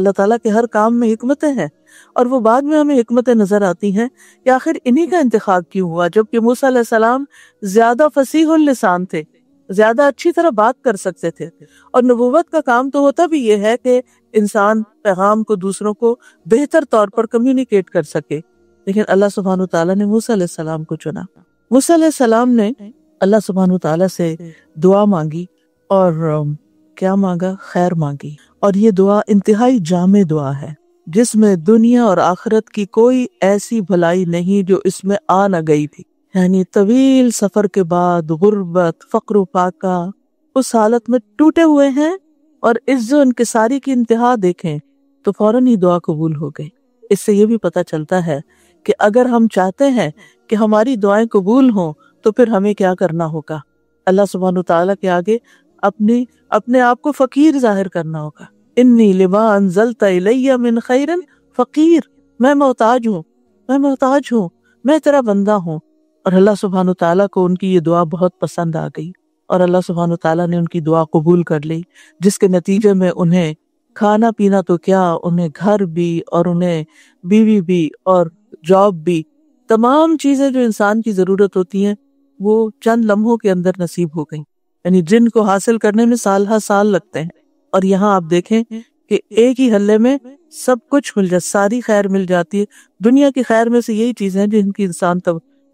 اللہ تعالیٰ کے ہر کام میں حکمتیں ہیں، اور وہ بعد میں ہمیں حکمتیں نظر آتی ہیں کہ آخر انہی کا انتخاب کیوں ہوا، جبکہ موسیٰ علیہ السلام زیادہ فصیح اللسان تھے، زیادہ اچھی طرح بات کر سکتے تھے، اور نبوت کا کام تو ہوتا بھی یہ ہے کہ انسان پیغام کو دوسروں کو بہتر طور پر کمیونیکیٹ کر سکے، لیکن اللہ سبحانہ وتعالیٰ نے موسیٰ علیہ السلام کو چنا۔ موسیٰ علیہ السلام نے اللہ سبحانہ وتعالیٰ سے دعا مانگی، اور کیا مانگا؟ خیر مانگی، اور یہ دعا انتہائی جامع دعا ہے جس میں دنیا اور آخرت کی کوئی ایسی بھلائی نہیں جو اس میں آ نہ گئی تھی۔ یعنی طویل سفر کے بعد غربت، فقر و فاقہ، اس حالت میں ٹوٹے ہوئے ہیں، اور عجز و انکساری کی انتہا دیکھیں تو فوراً ہی دعا قبول ہو گئی۔ اس سے یہ بھی پتہ چلتا ہے کہ اگر ہم چاہتے ہیں کہ ہماری دعائیں قبول ہوں تو پھر ہمیں کیا کرنا ہوگا؟ اللہ سبحانہ وتعالیٰ کے آگے اپنے آپ کو فقیر ظاہر کرنا ہوگا۔ انی لما انزلت الی من خیر فقیر، میں محتاج ہوں، میں تیرا بندہ ہوں۔ اور اللہ سبحانہ وتعالیٰ کو ان کی یہ دعا بہت پسند آ گئی، اور اللہ سبحانہ وتعالیٰ نے ان کی دعا قبول کر لی، جس کے نتیجے میں انہیں کھانا پینا تو کیا، انہیں گھر بھی، اور انہیں بیوی بھی، اور جاب بھی، تمام چیزیں جو انسان کی ضرورت ہوتی ہیں وہ چند لمحوں کے اندر نصیب ہو گئیں، یعنی جن کو حاصل کرنے میں سال ہر سال لگتے ہیں۔ اور یہاں آپ دیکھیں کہ ایک ہی حلے میں سب کچھ مل جاتا، ساری خیر مل جاتی ہے۔ دنیا کی خیر میں سے یہی چیزیں ہیں جن کی انسان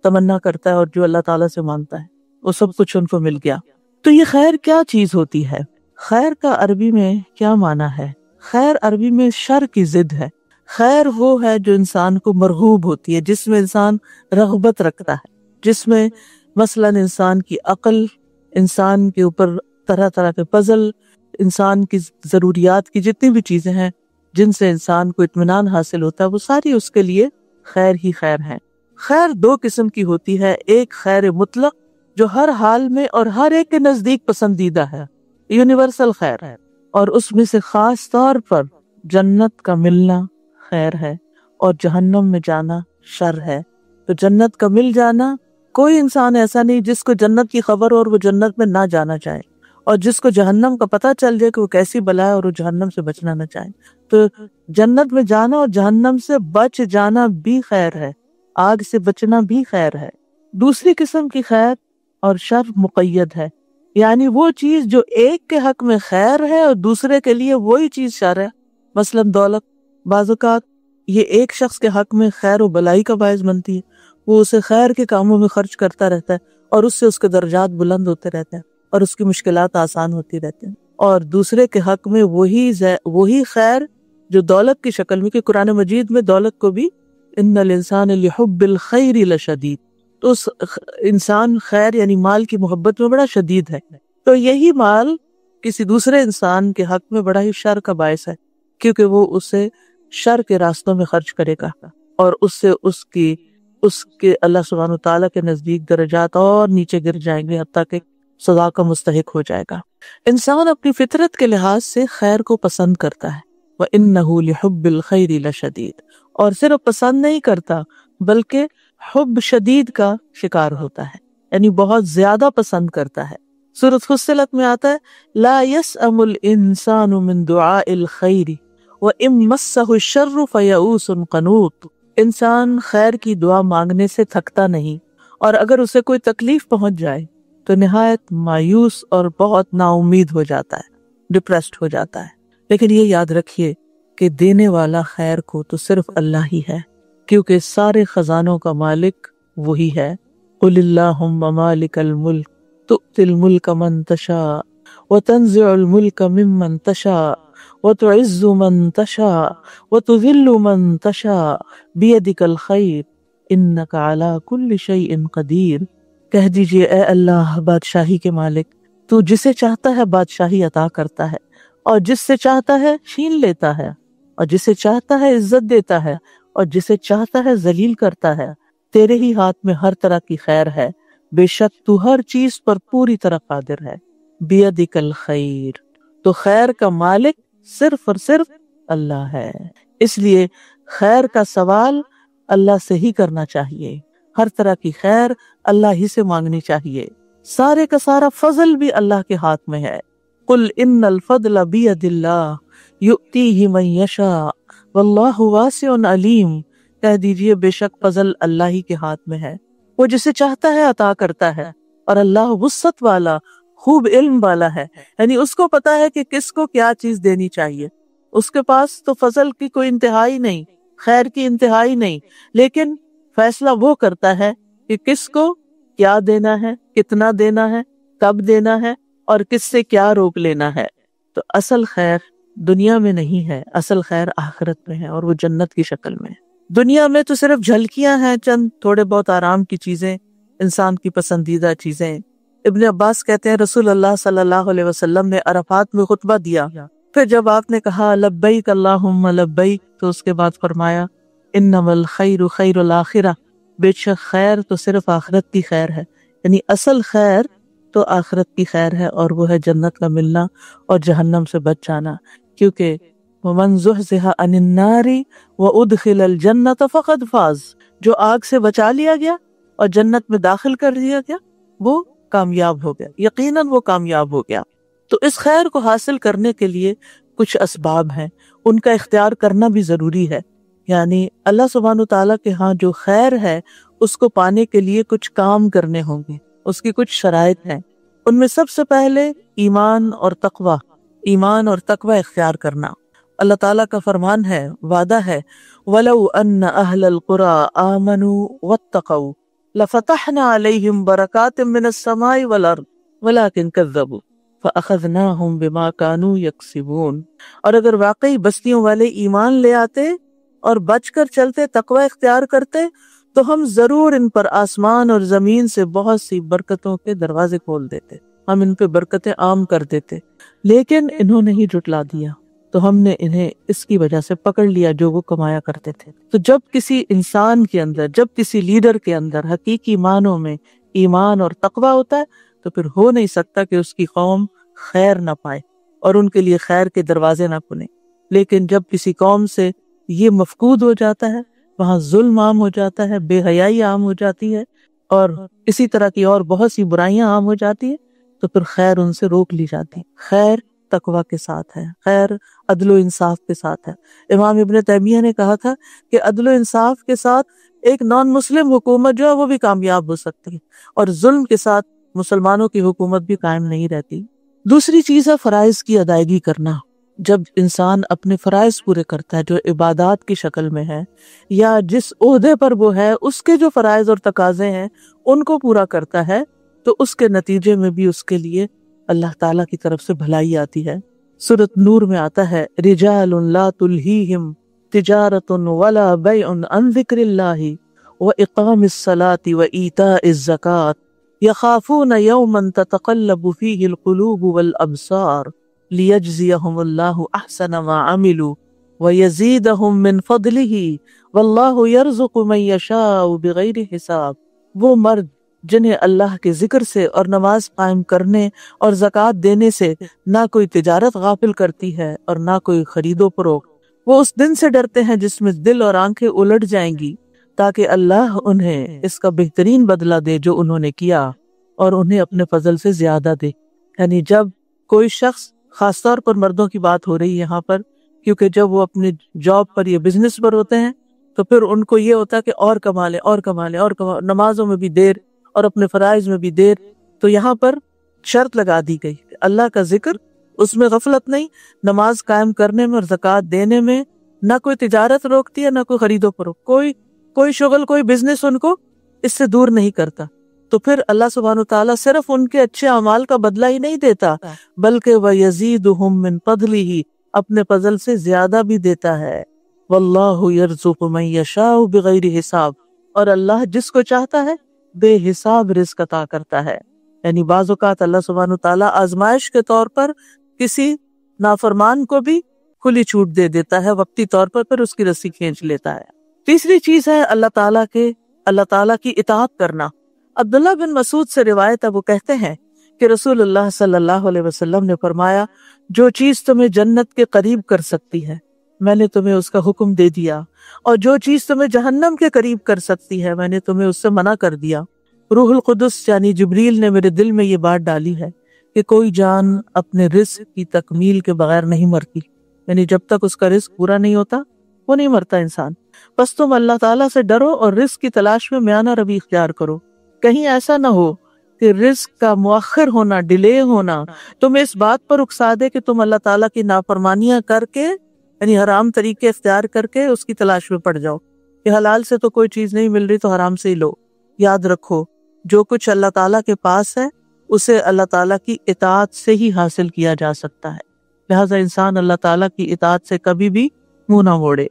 تمنا کرتا ہے اور جو اللہ تعالیٰ سے مانگتا ہے، وہ سب کچھ ان کو مل گیا۔ تو یہ خیر کیا چیز ہوتی ہے؟ خیر کا عربی میں کیا معنی ہے؟ خیر عربی میں شر کی ضد ہے۔ خیر وہ ہے جو انسان کو مرغوب ہوتی ہے، جس میں انسان رغبت رکھتا ہے، جس میں مثلا انسان کی عقل، انسان کے اوپر طرح طرح کے پزل، انسان کی ضروریات کی جتنی بھی چیزیں ہیں جن سے انسان کو اطمینان حاصل ہوتا ہے، وہ ساری اس کے لیے خیر ہی خیر ہیں۔ خیر دو قسم کی ہوتی ہے، ایک خیر مطلق جو ہر حال میں اور ہر ایک کے نزدیک پسندیدہ ہے، یونیورسل خیر ہے، اور اس میں سے خاص طور پر جنت کا ملنا خیر ہے، اور جہنم میں جانا شر ہے۔ تو جنت کا مل جانا، کوئی انسان ایسا نہیں جس کو جنت کی خبر ہو اور وہ جنت میں نہ جانا چاہے، اور جس کو جہنم کا پتہ چل جائے کہ وہ کیسی بلا ہے اور وہ جہنم سے بچنا نہ چاہے۔ تو جنت میں جانا اور جہنم سے بچ جانا بھی خیر ہے، آگ سے بچنا بھی خیر ہے۔ دوسری قسم کی خیر اور شر مقید ہے، یعنی وہ چیز جو ایک کے حق میں خیر ہے اور دوسرے کے لیے وہی چیز شر ہے۔ مثلا دولت، بعض اوقات یہ ایک شخص کے حق میں خیر و بلائی کا باعث بنتی ہے، وہ اسے خیر کے کاموں میں خرچ کرتا رہتا ہے، اور اس سے اس کے درجات بلند ہوتے رہتے ہیں اور اس کی مشکلات آسان ہوتی رہتی ہیں۔ اور دوسرے کے حق میں وہی خیر جو دولت کی شکل میں، کہ قرآن مجید میں دولت کو بھی ان الانسان لحب الخیر لشدید، تو اس انسان خیر یعنی مال کی محبت میں بڑا شدید ہے۔ تو یہی مال کسی دوسرے انسان کے حق میں بڑا ہی شر کا باعث ہے، کیونکہ وہ اسے شر کے راستوں میں خرچ کرے گا، اور اس سے اس کے اللہ سبحانہ وتعالیٰ کے نزدیک درجات اور نیچے گر جائیں گے، حتیٰ کہ سزا کا مستحق ہو جائے گا۔ انسان اپنی فطرت کے لحاظ سے خیر کو پسند کرتا ہے، وَإِنَّهُ لِحُبِّ الْخَيْرِ لَشَدِيدٌ، اور صرف پسند نہیں کرتا بلکہ حب شدید کا شکار ہوتا ہے، یعنی بہت زیادہ پسند کرتا ہے۔ سورۃ فصلت میں آتا ہے لا يسأم الانسان من دعاء الخیر وإن مسه الشر فیئوس قنوط، انسان خیر کی دعا مانگنے سے تھکتا نہیں، اور اگر اسے کوئی تکلیف پہنچ جائے تو نہایت مایوس اور بہت نا امید ہو جاتا ہے، ڈپریسڈ ہو جاتا ہے۔ لیکن یہ یاد رکھیے کہ دینے والا خیر کو تو صرف اللہ ہی ہے، کیونکہ سارے خزانوں کا مالک وہی ہے۔ قل اللہم مالک الملک تؤتی الملک من تشاء وتنزع الملک ممن تشاء وتعز من تشاء وتذل من تشاء بیدک الخیر انک علی کل شیء قدیر۔ کہہ دیجئے اے اللہ بادشاہی کے مالک، تو جسے چاہتا ہے بادشاہی عطا کرتا ہے، اور جس سے چاہتا ہے چھین لیتا ہے، اور جسے چاہتا ہے عزت دیتا ہے، اور جسے چاہتا ہے ذلیل کرتا ہے۔ تیرے ہی ہاتھ میں ہر طرح کی خیر ہے، بے شک تو ہر چیز پر پوری طرح قادر ہے۔ بیدک الخیر، تو خیر کا مالک صرف اور صرف اللہ ہے، اس لیے خیر کا سوال اللہ سے ہی کرنا چاہیے، ہر طرح کی خیر اللہ ہی سے مانگنی چاہیے۔ سارے کا سارا فضل بھی اللہ کے ہاتھ میں ہے۔ قل ان الفضل بید اللہ یؤتیہ من یشاء واللہ واسع علیم، کہہ دیجئے بے شک فضل اللہ ہی کے ہاتھ میں ہے، وہ جسے چاہتا ہے عطا کرتا ہے، اور اللہ وسعت والا خوب علم والا ہے، یعنی اس کو پتا ہے کہ کس کو کیا چیز دینی چاہیے، اس کے پاس تو فضل کی کوئی انتہائی نہیں، خیر کی انتہائی نہیں، لیکن فیصلہ وہ کرتا ہے کہ کس کو کیا دینا ہے، کتنا دینا ہے، کب دینا ہے، اور کس سے کیا روک لینا ہے۔ تو اصل خیر دنیا میں نہیں ہے، اصل خیر آخرت میں ہے، اور وہ جنت کی شکل میں ہے۔ دنیا میں تو صرف جھلکیاں ہیں، چند تھوڑے بہت آرام کی چیزیں، انسان کی پسندیدہ چیزیں۔ ابن عباس کہتے ہیں رسول اللہ صلی اللہ علیہ وسلم نے عرفات میں خطبہ دیا، پھر جب آپ نے کہا لبیک اللہم لبیک، تو اس کے بعد فرمایا انما الخیر خیر الاخرہ، بے شک خیر تو صرف آخرت کی خیر ہے، یعنی اصل خیر تو آخرت کی خیر ہے، اور وہ ہے جنت کا ملنا اور جہنم سے بچ جانا، کیونکہ وَمَنْ زُحْزِحَ عَنِ النَّارِ وَأُدْخِلَ الْجَنَّةَ فَقَدْ فَازَ، جو آگ سے بچا لیا گیا اور جنت میں داخل کر دیا گیا وہ کامیاب ہو گیا، یقیناً وہ کامیاب ہو گیا۔ تو اس خیر کو حاصل کرنے کے لیے کچھ اسباب ہیں، ان کا اختیار کرنا بھی ضروری ہے، یعنی اللہ سبحانہ تعالیٰ کے ہاں جو خیر ہے اس کو پانے کے لیے کچھ کام کرنے ہوں گے، اس کی کچھ شرائط ہیں، ان میں سب سے پہلے ایمان اور تقوی، ایمان اور تقوی اختیار کرنا۔ اللہ تعالیٰ کا فرمان ہے، وعدہ ہے وَلَوْ أَنَّ أَهْلَ الْقُرَىٰ آمَنُوا وَاتَّقَوْا لَفَتَحْنَا عَلَيْهِمْ بَرَكَاتٍ مِّنَ السَّمَاءِ وَالْأَرْضِ وَلَٰكِنْ كَذَّبُوا فَأَخَذْنَاهُمْ بِمَا كَانُوا يَكْسِبُونَ، اور اگر واقعی بستیوں والے ایمان لے آتے اور بچ کر چلتے، تقوی اختیار کرتے، تو ہم ضرور ان پر آسمان اور زمین سے بہت سی برکتوں کے دروازے کھول دیتے، ہم ان پہ برکتیں عام کر دیتے، لیکن انہوں نے ہی جھٹلا دیا، تو ہم نے انہیں اس کی وجہ سے پکڑ لیا جو وہ کمایا کرتے تھے۔ تو جب کسی انسان کے اندر، جب کسی لیڈر کے اندر حقیقی معنوں میں ایمان اور تقوی ہوتا ہے، تو پھر ہو نہیں سکتا کہ اس کی قوم خیر نہ پائے اور ان کے لیے خیر کے دروازے نہ کھلیں۔ لیکن جب کسی قوم سے یہ مفقود ہو جاتا ہے، وہاں ظلم عام ہو جاتا ہے، بے حیائی عام ہو جاتی ہے، اور اسی طرح کی اور بہت سی برائیاں عام ہو جاتی ہیں، تو پھر خیر ان سے روک لی جاتی ہے۔ خیر تقوی کے ساتھ ہے، خیر عدل و انصاف کے ساتھ ہے۔ امام ابن تیمیہ نے کہا تھا کہ عدل و انصاف کے ساتھ ایک نان مسلم حکومت جو ہے وہ بھی کامیاب ہو سکتی ہے، اور ظلم کے ساتھ مسلمانوں کی حکومت بھی قائم نہیں رہتی۔ دوسری چیز ہے فرائض کی ادائیگی کرنا۔ جب انسان اپنے فرائض پورے کرتا ہے جو عبادات کی شکل میں ہے، یا جس عہدے پر وہ ہے اس کے جو فرائض اور تقاضے ہیں ان کو پورا کرتا ہے، تو اس کے نتیجے میں بھی اس کے لیے اللہ تعالیٰ کی طرف سے بھلائی آتی ہے۔ سورۃ نور میں آتا ہے رجال لا تلہیہم تجارت ولا بیع عن ذکر اللہ واقام الصلاۃ وایتاء الزکاۃ یخافون یوما تتقلب فیہ القلوب والابصار لیجزیہم اللہ احسن ما عملوا ویزیدہم من فضلہ واللہ یرزق من یشاء بغیر حساب۔ وہ مرد جنہیں اللہ کے ذکر سے اور نماز قائم کرنے اور زکوٰۃ دینے سے نہ کوئی تجارت غافل کرتی ہے اور نہ کوئی خرید و فروخت، وہ اس دن سے ڈرتے ہیں جس میں دل اور آنکھیں الٹ جائیں گی، تاکہ اللہ انہیں اس کا بہترین بدلہ دے جو انہوں نے کیا، اور انہیں اپنے فضل سے زیادہ دے۔ یعنی جب کوئی شخص، خاص طور پر مردوں کی بات ہو رہی ہے یہاں پر، کیونکہ جب وہ اپنے جاب پر یا بزنس پر ہوتے ہیں تو پھر ان کو یہ ہوتا ہے کہ اور کما لیں اور کما لیں اور کما، نمازوں میں بھی دیر اور اپنے فرائض میں بھی دیر۔ تو یہاں پر شرط لگا دی گئی کہ اللہ کا ذکر، اس میں غفلت نہیں، نماز قائم کرنے میں اور زکوٰۃ دینے میں نہ کوئی تجارت روکتی ہے، نہ کوئی خرید و فروخت، کوئی شغل، کوئی بزنس ان کو اس سے دور نہیں کرتا۔ تو پھر اللہ سبحانہ وتعالیٰ صرف ان کے اچھے اعمال کا بدلہ ہی نہیں دیتا، بلکہ وَيَزِيدُهُم مِّن فَضْلِهِ، اپنے فضل سے زیادہ بھی دیتا ہے۔ وَاللَّهُ يَرْزُقُ مَن يَشَاءُ بِغَيْرِ حساب، اور اللہ جس کو چاہتا ہے بے حساب رزق عطا کرتا ہے۔ یعنی بعض اوقات اللہ سبحانہ وتعالیٰ آزمائش کے طور پر کسی نافرمان کو بھی کھلی چھوٹ دے دیتا ہے وقتی طور پر، پھر اس کی رسی کھینچ لیتا ہے۔ تیسری چیز ہے اللہ تعالیٰ کی اطاعت کرنا۔ عبداللہ بن مسعود سے روایت ہے، وہ کہتے ہیں کہ رسول اللہ صلی اللہ علیہ وسلم نے فرمایا، جو چیز تمہیں جنت کے قریب کر سکتی ہے میں نے تمہیں اس کا حکم دے دیا، اور جو چیز تمہیں جہنم کے قریب کر سکتی ہے میں نے تمہیں اس سے منع کر دیا۔ روح القدس یعنی جبریل نے میرے دل میں یہ بات ڈالی ہے کہ کوئی جان اپنے رزق کی تکمیل کے بغیر نہیں مرتی، یعنی جب تک اس کا رزق پورا نہیں ہوتا وہ نہیں مرتا انسان. بس تم اللہ تعالیٰ سے ڈرو اور رزق کی تلاش میں میانہ روی اختیار کرو. کہیں ایسا نہ ہو کہ رزق کا مؤخر ہونا، ڈیلے ہونا تمہیں اس بات پر اکسا دے کہ تم اللہ تعالیٰ کی نافرمانیاں کر کے، یعنی حرام طریقے اختیار کر کے اس کی تلاش میں پڑ جاؤ کہ حلال سے تو کوئی چیز نہیں مل رہی تو حرام سے ہی لو. یاد رکھو جو کچھ اللہ تعالیٰ کے پاس ہے اسے اللہ تعالیٰ کی اطاعت سے ہی حاصل کیا جا سکتا ہے. لہٰذا انسان اللہ تعالیٰ کی اطاعت سے کبھی بھی منہ نہ موڑے.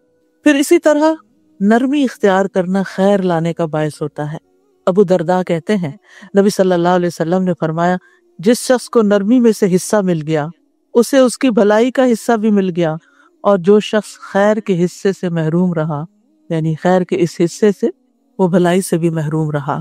پھر اسی طرح نرمی اختیار کرنا خیر لانے کا باعث ہوتا ہے. ابو درداء کہتے ہیں نبی صلی اللہ علیہ وسلم نے فرمایا جس شخص کو نرمی میں سے حصہ مل گیا اسے اس کی بھلائی کا حصہ بھی مل گیا، اور جو شخص خیر کے حصے سے محروم رہا، یعنی خیر کے اس حصے سے، وہ بھلائی سے بھی محروم رہا.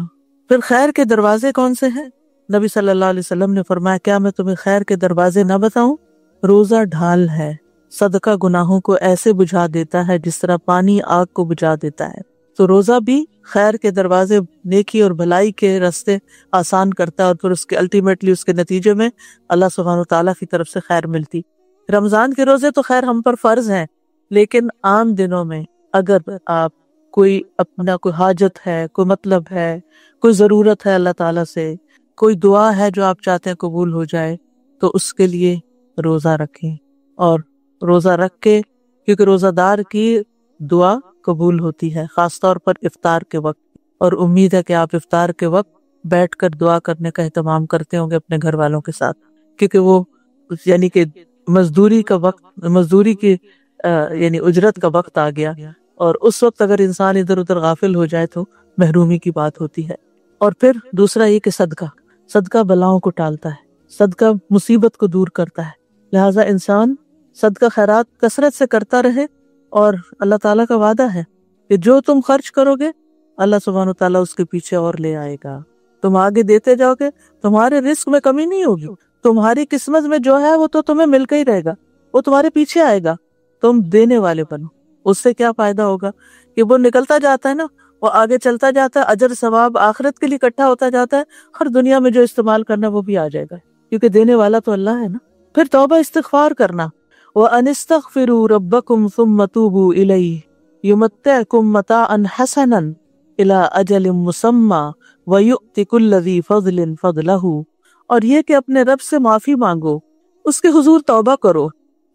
پھر خیر کے دروازے کون سے ہیں؟ نبی صلی اللہ علیہ وسلم نے فرمایا کیا میں تمہیں خیر کے دروازے نہ بتاؤں؟ روزہ ڈھال ہے، صدقہ گناہوں کو ایسے بجھا دیتا ہے جس طرح پانی آگ کو بجھا دیتا ہے. تو روزہ بھی خیر کے دروازے، نیکی اور بھلائی کے راستے آسان کرتا ہے، اور پھر اس کے الٹیمیٹلی اس کے نتیجے میں اللہ سبحانہ و تعالیٰ کی طرف سے خیر ملتی. رمضان کے روزے تو خیر ہم پر فرض ہیں، لیکن عام دنوں میں اگر آپ کوئی اپنا کوئی حاجت ہے، کوئی مطلب ہے، کوئی ضرورت ہے اللہ تعالیٰ سے، کوئی دعا ہے جو آپ چاہتے ہیں قبول ہو جائے، تو اس کے لیے روزہ رکھیں. اور روزہ رکھ کے، کیونکہ روزہ دار کی دعا قبول ہوتی ہے، خاص طور پر افطار کے وقت. اور امید ہے کہ آپ افطار کے وقت بیٹھ کر دعا کرنے کا اہتمام کرتے ہوں گے اپنے گھر والوں کے ساتھ، کیونکہ وہ یعنی کہ مزدوری کا وقت، مزدوری کی یعنی اجرت کا وقت آ گیا، اور اس وقت اگر انسان ادھر ادھر غافل ہو جائے تو محرومی کی بات ہوتی ہے. اور پھر دوسرا یہ کہ صدقہ بلاؤں کو ٹالتا ہے، صدقہ مصیبت کو دور کرتا ہے. لہٰذا انسان صدقہ خیرات کثرت سے کرتا رہے، اور اللہ تعالیٰ کا وعدہ ہے کہ جو تم خرچ کرو گے اللہ سبحانہ وتعالیٰ اس کے پیچھے اور لے آئے گا. تم آگے دیتے جاؤ گے، تمہارے رزق میں کمی نہیں ہوگی، تمہاری قسمت میں جو ہے وہ تو تمہیں مل کے ہی رہے گا، وہ تمہارے پیچھے آئے گا. تم دینے والے بنو. اس سے کیا فائدہ ہوگا کہ وہ نکلتا جاتا ہے نا، وہ آگے چلتا جاتا ہے، اجر ثواب آخرت کے لیے اکٹھا ہوتا جاتا ہے، ہر دنیا میں جو استعمال کرنا وہ بھی آ جائے گا، کیونکہ دینے والا تو اللہ ہے نا. پھر توبہ استغفار کرنا. وَأَنِ اسْتَغْفِرُوا رَبَّكُمْ ثُمَّ تُوبُوا إِلَيْهِ يُمَتِّعْكُمْ مَتَاعًا حَسَنًا إِلَىٰ أَجَلٍ مُّسَمًّى وَيُؤْتِ كُلَّ ذِي فَضْلٍ فَضْلَهُ. اور یہ کہ اپنے رب سے معافی مانگو، اس کے حضور توبہ کرو،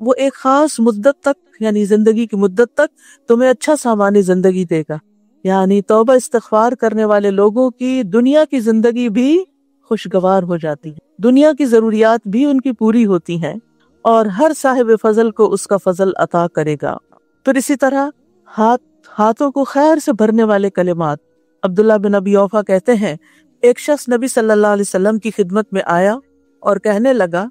وہ ایک خاص مدت تک، یعنی زندگی کی مدت تک تمہیں اچھا سامان زندگی دے گا. یعنی توبہ استغفار کرنے والے لوگوں کی دنیا کی زندگی بھی خوشگوار ہو جاتی ہے، دنیا کی ضروریات بھی ان کی پوری ہوتی ہیں، اور ہر صاحب فضل کو اس کا فضل عطا کرے گا. پھر اسی طرح ہاتھوں کو خیر سے بھرنے والے کلمات. عبداللہ بن ابی اوفا کہتے ہیں ایک شخص نبی صلی اللہ علیہ وسلم کی خدمت میں آیا اور کہنے لگا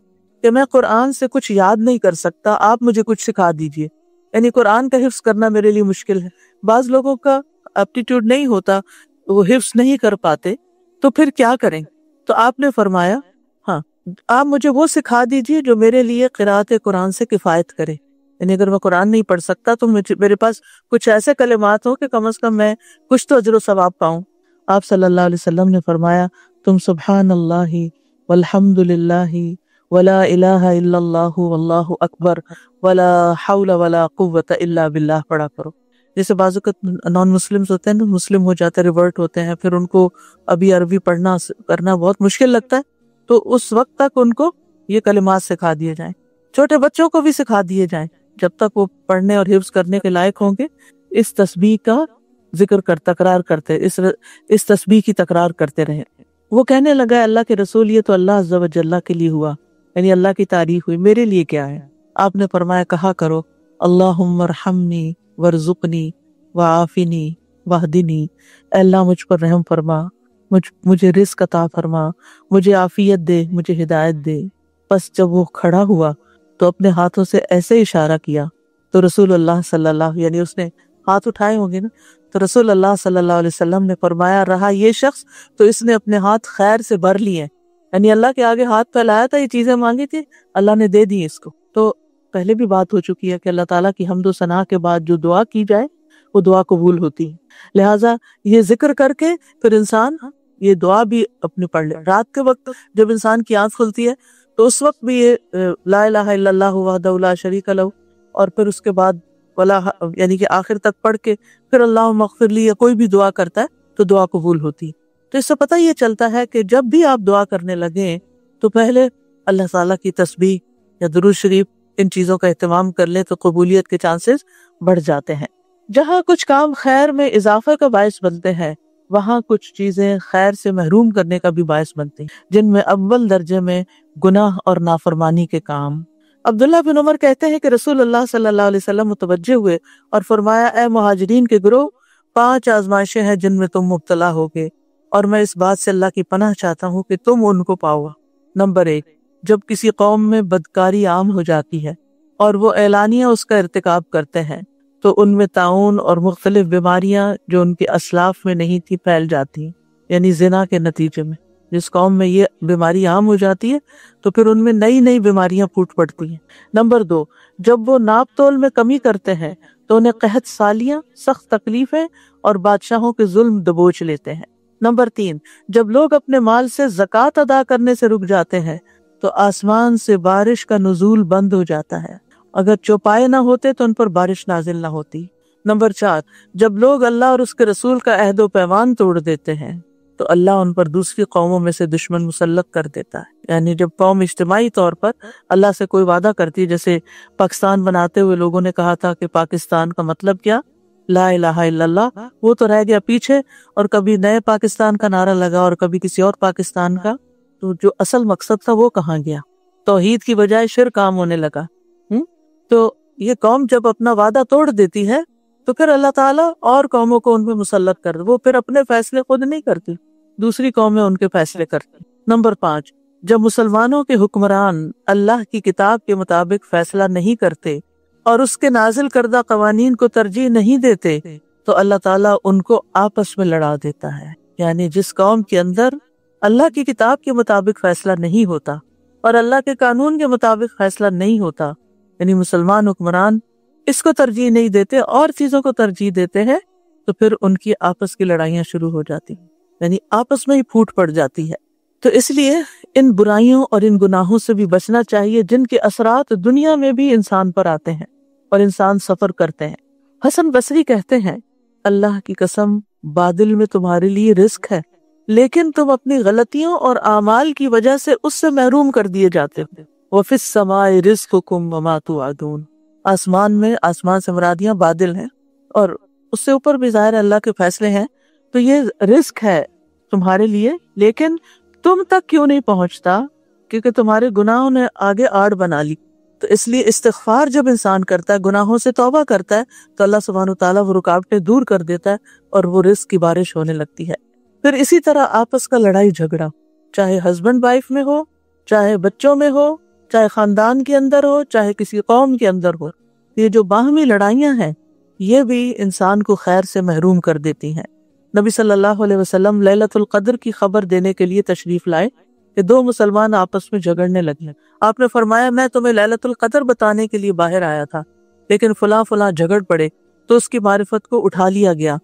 کہ میں قرآن سے کچھ یاد نہیں کر سکتا، آپ مجھے کچھ سکھا دیجئے. یعنی قرآن کا حفظ کرنا میرے لیے مشکل ہے. بعض لوگوں کا ایپٹیٹیوڈ نہیں ہوتا، وہ حفظ نہیں کر پاتے، تو پھر کیا کریں؟ تو آپ نے فرمایا ہاں آپ مجھے وہ سکھا دیجئے جو میرے لیے قرأت قرآن سے کفایت کرے. یعنی اگر میں قرآن نہیں پڑھ سکتا تو میرے پاس کچھ ایسے کلمات ہو کہ کم از کم میں کچھ تو اجر و ثواب پاؤں. آپ صلی اللہ علیہ وسلم نے فرمایا تم سبحان اللہ والحمد للہ ولا الہ الا اللہ واللہ اکبر ولا حول ولا قوت الا باللہ پڑھا کرو. جیسے بعض اوقات نان مسلمز ہوتے ہیں نا، مسلم ہو جاتے ہیں، ریورٹ ہوتے ہیں، پھر ان کو ابھی عربی پڑھنا کرنا بہت مشکل لگتا ہے، تو اس وقت تک ان کو یہ کلمات سکھا دیے جائیں. چھوٹے بچوں کو بھی سکھا دیے جائیں، جب تک وہ پڑھنے اور حفظ کرنے کے لائق ہوں گے اس تسبیح کا ذکر تکرار کرتے، اس تسبیح کی تکرار کرتے رہے. وہ کہنے لگا اللہ کے رسول یہ تو اللہ عز و جل کے لیے ہوا، یعنی اللہ کی تعریف ہوئی، میرے لیے کیا ہے؟ آپ نے فرمایا کہا کرو اللہم ارحمنی وارزقنی وعافنی واہدنی. اے اللہ مجھ پر رحم فرما، مجھے رزق عطا فرما، مجھے عافیت دے، مجھے ہدایت دے. پس جب وہ کھڑا ہوا تو اپنے ہاتھوں سے ایسے اشارہ کیا تو رسول اللہ صلی اللہ، یعنی اس نے ہاتھ اٹھائے ہوں گے نا، تو رسول اللہ صلی اللہ علیہ وسلم نے فرمایا رہا یہ شخص تو اس نے اپنے ہاتھ خیر سے بھر لیے، یعنی اللہ کے آگے ہاتھ پھیلایا تھا، یہ چیزیں مانگی تھی، اللہ نے دے دی اس کو. تو پہلے بھی بات ہو چکی ہے کہ اللہ تعالیٰ کی حمد و ثنا کے بعد جو دعا کی جائے وہ دعا قبول ہوتی ہے. لہٰذا یہ ذکر کر کے پھر انسان یہ دعا بھی اپنی پڑھ لے. رات کے وقت جب انسان کی آنکھ کھلتی ہے تو اس وقت بھی یہ لا الہ الا اللہ وحدہ لا شریک لہ اور پھر اس کے بعد ولا یعنی کہ آخر تک پڑھ کے پھر اللہم اغفر لی یا کوئی بھی دعا کرتا ہے تو دعا قبول ہوتی ہے۔ تو اس سے پتہ یہ چلتا ہے کہ جب بھی آپ دعا کرنے لگیں تو پہلے اللہ تعالیٰ کی تسبیح یا درود شریف ان چیزوں کا اہتمام کر لیں تو قبولیت کے چانسز بڑھ جاتے ہیں۔ جہاں کچھ کام خیر میں اضافہ کا باعث بنتے ہیں وہاں کچھ چیزیں خیر سے محروم کرنے کا بھی باعث بنتی ہیں، جن میں اول درجے میں گناہ اور نافرمانی کے کام۔ عبداللہ بن عمر کہتے ہیں کہ رسول اللہ صلی اللہ علیہ وسلم متوجہ ہوئے اور فرمایا، اے مہاجرین کے گروہ، 5 آزمائشیں ہیں جن میں تم مبتلا ہوگے اور میں اس بات سے اللہ کی پناہ چاہتا ہوں کہ تم ان کو پاؤ۔ نمبر 1، جب کسی قوم میں بدکاری عام ہو جاتی ہے اور وہ اعلانیہ اس کا ارتکاب کرتے ہیں تو ان میں طاعون اور مختلف بیماریاں جو ان کے اسلاف میں نہیں تھی پھیل جاتی ہیں، یعنی زنا کے نتیجے میں جس قوم میں یہ بیماری عام ہو جاتی ہے تو پھر ان میں نئی بیماریاں پھوٹ پڑتی ہیں۔ نمبر 2، جب وہ ناپ تول میں کمی کرتے ہیں تو انہیں قحط سالیاں، سخت تکلیفیں اور بادشاہوں کے ظلم دبوچ لیتے ہیں۔ نمبر 3، جب لوگ اپنے مال سے زکوٰۃ ادا کرنے سے رک جاتے ہیں تو آسمان سے بارش کا نزول بند ہو جاتا ہے، اگر چوپائے نہ ہوتے تو ان پر بارش نازل نہ ہوتی۔ نمبر 4، جب لوگ اللہ اور اس کے رسول کا عہد و پیمان توڑ دیتے ہیں تو اللہ ان پر دوسری قوموں میں سے دشمن مسلط کر دیتا ہے۔ یعنی جب قوم اجتماعی طور پر اللہ سے کوئی وعدہ کرتی ہے، جیسے پاکستان بناتے ہوئے لوگوں نے کہا تھا کہ پاکستان کا مطلب کیا، لا الہ الا اللہ، وہ تو رہ گیا پیچھے، اور کبھی نئے پاکستان کا نعرہ لگا اور کبھی کسی اور پاکستان کا، تو جو اصل مقصد تھا وہ کہاں گیا؟ توحید کی بجائے شرک عام ہونے لگا۔ تو یہ قوم جب اپنا وعدہ توڑ دیتی ہے تو پھر اللہ تعالیٰ اور قوموں کو ان پہ مسلط کر دے، وہ پھر اپنے فیصلے خود نہیں کرتی، دوسری قومیں ان کے فیصلے کرتی۔ نمبر 5، جب مسلمانوں کے حکمران اللہ کی کتاب کے مطابق فیصلہ نہیں کرتے اور اس کے نازل کردہ قوانین کو ترجیح نہیں دیتے تو اللہ تعالیٰ ان کو آپس میں لڑا دیتا ہے۔ یعنی جس قوم کے اندر اللہ کی کتاب کے مطابق فیصلہ نہیں ہوتا اور اللہ کے قانون کے مطابق فیصلہ نہیں ہوتا، یعنی مسلمان حکمران اس کو ترجیح نہیں دیتے اور چیزوں کو ترجیح دیتے ہیں، تو پھر ان کی آپس کی لڑائیاں شروع ہو جاتی ہیں، یعنی آپس میں ہی پھوٹ پڑ جاتی ہے۔ تو اس لیے ان برائیوں اور ان گناہوں سے بھی بچنا چاہیے جن کے اثرات دنیا میں بھی انسان پر آتے ہیں اور انسان سفر کرتے ہیں۔ حسن بصری کہتے ہیں، اللہ کی قسم بادل میں تمہارے لیے رزق ہے، لیکن تم اپنی غلطیوں اور اعمال کی وجہ سے اس سے محروم کر دیے جاتے ہو۔ وَفِي السَّمَاءِ رِزْقُكُمْ وَمَا تُوعَدُونَ، آسمان سے مرادیاں بادل ہیں اور اس سے اوپر بھی ظاہر اللہ کے فیصلے ہیں، تو یہ رزق ہے تمہارے لیے، لیکن تم تک کیوں نہیں پہنچتا؟ کیونکہ تمہارے گناہوں نے آگے آڑ بنا لی۔ تو اس لیے استغفار جب انسان کرتا ہے، گناہوں سے توبہ کرتا ہے، تو اللہ سبحانہ وتعالیٰ وہ رکاوٹیں دور کر دیتا ہے اور وہ رزق کی بارش ہونے لگتی ہے۔ پھر اسی طرح آپس کا لڑائی جھگڑا، چاہے ہسبینڈ وائف میں ہو، چاہے بچوں میں ہو، چاہے خاندان کے اندر ہو، چاہے کسی قوم کے اندر ہو، یہ جو باہمی لڑائیاں ہیں یہ بھی انسان کو خیر سے محروم کر دیتی ہیں۔ نبی صلی اللہ علیہ وسلم لیلۃ القدر کی خبر دینے کے لیے تشریف لائے کہ 2 مسلمان آپس میں جھگڑنے لگے۔ آپ نے فرمایا، میں تمہیں لیلۃ القدر بتانے کے لیے باہر آیا تھا، لیکن فلاں جھگڑ پڑے تو اس کی معرفت کو اٹھا لیا گیا،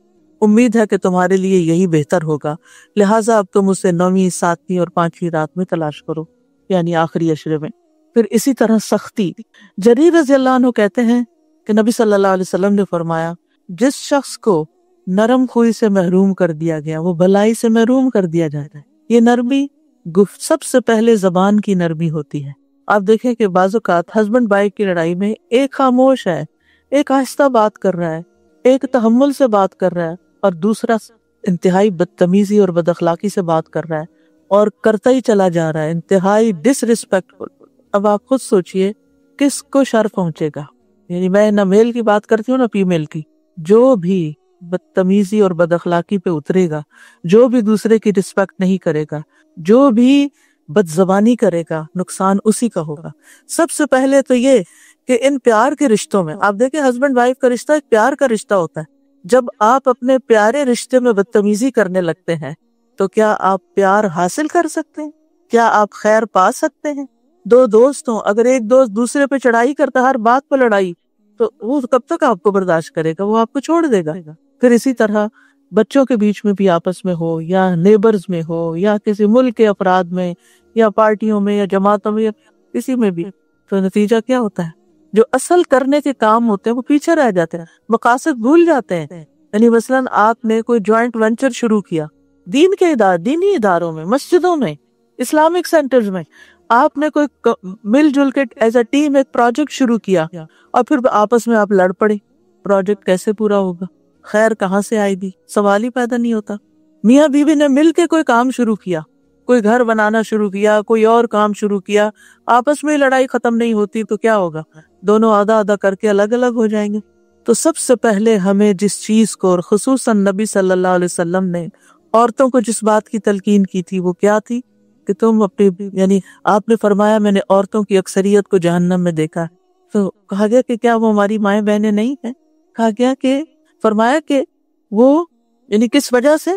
امید ہے کہ تمہارے لیے یہی بہتر ہوگا، لہٰذا اب تم اسے 9ویں، 7ویں اور 5ویں رات میں تلاش کرو، یعنی آخری عشرے میں۔ پھر اسی طرح سختی، جریر رضی اللہ عنہ کہتے ہیں کہ نبی صلی اللہ علیہ وسلم نے فرمایا، جس شخص کو نرم خوئی سے محروم کر دیا گیا وہ بھلائی سے محروم کر دیا جاتا ہے۔ یہ نرمی سب سے پہلے زبان کی نرمی ہوتی ہے۔ آپ دیکھیں کہ بعض اوقات ہسبینڈ وائف کی لڑائی میں ایک خاموش ہے، ایک آہستہ بات کر رہا ہے، ایک تحمل سے بات کر رہا ہے، اور دوسرا انتہائی بدتمیزی اور بد اخلاقی سے بات کر رہا ہے اور کرتا ہی چلا جا رہا ہے، انتہائی ڈس ریسپیکٹفل۔ اب آپ خود سوچئے کس کو شر پہنچے گا؟ یعنی میں نہ میل کی بات کرتی ہوں نہ فیمیل کی، جو بھی بدتمیزی اور بد اخلاقی پہ اترے گا، جو بھی دوسرے کی رسپیکٹ نہیں کرے گا، جو بھی بد زبانی کرے گا، نقصان اسی کا ہوگا۔ سب سے پہلے تو یہ کہ ان پیار کے رشتوں میں آپ دیکھیں، ہسبینڈ وائف کا رشتہ ایک پیار کا رشتہ ہوتا ہے۔ جب آپ اپنے پیارے رشتے میں بدتمیزی کرنے لگتے ہیں تو کیا آپ پیار حاصل کر سکتے ہیں؟ کیا آپ خیر پا سکتے ہیں؟ 2 دوست ہوں، اگر ایک دوست دوسرے پہ چڑھائی کرتا، ہر بات پہ لڑائی، تو وہ کب تک آپ کو برداشت کرے گا؟ وہ آپ کو چھوڑ دے گا۔ پھر اسی طرح بچوں کے بیچ میں بھی آپس میں ہو، یا نیبرز میں ہو، یا کسی ملک کے افراد میں، یا پارٹیوں میں، یا جماعتوں میں، یا کسی میں بھی، تو نتیجہ کیا ہوتا ہے؟ جو اصل کرنے کے کام ہوتے ہیں وہ پیچھے رہ جاتے ہیں، مقاصد بھول جاتے ہیں. یعنی مثلاً آپ نے کوئی جوائنٹ وینچر شروع کیا دین کے دینی اداروں میں، مسجدوں میں، اسلامک سینٹرز میں، آپ نے کوئی مل جل کے ایز اے ٹیم ایک پروجیکٹ شروع کیا اور پھر آپس میں آپ لڑ پڑے، پروجیکٹ کیسے پورا ہوگا، خیر کہاں سے آئے گی، سوال ہی پیدا نہیں ہوتا. میاں بیوی نے مل کے کوئی کام شروع کیا، کوئی گھر بنانا شروع کیا، کوئی اور کام شروع کیا، آپس میں لڑائی ختم نہیں ہوتی تو کیا ہوگا، دونوں آدھا آدھا کر کے الگ الگ ہو جائیں گے. تو سب سے پہلے ہمیں جس چیز کو، اور خصوصاً نبی صلی اللہ علیہ وسلم نے عورتوں کو جس بات کی تلقین کی تھی وہ کیا تھی کہ تم اپنی، یعنی آپ نے فرمایا میں نے عورتوں کی اکثریت کو جہنم میں دیکھا ہے. تو کہا گیا کہ کیا وہ ہماری مائیں بہنیں نہیں ہیں؟ کہا گیا کہ فرمایا کہ وہ یعنی کس وجہ سے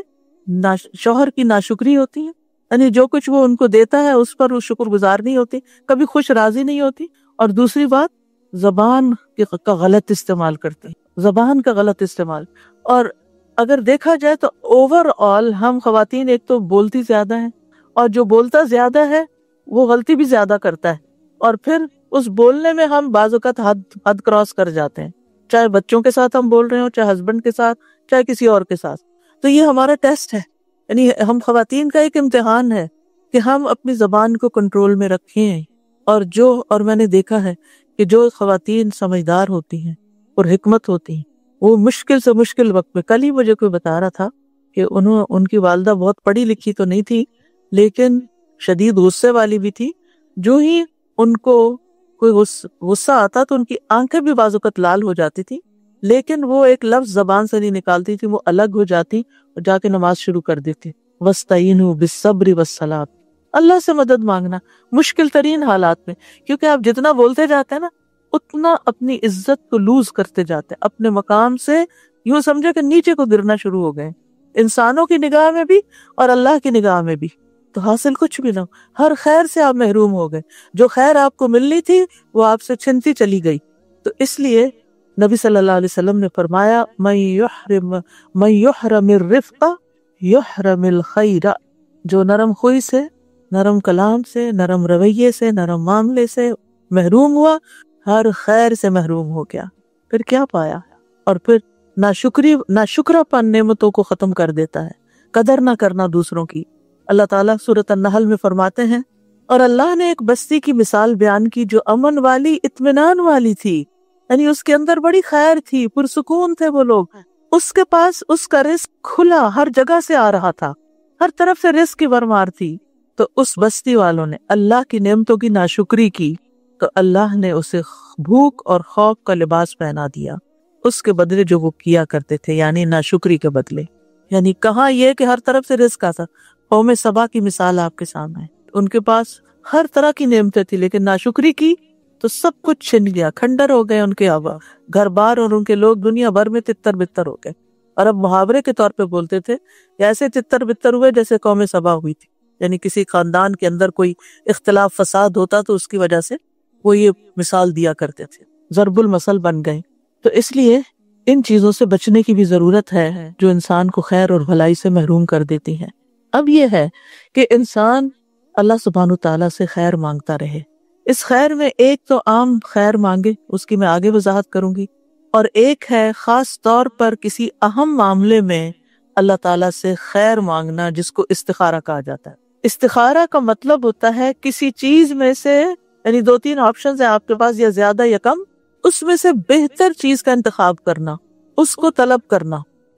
شوہر کی ناشکری ہوتی ہے، یعنی جو کچھ وہ ان کو دیتا ہے اس پر وہ شکر گزار نہیں ہوتی، کبھی خوش راضی نہیں ہوتی. اور دوسری بات زبان کا غلط استعمال کرتے ہیں، زبان کا غلط استعمال. اور اگر دیکھا جائے تو اوور آل ہم خواتین ایک تو بولتی زیادہ ہیں، اور جو بولتا زیادہ ہے وہ غلطی بھی زیادہ کرتا ہے، اور پھر اس بولنے میں ہم بعض اوقات حد کراس کر جاتے ہیں، چاہے بچوں کے ساتھ ہم بول رہے ہوں، چاہے ہسبینڈ کے ساتھ، چاہے کسی اور کے ساتھ. تو یہ ہمارا ٹیسٹ ہے، یعنی ہم خواتین کا ایک امتحان ہے کہ ہم اپنی زبان کو کنٹرول میں رکھیں. اور میں نے دیکھا ہے کہ جو خواتین سمجھدار ہوتی ہیں اور حکمت ہوتی ہیں وہ مشکل سے مشکل وقت میں، کل ہی مجھے کوئی بتا رہا تھا کہ ان کی والدہ بہت پڑھی لکھی تو نہیں تھی لیکن شدید غصے والی بھی تھی. جو ہی ان کو کوئی غصہ آتا تو ان کی آنکھیں بھی بعض اوقات لال ہو جاتی تھی، لیکن وہ ایک لفظ زبان سے نہیں نکالتی تھی، وہ الگ ہو جاتی اور جا کے نماز شروع کر دیتی. وَاسْتَعِینُوا بِالصَّبْرِ وَالصَّلَاةِ، اللہ سے مدد مانگنا مشکل ترین حالات میں، کیونکہ آپ جتنا بولتے جاتے ہیں نا اتنا اپنی عزت کو لوز کرتے جاتے ہیں، اپنے مقام سے یوں سمجھو کہ نیچے کو گرنا شروع ہو گئے، انسانوں کی نگاہ میں بھی اور اللہ کی نگاہ میں بھی. تو حاصل کچھ بھی نہ ہو، ہر خیر سے آپ محروم ہو گئے، جو خیر آپ کو ملنی تھی وہ آپ سے چھنتی چلی گئی. تو اس لیے نبی صلی اللہ علیہ وسلم نے فرمایا من یحرم الرفق یحرم الخیر، جو نرم خوئی سے، نرم کلام سے، نرم رویے سے، نرم معاملے سے محروم ہوا، ہر خیر سے محروم ہو گیا. پھر کیا پایا؟ اور پھر ناشکرا پن نعمتوں کو ختم کر دیتا ہے، قدر نہ کرنا دوسروں کی. اللہ تعالیٰ سورۃ النحل میں فرماتے ہیں، اور اللہ نے ایک بستی کی مثال بیان کی جو امن والی، اطمینان والی تھی، یعنی اس کے اندر بڑی خیر تھی، پرسکون تھے وہ لوگ، اس کے پاس اس کا رزق کھلا ہر جگہ سے آ رہا تھا، ہر طرف سے رزق کی بھرمار تھی. تو اس بستی والوں نے اللہ کی نعمتوں کی ناشکری کی تو اللہ نے اسے بھوک اور خوف کا لباس پہنا دیا، اس کے بدلے جو وہ کیا کرتے تھے، یعنی ناشکری کے بدلے. یعنی کہاں یہ کہ ہر طرف سے رزق آتا. قوم سبا کی مثال آپ کے سامنے ہے، ان کے پاس ہر طرح کی نعمتیں تھی لیکن ناشکری کی تو سب کچھ چھن گیا، کھنڈر ہو گئے ان کے گھر بار، اور ان کے لوگ دنیا بھر میں تتر بتر ہو گئے. اور اب محاورے کے طور پہ بولتے تھے ایسے تتر بتر ہوئے جیسے قوم سبا ہوئی تھی، یعنی کسی خاندان کے اندر کوئی اختلاف فساد ہوتا تو اس کی وجہ سے وہ یہ مثال دیا کرتے تھے، ضرب المثل بن گئے. تو اس لیے ان چیزوں سے بچنے کی بھی ضرورت ہے جو انسان کو خیر اور بھلائی سے محروم کر دیتی ہیں. اب یہ ہے کہ انسان اللہ سبحانہ تعالیٰ سے خیر مانگتا رہے. اس خیر میں ایک تو عام خیر مانگے، اس کی میں آگے وضاحت کروں گی، اور ایک ہے خاص طور پر کسی اہم معاملے میں اللہ تعالیٰ سے خیر مانگنا، جس کو استخارہ کہا جاتا ہے. استخارہ کا مطلب ہوتا ہے کسی چیز میں سے، یعنی 2-3 آپشنز ہیں آپ کے پاس، یا زیادہ یا کم، اس میں سے بہتر چیز کا انتخاب کرنا، اس کو طلب کرنا.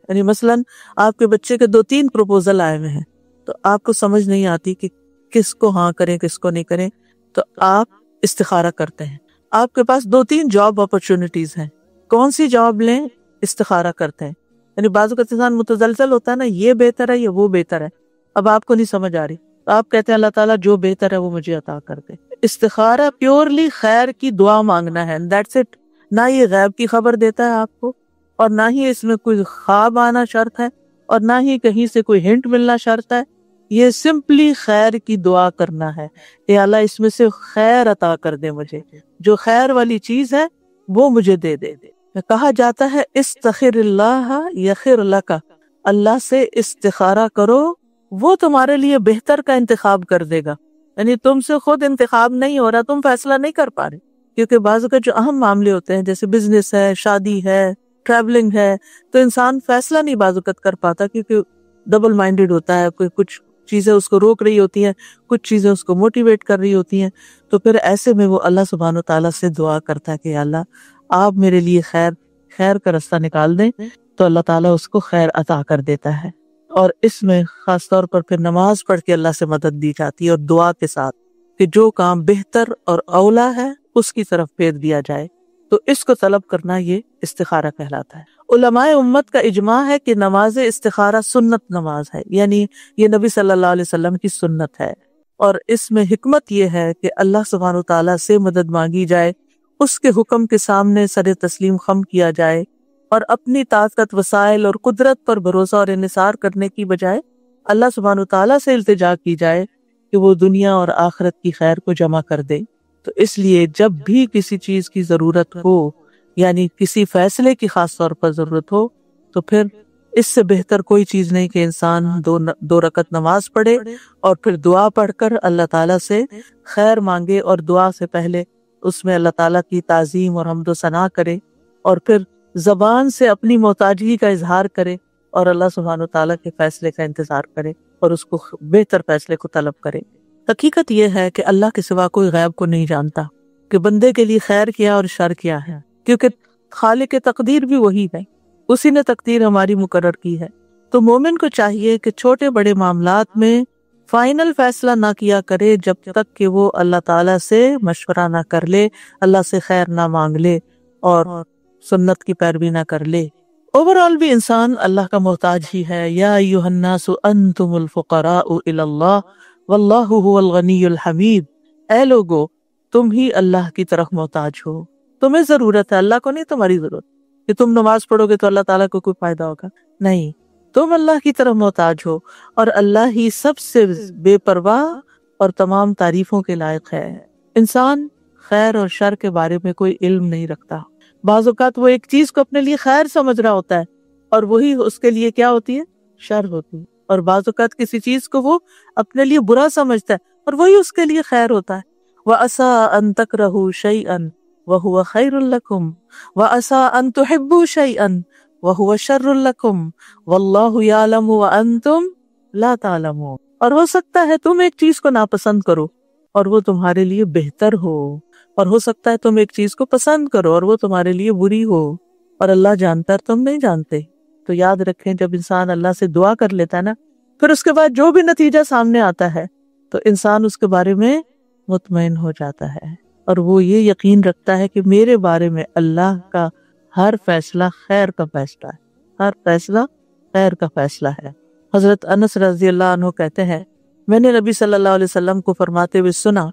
یعنی مثلاً آپ کے بچے کے 2-3 پروپوزل آئے ہوئے ہیں تو آپ کو سمجھ نہیں آتی کہ کس کو ہاں کریں کس کو نہیں کریں، تو آپ استخارہ کرتے ہیں. آپ کے پاس 2-3 جاب اپرچونٹیز ہیں، کون سی جاب لیں؟ استخارہ کرتے ہیں. یعنی بعض اوقات انسان متزلزل ہوتا ہے نا، یہ بہتر ہے یا وہ بہتر ہے، اب آپ کو نہیں سمجھ آ رہی تو آپ کہتے ہیں اللہ تعالیٰ جو بہتر ہے وہ مجھے عطا کر دے. استخارہ پیورلی خیر کی دعا مانگنا ہے، دیٹس اٹ. نہ یہ غیب کی خبر دیتا ہے آپ کو، اور نہ ہی اس میں کوئی خواب آنا شرط ہے، اور نہ ہی کہیں سے کوئی ہنٹ ملنا شرط ہے. یہ سمپلی خیر کی دعا کرنا ہے، اے اللہ اس میں سے خیر عطا کر دے، مجھے جو خیر والی چیز ہے وہ مجھے دے دے. کہا جاتا ہے استخر اللہ یخر لک، اللہ سے استخارہ کرو وہ تمہارے لیے بہتر کا انتخاب کر دے گا. یعنی تم سے خود انتخاب نہیں ہو رہا، تم فیصلہ نہیں کر پا رہے کیونکہ بعض اوقات جو اہم معاملے ہوتے ہیں جیسے بزنس ہے، شادی ہے، ٹریولنگ ہے، تو انسان فیصلہ نہیں بعض اوقات کر پاتا کیونکہ ڈبل مائنڈیڈ ہوتا ہے، کوئی کچھ چیزیں اس کو روک رہی ہوتی ہیں، کچھ چیزیں اس کو موٹیویٹ کر رہی ہوتی ہیں. تو پھر ایسے میں وہ اللہ سبحانہ و تعالیٰ سے دعا کرتا ہے کہ یا اللہ آپ میرے لیے خیر کا رستہ نکال دیں، تو اللہ تعالیٰ اس کو خیر عطا کر دیتا ہے. اور اس میں خاص طور پر پھر نماز پڑھ کے اللہ سے مدد دی جاتی ہے اور دعا کے ساتھ کہ جو کام بہتر اور اولا ہے اس کی طرف پھیر دیا جائے. تو اس کو طلب کرنا یہ استخارہ کہلاتا ہے. علماء امت کا اجماع ہے کہ نماز استخارہ سنت نماز ہے، یعنی یہ نبی صلی اللہ علیہ وسلم کی سنت ہے. اور اس میں حکمت یہ ہے کہ اللہ سبحانہ و تعالیٰ سے مدد مانگی جائے، اس کے حکم کے سامنے سر تسلیم خم کیا جائے، اور اپنی طاقت، وسائل اور قدرت پر بھروسہ اور انحصار کرنے کی بجائے اللہ سبحانہ و تعالیٰ سے التجا کی جائے کہ وہ دنیا اور آخرت کی خیر کو جمع کر دے. تو اس لیے جب بھی کسی چیز کی ضرورت ہو، یعنی کسی فیصلے کی خاص طور پر ضرورت ہو، تو پھر اس سے بہتر کوئی چیز نہیں کہ انسان دو رکعت نماز پڑھے اور پھر دعا پڑھ کر اللہ تعالیٰ سے خیر مانگے، اور دعا سے پہلے اس میں اللہ تعالیٰ کی تعظیم اور حمد و ثنا کرے، اور پھر زبان سے اپنی محتاجگی کا اظہار کرے اور اللہ سبحانہ و تعالیٰ کے فیصلے کا انتظار کرے اور اس کو بہتر فیصلے کو طلب کرے. حقیقت یہ ہے کہ اللہ کے سوا کوئی غیب کو نہیں جانتا کہ بندے کے لیے خیر کیا اور شر کیا ہے، کیونکہ خالق تقدیر بھی وہی ہے، اسی نے تقدیر ہماری مقرر کی ہے. تو مومن کو چاہیے کہ چھوٹے بڑے معاملات میں فائنل فیصلہ نہ کیا کرے جب تک کہ وہ اللہ تعالیٰ سے مشورہ نہ کر لے، اللہ سے خیر نہ مانگ لے اور سنت کی پیروی نہ کر لے. اوورآل بھی انسان اللہ کا محتاج ہی ہے. یا ایھا الناس انتم الفقراء الی اللہ واللہ هو الغنی الحمید. اے لوگو تم ہی اللہ کی طرف محتاج ہو، تمہیں ضرورت ہے، اللہ کو نہیں تمہاری ضرورت کہ تم نماز پڑھو گے تو اللہ تعالیٰ کو کوئی فائدہ ہوگا، نہیں، تم اللہ کی طرف محتاج ہو، اور اللہ ہی سب سے بے پرواہ اور تمام تعریفوں کے لائق ہے. انسان خیر اور شر کے بارے میں کوئی علم نہیں رکھتا. بعض اوقات وہ ایک چیز کو اپنے لیے خیر سمجھ رہا ہوتا ہے اور وہی اس کے لیے کیا ہوتی ہے؟ شر ہوتی ہے. اور بعض اوقات کسی چیز کو وہ اپنے لیے برا سمجھتا ہے اور وہی اس کے لیے خیر ہوتا ہے. وَعَسَىٰ أَن تَكْرَهُوا شَيْئًا وَهُوَ خَيْرٌ لَكُمْ وَعَسَىٰ أَن تُحِبُّوا شَيْئًا وَهُوَ شَرٌّ لَكُمْ وَاللَّهُ يَعْلَمُ وَأَنْتُمْ لَا تَعْلَمُونَ. اور ہو سکتا ہے تم ایک چیز کو ناپسند کرو اور وہ تمہارے لیے بہتر ہو، اور ہو سکتا ہے تم ایک چیز کو پسند کرو اور وہ تمہارے لیے بری ہو، اور اللہ جانتا ہے تم نہیں جانتے. تو یاد رکھیں جب انسان اللہ سے دعا کر لیتا ہے نا، پھر اس کے بعد جو بھی نتیجہ سامنے آتا ہے تو انسان اس کے بارے میں مطمئن ہو جاتا ہے، اور وہ یہ یقین رکھتا ہے کہ میرے بارے میں اللہ کا ہر فیصلہ خیر کا فیصلہ ہے، ہر فیصلہ خیر کا فیصلہ ہے. حضرت انس رضی اللہ عنہ کہتے ہیں میں نے نبی صلی اللہ علیہ وسلم کو فرماتے ہوئے سنا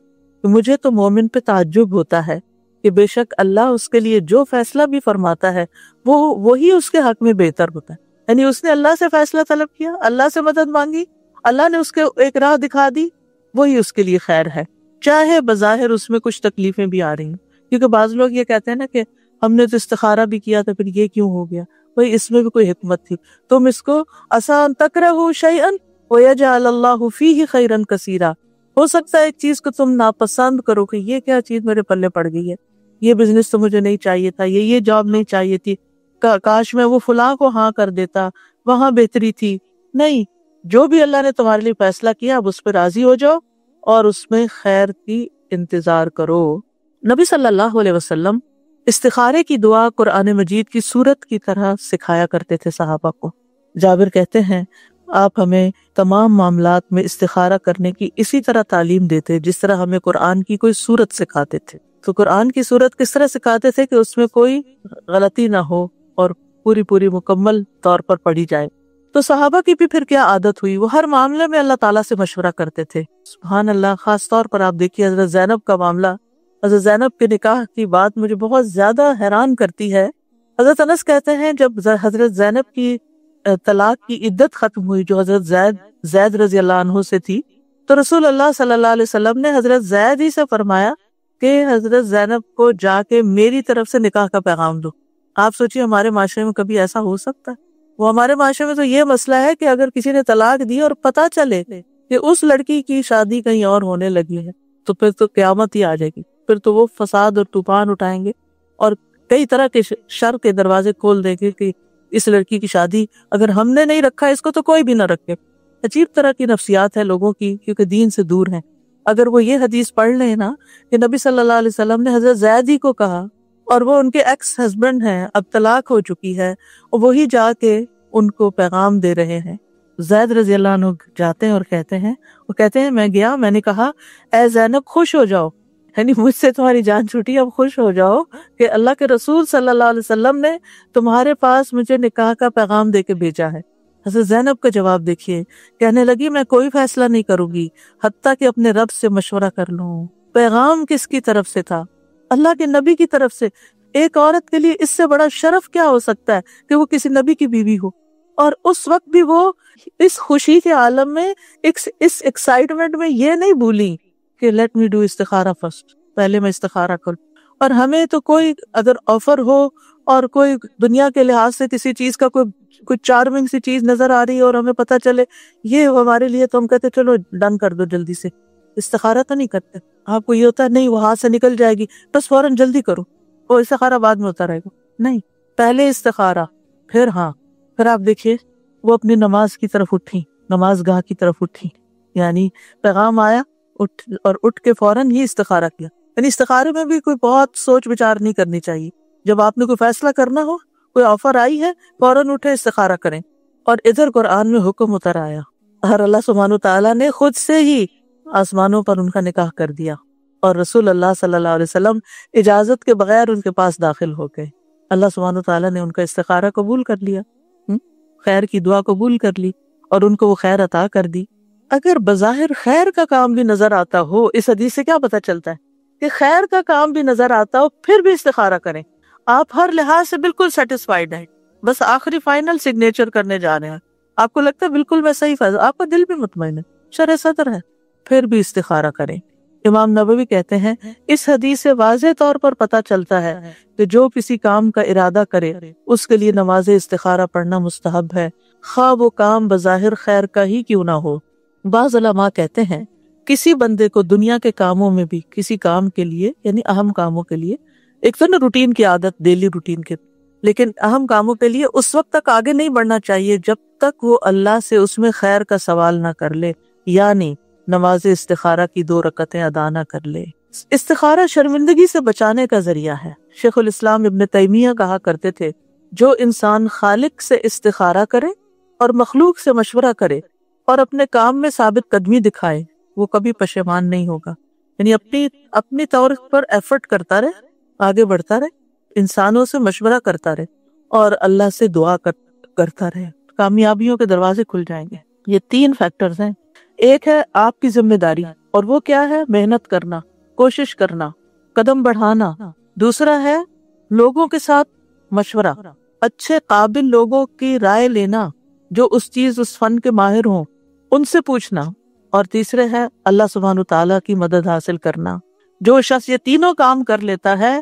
کہ مجھے تو مومن پہ تعجب ہوتا ہے کہ بے شک اللہ اس کے لیے جو فیصلہ بھی فرماتا ہے وہی اس کے حق میں بہتر ہوتا ہے. یعنی اس نے اللہ سے فیصلہ طلب کیا، اللہ سے مدد مانگی، اللہ نے اس کے ایک راہ دکھا دی، وہی اس کے لیے خیر ہے، چاہے بظاہر اس میں کچھ تکلیفیں بھی آ رہی ہیں. کیونکہ بعض لوگ یہ کہتے ہیں نا کہ ہم نے تو استخارہ بھی کیا تھا پھر یہ کیوں ہو گیا، بھئی اس میں بھی کوئی حکمت تھی. تم اس کو عسیٰ ان تکرہوا شیئا ویجعل اللہ فیہ خیرا کثیرا. ہو سکتا ہے ایک چیز کو تم ناپسند کرو کہ یہ کیا چیز میرے پلے پڑ گئی ہے، یہ بزنس تو مجھے نہیں چاہیے تھا، یہ جاب نہیں چاہیے تھی، کاش میں وہ فلاں کو ہاں کر دیتا، وہاں بہتری تھی. نہیں، جو بھی اللہ نے تمہارے لیے فیصلہ کیا اب اس پہ راضی ہو جاؤ اور اس میں خیر کی انتظار کرو. نبی صلی اللہ علیہ وسلم استخارے کی دعا قرآن مجید کی سورت کی طرح سکھایا کرتے تھے صحابہ کو. جابر کہتے ہیں آپ ہمیں تمام معاملات میں استخارہ کرنے کی اسی طرح تعلیم دیتے جس طرح ہمیں قرآن کی کوئی سورت سکھاتے تھے. تو قرآن کی سورت کس طرح سکھاتے تھے کہ اس میں کوئی غلطی نہ ہو اور پوری مکمل طور پر پڑھی جائے. تو صحابہ کی بھی پھر کیا عادت ہوئی، وہ ہر معاملے میں اللہ تعالیٰ سے مشورہ کرتے تھے. سبحان اللہ. خاص طور پر آپ دیکھیے حضرت زینب کا معاملہ، حضرت زینب کے نکاح کی بات مجھے بہت زیادہ حیران کرتی ہے. حضرت انس کہتے ہیں جب حضرت زینب کی طلاق کی عدت ختم ہوئی جو حضرت زید رضی اللہ عنہ سے تھی، تو رسول اللہ صلی اللہ علیہ وسلم نے حضرت زید ہی سے فرمایا کہ حضرت زینب کو جا کے میری طرف سے نکاح کا پیغام دو. آپ سوچیے ہمارے معاشرے میں کبھی ایسا ہو سکتا ہے؟ وہ ہمارے معاشرے میں تو یہ مسئلہ ہے کہ اگر کسی نے طلاق دی اور پتہ چلے کہ اس لڑکی کی شادی کہیں اور ہونے لگی ہے تو پھر تو قیامت ہی آ جائے گی. پھر تو وہ فساد اور طوفان اٹھائیں گے اور کئی طرح کے شر کے دروازے کھول دیں گے کہ اس لڑکی کی شادی اگر ہم نے نہیں رکھا اس کو تو کوئی بھی نہ رکھے. عجیب طرح کی نفسیات ہے لوگوں کی، کیونکہ دین سے دور ہیں. اگر وہ یہ حدیث پڑھ لیں نا کہ نبی صلی اللہ علیہ وسلم نے حضرت زید ہی کو کہا اور وہ ان کے ایکس ہسبینڈ ہیں، اب طلاق ہو چکی ہے، اور وہی جا کے ان کو پیغام دے رہے ہیں. زید رضی اللہ عنہ جاتے ہیں اور کہتے ہیں میں گیا، میں نے کہا اے زینب خوش ہو جاؤ، یعنی مجھ سے تمہاری جان چھوٹی، اب خوش ہو جاؤ کہ اللہ کے رسول صلی اللہ علیہ وسلم نے تمہارے پاس مجھے نکاح کا پیغام دے کے بھیجا ہے. حضرت زینب کا جواب دیکھیے، کہنے لگی میں کوئی فیصلہ نہیں کروں گی حتیٰ کہ اپنے رب سے مشورہ کر لوں. پیغام کس کی طرف سے تھا؟ اللہ کے نبی کی طرف سے. ایک عورت کے لیے اس سے بڑا شرف کیا ہو سکتا ہے کہ وہ کسی نبی کی بیوی ہو، اور اس وقت بھی وہ اس خوشی کے عالم میں اس ایکسائٹمنٹ میں یہ نہیں بھولی کہ لیٹ می ڈو استخارہ فرسٹ، پہلے میں استخارہ کروں. اور ہمیں تو کوئی اگر آفر ہو اور کوئی دنیا کے لحاظ سے کسی چیز کا کوئی چارمنگ سی چیز نظر آ رہی ہے اور ہمیں پتہ چلے یہ ہمارے لیے، تو ہم کہتے چلو ڈن کر دو جلدی سے. استخارہ تو نہیں کرتے. آپ کو یہ ہوتا ہے نہیں وہ ہاتھ سے نکل جائے گی بس فوراً جلدی کرو، وہ استخارہ بعد میں ہوتا رہے گا. نہیں، پہلے استخارہ، پھر آپ دیکھیے وہ اپنی نماز کی طرف اٹھی، نماز گاہ کی طرف اٹھی، یعنی پیغام آیا اٹھ کے فوراً ہی استخارہ کیا. یعنی استخارے میں بھی کوئی بہت سوچ بچار نہیں کرنی چاہیے. جب آپ نے کوئی فیصلہ کرنا ہو، کوئی آفر آئی ہے، فوراً اٹھے استخارہ کریں. اور ادھر قرآن میں حکم اتر آیا اور اللہ سبحانہ وتعالیٰ نے خود سے ہی آسمانوں پر ان کا نکاح کر دیا، اور رسول اللہ صلی اللہ علیہ وسلم اجازت کے بغیر ان کے پاس داخل ہو گئے. اللہ سبحانہ وتعالیٰ نے ان کا استخارہ قبول کر لیا، خیر کی دعا قبول کر لی اور ان کو وہ خیر عطا کر دی. اگر بظاہر خیر کا کام بھی نظر آتا ہو، اس حدیث سے کیا پتہ چلتا ہے کہ خیر کا کام بھی نظر آتا ہو پھر بھی استخارہ کریں. آپ ہر لحاظ سے بالکل سیٹسفائیڈ ہیں، بس آخری فائنل سگنیچر کرنے جا رہے ہیں، آپ کو لگتا ہے بالکل میں صحیح فیصلہ، آپ کا دل بھی مطمئن ہے، شرح صدر ہے، پھر بھی استخارہ کریں. امام نووی کہتے ہیں اس حدیث سے واضح طور پر پتہ چلتا ہے کہ جو کسی کام کا ارادہ کرے اس کے لیے نماز استخارہ پڑھنا مستحب ہے، خواہ وہ کام بظاہر خیر کا ہی کیوں نہ ہو. بعض علماء کہتے ہیں کسی بندے کو دنیا کے کاموں میں بھی کسی کام کے لیے، یعنی اہم کاموں کے لیے، ایک تو نا روٹین کی عادت، ڈیلی روٹین کے، لیکن اہم کاموں کے لیے اس وقت تک آگے نہیں بڑھنا چاہیے جب تک وہ اللہ سے اس میں خیر کا سوال نہ کر لے، یعنی نماز استخارہ کی 2 رکعتیں ادا نہ کر لے. استخارہ شرمندگی سے بچانے کا ذریعہ ہے. شیخ الاسلام ابن تیمیہ کہا کرتے تھے جو انسان خالق سے استخارہ کرے اور مخلوق سے مشورہ کرے اور اپنے کام میں ثابت قدمی دکھائے وہ کبھی پشیمان نہیں ہوگا. یعنی اپنی طور پر ایفرٹ کرتا رہے، آگے بڑھتا رہے، انسانوں سے مشورہ کرتا رہے اور اللہ سے دعا کرتا رہے، کامیابیوں کے دروازے کھل جائیں گے. یہ 3 فیکٹرز ہیں. ایک ہے آپ کی ذمہ داری، اور وہ کیا ہے؟ محنت کرنا، کوشش کرنا، قدم بڑھانا. دوسرا ہے لوگوں کے ساتھ مشورہ، اچھے قابل لوگوں کی رائے لینا جو اس فن کے ماہر ہوں، ان سے پوچھنا. اور تیسرے ہے اللہ سبحانہ تعالیٰ کی مدد حاصل کرنا. جو شخص یہ تینوں کام کر لیتا ہے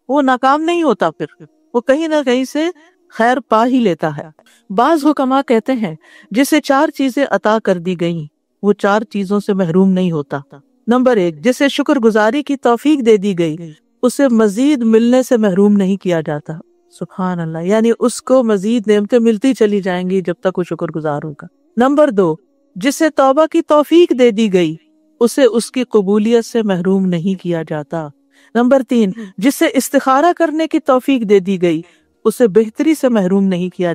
وہ ناکام نہیں ہوتا، پھر وہ کہیں نہ کہیں سے خیر پا ہی لیتا ہے. بعض حکماء کہتے ہیں جسے 4 چیزیں عطا کر دی گئیں وہ 4 چیزوں سے محروم نہیں ہوتا. نمبر 1، جسے شکر گزاری کی توفیق دے دی گئی اسے مزید ملنے سے محروم نہیں کیا جاتا. سبحان اللہ، یعنی اس کو مزید نعمتیں ملتی چلی جائیں گی جب تک وہ شکر گزار ہوگا. نمبر 2، جسے توبہ کی توفیق دے دی گئی اسے اس کی قبولیت سے محروم نہیں کیا جاتا. نمبر 3، جسے استخارہ کرنے کی توفیق دے دی گئی اسے بہتری سے محروم نہیں کیا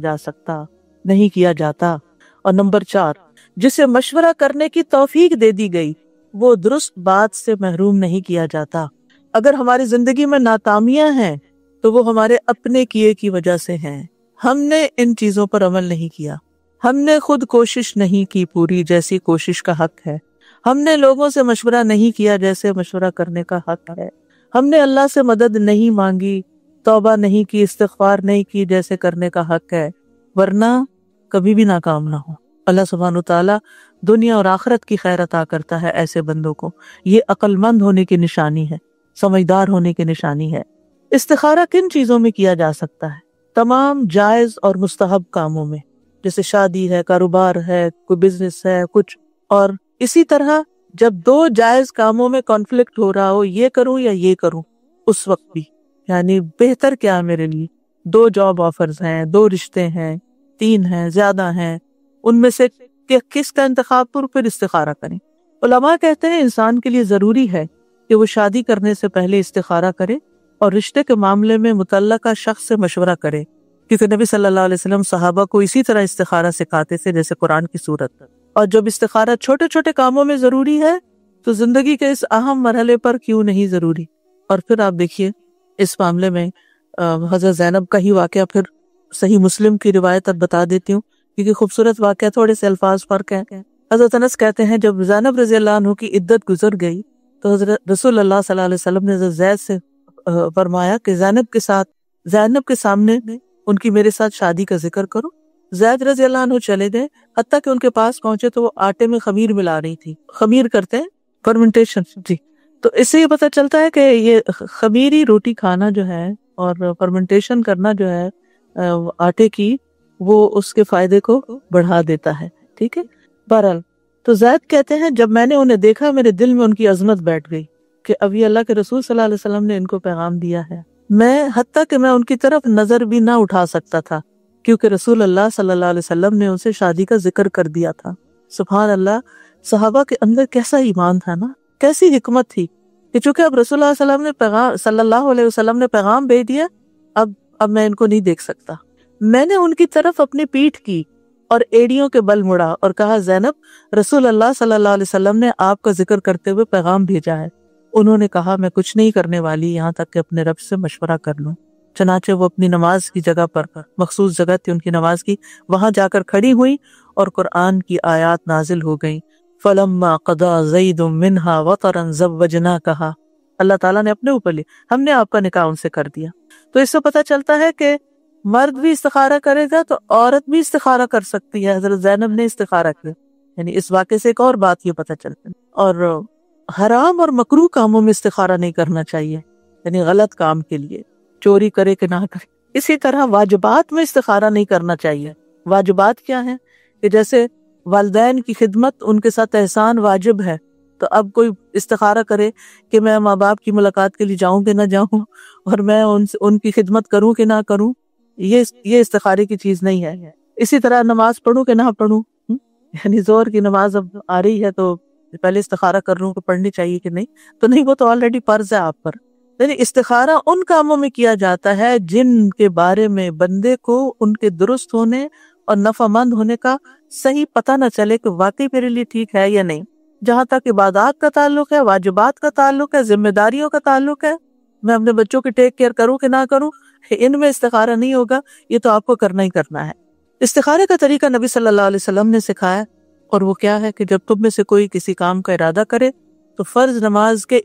جاتا. اور نمبر 4، جسے مشورہ کرنے کی توفیق دے دی گئی وہ درست بات سے محروم نہیں کیا جاتا. اگر ہماری زندگی میں ناکامیاں ہیں تو وہ ہمارے اپنے کیے کی وجہ سے ہیں. ہم نے ان چیزوں پر عمل نہیں کیا، ہم نے خود کوشش نہیں کی پوری جیسی کوشش کا حق ہے، ہم نے لوگوں سے مشورہ نہیں کیا جیسے مشورہ کرنے کا حق ہے، ہم نے اللہ سے مدد نہیں مانگی، توبہ نہیں کی، استغفار نہیں کی جیسے کرنے کا حق ہے، ورنہ کبھی بھی ناکام نہ ہو. اللہ سبحانہ وتعالیٰ دنیا اور آخرت کی خیر عطا کرتا ہے ایسے بندوں کو. یہ عقل مند ہونے کی نشانی ہے، سمجھدار ہونے کی نشانی ہے. استخارہ کن چیزوں میں کیا جا سکتا ہے؟ تمام جائز اور مستحب کاموں میں، جیسے شادی ہے، کاروبار ہے، کوئی بزنس ہے، کچھ. اور اسی طرح جب دو جائز کاموں میں کانفلکٹ ہو رہا ہو، یہ کروں یا یہ کروں، اس وقت بھی یعنی بہتر کیا ہے میرے لیے، 2 جاب آفرز ہیں، 2 رشتے ہیں، 3 ہیں، زیادہ ہیں، ان میں سے کس کا انتخاب کروں، پھر استخارہ کریں۔ علماء کہتے ہیں انسان کے لیے ضروری ہے کہ وہ شادی کرنے سے پہلے استخارہ کرے اور رشتے کے معاملے میں متعلقہ شخص سے مشورہ کرے، کیونکہ نبی صلی اللہ علیہ وسلم صحابہ کو اسی طرح استخارہ سکھاتے تھے جیسے قرآن کی صورت۔ اور جب استخارہ چھوٹے چھوٹے کاموں میں ضروری ہے تو زندگی کے اس اہم مرحلے پر کیوں نہیں ضروری۔ اور پھر آپ دیکھیے اس معاملے میں حضرت زینب کا ہی واقعہ پھر صحیح مسلم کی روایت اب بتا دیتی ہوں، کیونکہ خوبصورت واقعہ، تھوڑے سے الفاظ فرق ہیں۔ حضرت انس کہتے ہیں جب زینب رضی اللہ عنہ کی عدت گزر گئی تو حضرت رسول اللہ صلی اللہ علیہ وسلم نے حضرت زید سے فرمایا کہ زینب کے سامنے ان کی میرے ساتھ شادی کا ذکر کرو۔ زید رضی اللہ عنہ چلے گئے، حتیٰ کہ ان کے پاس پہنچے تو وہ آٹے میں خمیر ملا رہی تھی۔ خمیر کرتے ہیں فرمنٹیشن، جی۔ تو اس سے یہ پتہ چلتا ہے کہ یہ خمیری روٹی کھانا جو ہے اور فرمنٹیشن کرنا جو ہے آٹے کی، وہ اس کے فائدے کو بڑھا دیتا ہے، ٹھیک ہے۔ بہرحال تو زید کہتے ہیں جب میں نے انہیں دیکھا میرے دل میں ان کی عظمت بیٹھ گئی کہ اب یہ اللہ کے رسول صلی اللہ علیہ وسلم نے ان کو پیغام دیا ہے۔ میں حتیٰ کہ میں ان کی طرف نظر بھی نہ اٹھا سکتا تھا کیونکہ رسول اللہ صلی اللہ علیہ وسلم نے ان سے شادی کا ذکر کر دیا تھا۔ سبحان اللہ، صحابہ کے اندر کیسا ایمان تھا نا، کیسی حکمت تھی کہ چونکہ اب رسول اللہ صلی اللہ علیہ وسلم نے پیغام بھیج دیا، اب میں ان کو نہیں دیکھ سکتا۔ میں نے ان کی طرف اپنی پیٹھ کی اور ایڑیوں کے بل مڑا اور کہا زینب، رسول اللہ صلی اللہ علیہ وسلم نے آپ کا ذکر کرتے ہوئے پیغام بھیجا ہے۔ انہوں نے کہا میں کچھ نہیں کرنے والی یہاں تک کہ اپنے رب سے مشورہ کر لوں۔ چنانچہ وہ اپنی نماز کی جگہ پر، مخصوص جگہ تھی ان کی نماز کی، وہاں جا کر کھڑی ہوئی اور قرآن کی آیات نازل ہو گئیں۔ فَلَمَّا قَضَى زَيْدٌ مِّنْهَا وَطَرًا زَوَّجْنَاكَهَا، اللہ تعالیٰ نے اپنے اوپر ہم نے آپ کا نکاح ان سے کر دیا۔ تو اس سے پتہ چلتا ہے کہ مرد بھی استخارہ کرے گا تو عورت بھی استخارہ کر سکتی ہے۔ حضرت زینب نے استخارہ کیا، یعنی اس واقعے سے ایک اور بات یہ پتہ چلتی ہے۔ اور حرام اور مکروہ کاموں میں استخارہ نہیں کرنا چاہیے، یعنی غلط کام کے لیے، چوری کرے کہ نہ کرے۔ اسی طرح واجبات میں استخارہ نہیں کرنا چاہیے۔ واجبات کیا ہیں کہ جیسے والدین کی خدمت، ان کے ساتھ احسان واجب ہے، تو اب کوئی استخارہ کرے کہ میں ماں باپ کی ملاقات کے لیے جاؤں کہ نہ جاؤں اور میں ان کی خدمت کروں کہ نہ کروں، یہ استخارے کی چیز نہیں ہے۔ اسی طرح نماز پڑھوں کہ نہ پڑھوں، یعنی زور کی نماز اب آ رہی ہے تو پہلے استخارہ کر لوں کہ پڑھنی چاہیے کہ نہیں، تو نہیں، وہ تو آلریڈی فرض ہے آپ پر۔ یعنی استخارہ ان کاموں میں کیا جاتا ہے جن کے بارے میں بندے کو ان کے درست ہونے اور نفع مند ہونے کا صحیح پتہ نہ چلے کہ واقعی میرے لیے ٹھیک ہے یا نہیں۔ جہاں تک عبادات کا تعلق ہے، واجبات کا تعلق ہے، ذمہ داریوں کا تعلق ہے، میں اپنے بچوں کی ٹیک کیئر کروں کہ نہ کروں، ان میں استخارہ نہیں ہوگا، یہ تو آپ کو کرنا ہی کرنا ہے۔ استخارے کا طریقہ نبی صلی اللہ علیہ وسلم نے سکھایا، اور وہ کیا ہے کہ جب تم میں سے کوئی کسی کام کا ارادہ کرے تو فرض نماز کے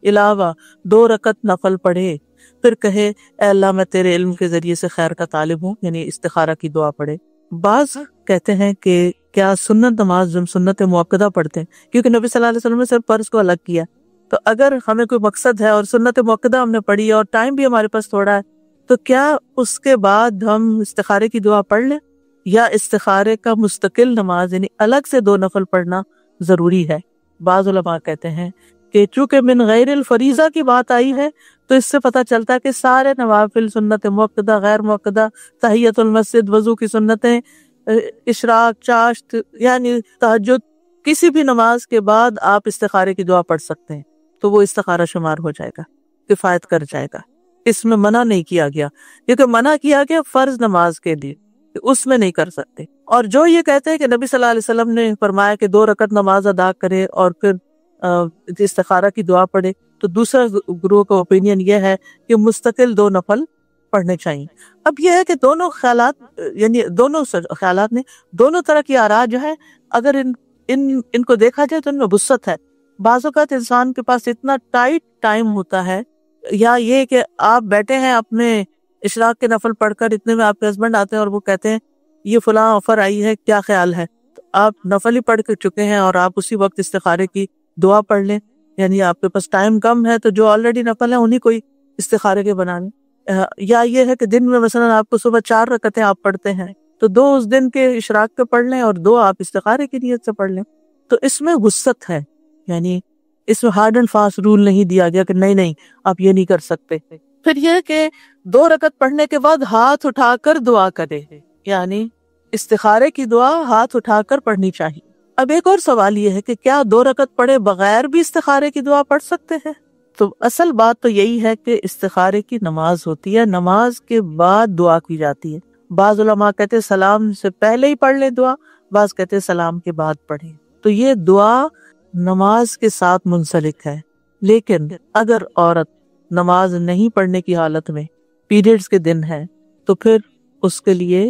علاوہ 2 رکعت نفل پڑھے، پھر کہے اے اللہ میں تیرے علم کے ذریعے سے خیر کا طالب ہوں، یعنی استخارہ کی دعا پڑھے۔ بعض کہتے ہیں کہ کیا سنت نماز ہم سنت موقدہ پڑھتے ہیں، کیونکہ نبی صلی اللہ علیہ وسلم نے صرف فرض کو الگ کیا، تو اگر ہمیں کوئی مقصد ہے اور سنت موقدہ ہم نے پڑھی اور ٹائم بھی ہمارے پاس تھوڑا ہے، تو کیا اس کے بعد ہم استخارے کی دعا پڑھ لیں، یا استخارے کا مستقل نماز یعنی الگ سے 2 نفل پڑھنا ضروری ہے؟ بعض علماء کہتے ہیں کہ چونکہ من غیر الفریضہ کی بات آئی ہے تو اس سے پتہ چلتا ہے کہ سارے نوافل، سنت موقدہ، غیر موقدہ، تحیت المسجد، وضو کی سنتیں، اشراق، چاشت، یعنی تہجد، کسی بھی نماز کے بعد آپ استخارے کی دعا پڑھ سکتے ہیں، تو وہ استخارہ شمار ہو جائے گا، کفایت کر جائے گا۔ اس میں منع نہیں کیا گیا، کیونکہ منع کیا گیا فرض نماز کے لیے، اس میں نہیں کر سکتے۔ اور جو یہ کہتے ہیں کہ نبی صلی اللہ علیہ وسلم نے فرمایا کہ 2 رکعت نماز ادا کرے اور پھر استخارہ کی دعا پڑھے، تو دوسرا گروہ کا اوپینین یہ ہے کہ مستقل 2 نفل پڑھنے چاہیے۔ اب یہ ہے کہ دونوں خیالات نے دونوں طرح کی آراء جو ہے، اگر ان کو دیکھا جائے تو ان میں وسعت ہے۔ بعض اوقات انسان کے پاس اتنا ٹائٹ ٹائم ہوتا ہے، یا یہ کہ آپ بیٹھے ہیں اپنے اشراق کے نفل پڑھ کر، اتنے میں آپ کے ہسبینڈ آتے ہیں اور وہ کہتے ہیں یہ فلاں آفر آئی ہے، کیا خیال ہے؟ تو آپ نفل ہی پڑھ کے چکے ہیں اور آپ اسی وقت استخارے کی دعا پڑھ لیں، یعنی آپ کے پاس ٹائم کم ہے تو جو آلریڈی نفل ہے انہی کوئی استخارے کے بنا لیں۔ یا یہ ہے کہ دن میں مثلا آپ کو صبح 4 رکعتیں آپ پڑھتے ہیں، تو 2 اس دن کے اشراق کے پڑھ لیں اور 2 آپ استخارے کی نیت سے پڑھ لیں۔ تو اس میں وسعت ہے، یعنی اس میں ہارڈ اینڈ فاسٹ رول نہیں دیا گیا کہ نہیں آپ یہ نہیں کر سکتے۔ پھر یہ کہ 2 رکعت پڑھنے کے بعد ہاتھ اٹھا کر دعا کرے، یعنی استخارے کی دعا ہاتھ اٹھا کر پڑھنی چاہیے۔ اب ایک اور سوال یہ ہے کہ کیا 2 رکعت پڑھے بغیر بھی استخارے کی دعا پڑھ سکتے ہیں؟ تو اصل بات تو یہی ہے کہ استخارے کی نماز ہوتی ہے، نماز کے بعد دعا کی جاتی ہے۔ بعض علماء کہتے ہیں سلام سے پہلے ہی پڑھ لیں دعا، بعض کہتے ہیں سلام کے بعد پڑھیں۔ تو یہ دعا نماز کے ساتھ منسلک ہے، لیکن اگر عورت نماز نہیں پڑھنے کی حالت میں پیریڈز کے دن ہے تو پھر اس کے لیے،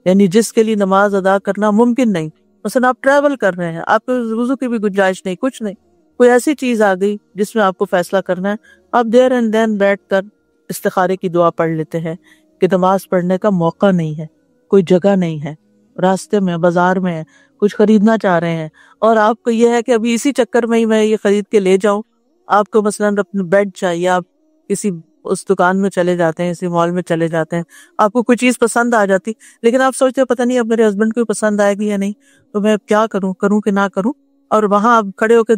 یعنی جس کے لیے نماز ادا کرنا ممکن نہیں، مثلا آپ ٹریول کر رہے ہیں، آپ کو وضو کی بھی گنجائش نہیں، کچھ نہیں، کوئی ایسی چیز آ گئی جس میں آپ کو فیصلہ کرنا ہے، آپ دیر اینڈ دین بیٹھ کر استخارے کی دعا پڑھ لیتے ہیں کہ نماز پڑھنے کا موقع نہیں ہے، کوئی جگہ نہیں ہے، راستے میں بازار میں کچھ خریدنا چاہ رہے ہیں اور آپ کو یہ ہے کہ ابھی اسی چکر میں ہی میں یہ خرید کے لے جاؤں، آپ کو مثلا اپنے بیڈ چاہیے، آپ کسی اس دکان میں چلے جاتے ہیں، کسی مال میں چلے جاتے ہیں، آپ کو کوئی چیز پسند آ جاتی لیکن آپ سوچتے ہیں پتہ نہیں اب میرے ہسبینڈ کو پسند آئے گی یا نہیں، تو میں کیا کروں کہ نہ کروں، اور وہاں آپ کھڑے ہو کے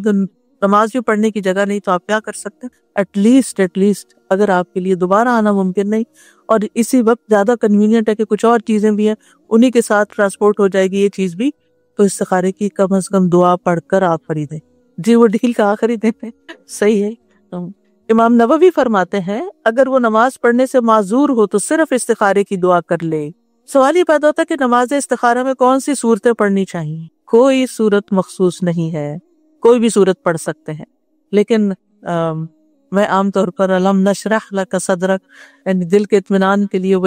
نماز بھی پڑھنے کی جگہ نہیں، تو آپ کیا کر سکتے ہیں؟ ایٹ لیسٹ اگر آپ کے لیے دوبارہ آنا ممکن نہیں اور اسی وقت زیادہ کنوینئنٹ ہے کہ کچھ اور چیزیں بھی ہیں انہی کے ساتھ ٹرانسپورٹ ہو جائے گی یہ چیز بھی، تو استخارے کی کم از کم دعا پڑھ کر آپ خریدیں۔ جی وہ ڈیل کہاں خریدیں پہ صحیح ہے۔ امام نووی فرماتے ہیں اگر وہ نماز پڑھنے سے معذور ہو تو صرف استخارے کی دعا کر لے۔ سوال یہ پیدا ہوتا ہے کہ نماز استخارہ میں کون سی صورتیں پڑھنی چاہیے؟ کوئی صورت مخصوص نہیں ہے، کوئی بھی صورت پڑھ سکتے ہیں، لیکن میں عام طور پر الم نشرح لک صدرک، یعنی دل کے اطمینان کے لیے وہ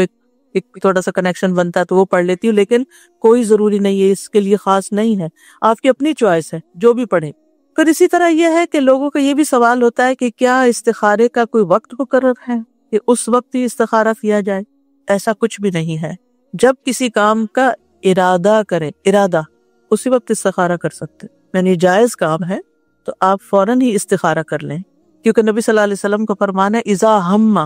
ایک تھوڑا سا کنیکشن بنتا ہے تو وہ پڑھ لیتی ہوں، لیکن کوئی ضروری نہیں ہے، اس کے لیے خاص نہیں ہے، آپ کی اپنی چوائس ہے، جو بھی پڑھیں۔ پھر اسی طرح یہ ہے کہ لوگوں کا یہ بھی سوال ہوتا ہے کہ کیا استخارے کا کوئی وقت مقرر ہے کہ اس وقت ہی استخارہ کیا جائے؟ ایسا کچھ بھی نہیں ہے، جب کسی کام کا ارادہ اسی وقت استخارہ کر سکتے، یعنی جائز کام ہے تو آپ فوراً ہی استخارہ کر لیں، کیونکہ نبی صلی اللہ علیہ وسلم کا فرمان ہے اذا ہم،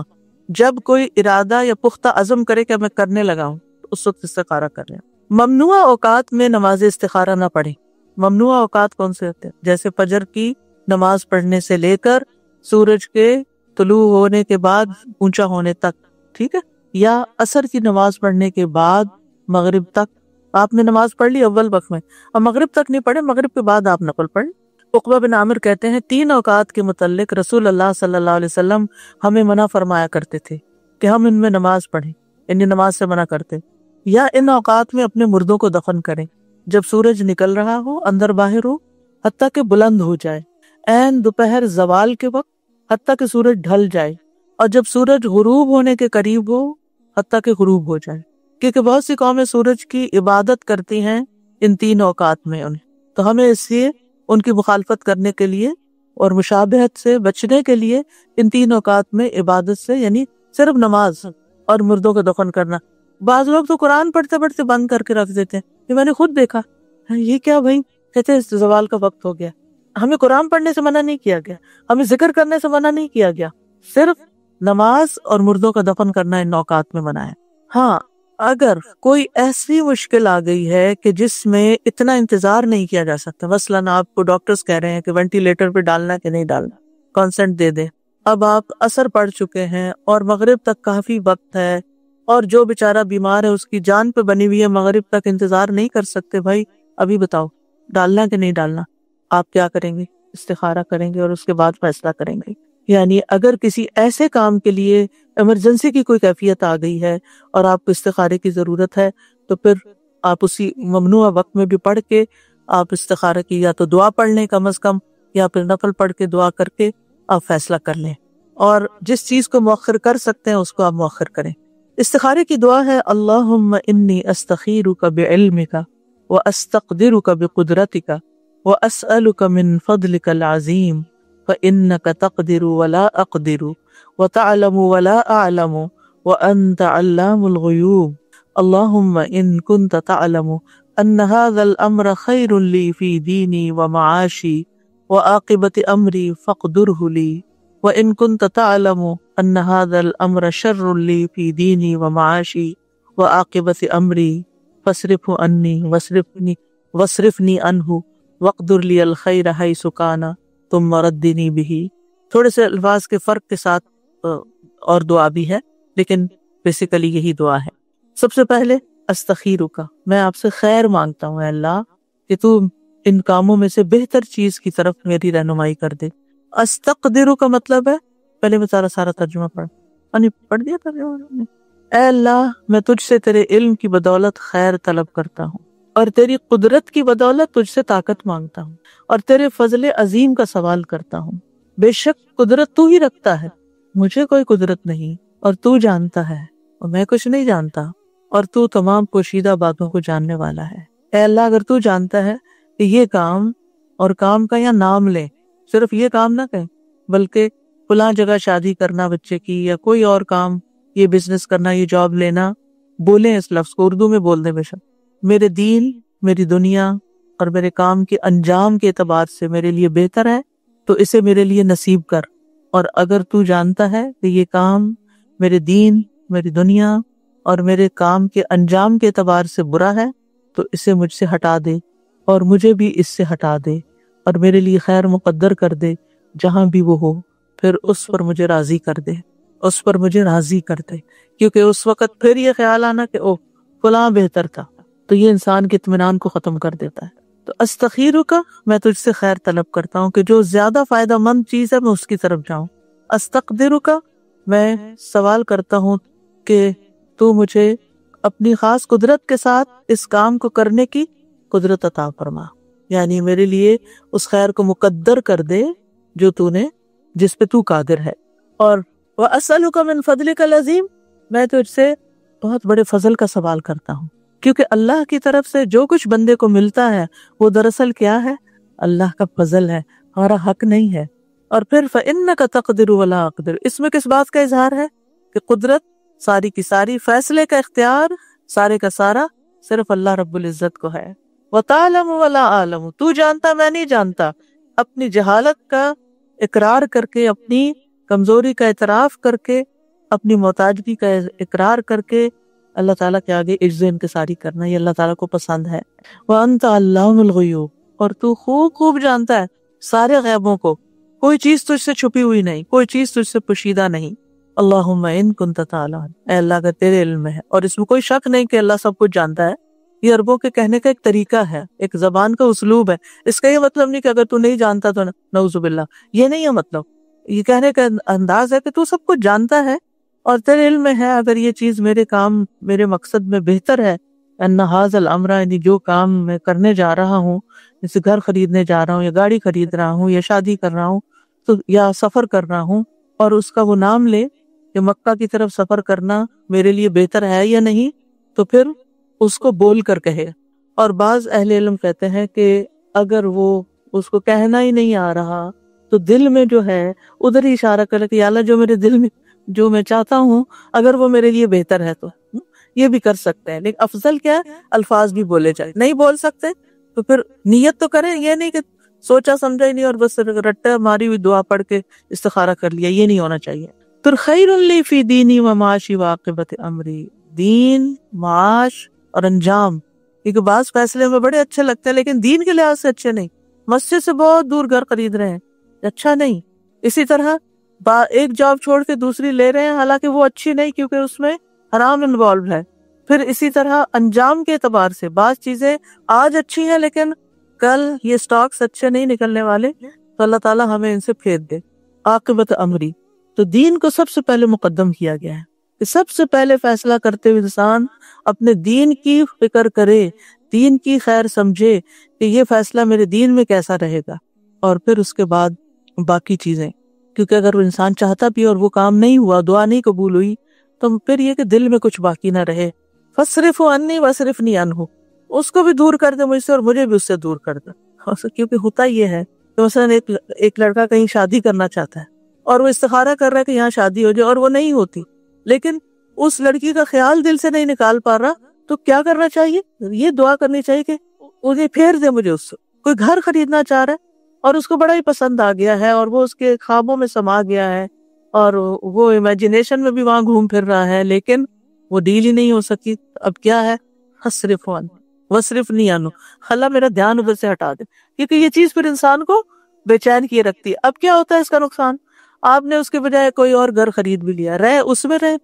جب کوئی ارادہ یا پختہ عزم کرے کہ میں کرنے لگا ہوں تو اس وقت استخارہ کر لیں۔ ممنوع اوقات میں نماز استخارہ نہ پڑھیں۔ ممنوع اوقات کون سے ہوتے ہیں؟ جیسے فجر کی نماز پڑھنے سے لے کر سورج کے طلوع ہونے کے بعد اونچا ہونے تک، ٹھیک ہے، یا عصر کی نماز پڑھنے کے بعد مغرب تک آپ نے نماز پڑھ لی اول وقت میں، اور مغرب تک نہیں پڑھے، مغرب کے بعد آپ نفل پڑھ۔ عقبہ بن عامر کہتے ہیں 3 اوقات کے متعلق رسول اللہ صلی اللہ علیہ وسلم ہمیں منع فرمایا کرتے تھے کہ ہم ان میں نماز پڑھیں، یعنی نماز سے منع کرتے، یا ان اوقات میں اپنے مردوں کو دفن کریں جب سورج نکل رہا ہو، اندر باہر ہو، حتیٰ کہ بلند ہو جائے، عین دوپہر زوال کے وقت حتیٰ کہ سورج ڈھل جائے، اور جب سورج غروب ہونے کے قریب ہو حتیٰ کہ غروب ہو جائے، کیونکہ بہت سی قومیں سورج کی عبادت کرتی ہیں ان 3 اوقات میں، تو ہمیں اس لیے ان کی مخالفت کرنے کے لیے اور مشابہت سے بچنے کے لیے ان 3 اوقات میں عبادت سے، یعنی صرف نماز اور مردوں کو دفن کرنا۔ بعض لوگ تو قرآن پڑھتے پڑھتے بند کر کے رکھ دیتے ہیں، یہ میں نے خود دیکھا، یہ کیا بھائی؟ کہتے ہیں زوال کا وقت ہو گیا۔ ہمیں قرآن پڑھنے سے منع نہیں کیا گیا، ہمیں ذکر کرنے سے منع نہیں کیا گیا، صرف نماز اور مردوں کا دفن کرنا ان اوقات میں منع ہے۔ ہاں اگر کوئی ایسی مشکل آ گئی ہے کہ جس میں اتنا انتظار نہیں کیا جا سکتا، مثلاً آپ کو ڈاکٹرز کہہ رہے ہیں کہ وینٹیلیٹر پہ ڈالنا کہ نہیں ڈالنا، کانسنٹ دے دیں، اب آپ عصر پڑھ چکے ہیں اور مغرب تک کافی وقت ہے، اور جو بیچارہ بیمار ہے اس کی جان پہ بنی ہوئی ہے، مغرب تک انتظار نہیں کر سکتے، بھائی ابھی بتاؤ ڈالنا کہ نہیں ڈالنا، آپ کیا کریں گے؟ استخارہ کریں گے اور اس کے بعد فیصلہ کریں گے۔ یعنی اگر کسی ایسے کام کے لیے ایمرجنسی کی کوئی کیفیت آ گئی ہے اور آپ کو استخارے کی ضرورت ہے تو پھر آپ اسی ممنوع وقت میں بھی پڑھ کے آپ استخارہ کی یا تو دعا پڑھ لیں کم از کم، یا پھر نفل پڑھ کے دعا کر کے آپ فیصلہ کر لیں، اور جس چیز کو مؤخر کر سکتے ہیں اس کو آپ مؤخر کریں۔ استخارے کی دعا ہے اللہم انی استخیرک بعلمک واستقدرک بقدرتک واسألک من فضلک العظیم فإنک تقدر ولا اقدر وتعلم ولا اعلم وانت علام الغیوب اللہم ان کنت تعلم ان هذا الامر خیر لی فی دینی ومعاشی وعاقبت امری فاقدره لی وان کنت تعلم ان هذا الامر شر لی فی دینی ومعاشی وعاقبت امری فاصرفه عنی واصرفنی عنہ وقدر لی الخیر حیث کان ثم ردنی بہ. تھوڑے سے الفاظ کے فرق کے ساتھ اور دعا بھی ہے، لیکن بیسیکلی یہی دعا ہے. سب سے پہلے استخیرک، میں آپ سے خیر مانگتا ہوں اے اللہ کہ تو ان کاموں میں سے بہتر چیز کی طرف میری رہنمائی کر دے. استقدر کا مطلب ہے، پہلے میں سارا ترجمہ پڑھ دیا ترجمہ. اے اللہ میں تجھ سے تیرے علم کی بدولت خیر طلب کرتا ہوں، اور تیری قدرت کی بدولت تجھ سے طاقت مانگتا ہوں، اور تیرے فضل عظیم کا سوال کرتا ہوں. بے شک قدرت تو ہی رکھتا ہے، مجھے کوئی قدرت نہیں، اور تو جانتا ہے اور میں کچھ نہیں جانتا، اور تو تمام پوشیدہ باتوں کو جاننے والا ہے. اے اللہ اگر تو جانتا ہے کہ یہ کام، اور کام کا یا نام لے، صرف یہ کام نہ کہیں بلکہ فلاں جگہ شادی کرنا بچے کی، یا کوئی اور کام، یہ بزنس کرنا، یہ جاب لینا، بولیں اس لفظ کو، اردو میں بول دیں بے شک. میرے دین، میری دنیا اور میرے کام کے انجام کے اعتبار سے میرے لیے بہتر ہے تو اسے میرے لیے نصیب کر، اور اگر تو جانتا ہے کہ یہ کام میرے دین، میری دنیا اور میرے کام کے انجام کے اعتبار سے برا ہے تو اسے مجھ سے ہٹا دے، اور مجھے بھی اس سے ہٹا دے، اور میرے لیے خیر مقدر کر دے جہاں بھی وہ ہو، پھر اس پر مجھے راضی کر دے، اس پر مجھے راضی کر دے. کیونکہ اس وقت پھر یہ خیال آنا کہ او فلاں بہتر تھا، تو یہ انسان کے اطمینان کو ختم کر دیتا ہے. تو استخیرک، میں تجھ سے خیر طلب کرتا ہوں کہ جو زیادہ فائدہ مند چیز ہے میں اس کی طرف جاؤں. استقدرک، میں سوال کرتا ہوں کہ تو مجھے اپنی خاص قدرت کے ساتھ اس کام کو کرنے کی قدرت عطا فرما، یعنی میرے لیے اس خیر کو مقدر کر دے جو تو نے، جس پہ تو قادر ہے. اور وَأَسْأَلُكَ مِنْ فَضْلِكَ الْعَظِيمِ، میں تجھ سے بہت بڑے فضل کا سوال کرتا ہوں، کیونکہ اللہ کی طرف سے جو کچھ بندے کو ملتا ہے وہ دراصل کیا ہے؟ اللہ کا فضل ہے، ہمارا حق نہیں ہے. اور پھر فَإِنَّكَ تَقْدِرُ وَلَا أَقْدِرُ، اس میں کس بات کا اظہار ہے؟ کہ قدرت ساری کی ساری، فیصلے کا اختیار سارے کا سارا صرف اللہ رب العزت کو ہے. وَتَعْلَمُ وَلَا أَعْلَمُ، تو جانتا میں نہیں جانتا. اپنی جہالت کا اقرار کر کے، اپنی کمزوری کا اعتراف کر کے، اپنی محتاجگی کا اقرار کر کے اللہ تعالیٰ کے آگے عجز انکساری کرنا، یہ اللہ تعالیٰ کو پسند ہے. وَأَنْتَ عَلَّامُ الْغُیُوبِ، اور تو خوب جانتا ہے سارے غیبوں کو، کوئی چیز تجھ سے چھپی ہوئی نہیں، کوئی چیز تجھ سے پوشیدہ نہیں. اللہم ان کنت تعلم، اے اللہ اگر تیرے علم میں ہے، اور اس میں کوئی شک نہیں کہ اللہ سب کچھ جانتا ہے. یہ عربوں کے کہنے کا ایک طریقہ ہے، ایک زبان کا اسلوب ہے. اس کا یہ مطلب نہیں کہ اگر تو نہیں جانتا تو نعوذ باللہ، یہ نہیں ہے مطلب. یہ کہنے کا انداز ہے کہ تو سب کچھ جانتا ہے اور تیرے علم میں ہے اگر یہ چیز میرے کام، میرے مقصد میں بہتر ہے. ان ھذا الامر، یعنی جو کام میں کرنے جا رہا ہوں، جیسے گھر خریدنے جا رہا ہوں، یا گاڑی خرید رہا ہوں، یا شادی کر رہا ہوں، تو یا سفر کر رہا ہوں، اور اس کا وہ نام لے کہ مکہ کی طرف سفر کرنا میرے لیے بہتر ہے یا نہیں، تو پھر اس کو بول کر کہے. اور بعض اہل علم کہتے ہیں کہ اگر وہ اس کو کہنا ہی نہیں آ رہا تو دل میں جو ہے ادھر ہی اشارہ کرے کہ یا اللہ جو میرے دل میں، جو میں چاہتا ہوں اگر وہ میرے لیے بہتر ہے تو یہ بھی کر سکتے ہیں. لیکن افضل کیا ہے؟ الفاظ بھی بولے جائے. نہیں بول سکتے تو پھر نیت تو کریں، یہ نہیں کہ سوچا سمجھا ہی نہیں اور بس رٹا ماری ہوئی دعا پڑھ کے استخارہ کر لیا، یہ نہیں ہونا چاہیے. تو خیر لی فی دینی و معاشی و عاقبت امری، دین، معاش اور انجام، کیونکہ بعض فیصلے میں بڑے اچھے لگتے ہیں لیکن دین کے لحاظ سے اچھے نہیں. مسجد سے بہت دور گھر خرید رہے ہیں، اچھا نہیں. اسی طرح ایک جاب چھوڑ کے دوسری لے رہے ہیں حالانکہ وہ اچھی نہیں کیونکہ اس میں حرام انوالو ہے. پھر اسی طرح انجام کے اعتبار سے بعض چیزیں آج اچھی ہیں لیکن کل یہ سٹاکس اچھے نہیں نکلنے والے، تو اللہ تعالیٰ ہمیں ان سے پھیر دے. عاقبت امری، تو دین کو سب سے پہلے مقدم کیا گیا ہے کہ سب سے پہلے فیصلہ کرتے ہوئے انسان اپنے دین کی فکر کرے، دین کی خیر سمجھے کہ یہ فیصلہ میرے دین میں کیسا رہے گا، اور پھر اس کے بعد باقی چیزیں. کیونکہ اگر وہ انسان چاہتا بھی اور وہ کام نہیں ہوا، دعا نہیں قبول ہوئی، تو پھر یہ کہ دل میں کچھ باقی نہ رہے. فَاصْرِفْهُ عَنِّي وَاصْرِفْنِي عَنْهُ، اس کو بھی دور کر دے مجھ سے اور مجھے بھی اس سے دور کر دے. کیونکہ ہوتا یہ ہے کہ مثلا ایک لڑکا کہیں شادی کرنا چاہتا ہے اور وہ استخارہ کر رہا ہے کہ یہاں شادی ہو جائے، اور وہ نہیں ہوتی، لیکن اس لڑکی کا خیال دل سے نہیں نکال پا رہا، تو کیا کرنا چاہیے؟ یہ دعا کرنی چاہیے کہ انہیں پھیر دے مجھے اس سے. کوئی گھر خریدنا چاہ رہا ہے اور اس کو بڑا ہی پسند آ گیا ہے اور وہ اس کے خوابوں میں سما گیا ہے اور وہ امیجنیشن میں بھی وہاں گھوم پھر رہا ہے، لیکن وہ ڈیل ہی نہیں ہو سکی. اب کیا ہے؟ فَاصْرِفْهُ عَنِّي وَاصْرِفْنِي عَنْهُ، اللہ میرا دھیان ادھر سے ہٹا دے. کیونکہ یہ چیز پھر انسان کو بے چین کیے رکھتی ہے. اب کیا ہوتا ہے اس کا نقصان؟ آپ نے اس کے بجائے کوئی اور گھر خرید بھی لیا, رہے اس میں رہے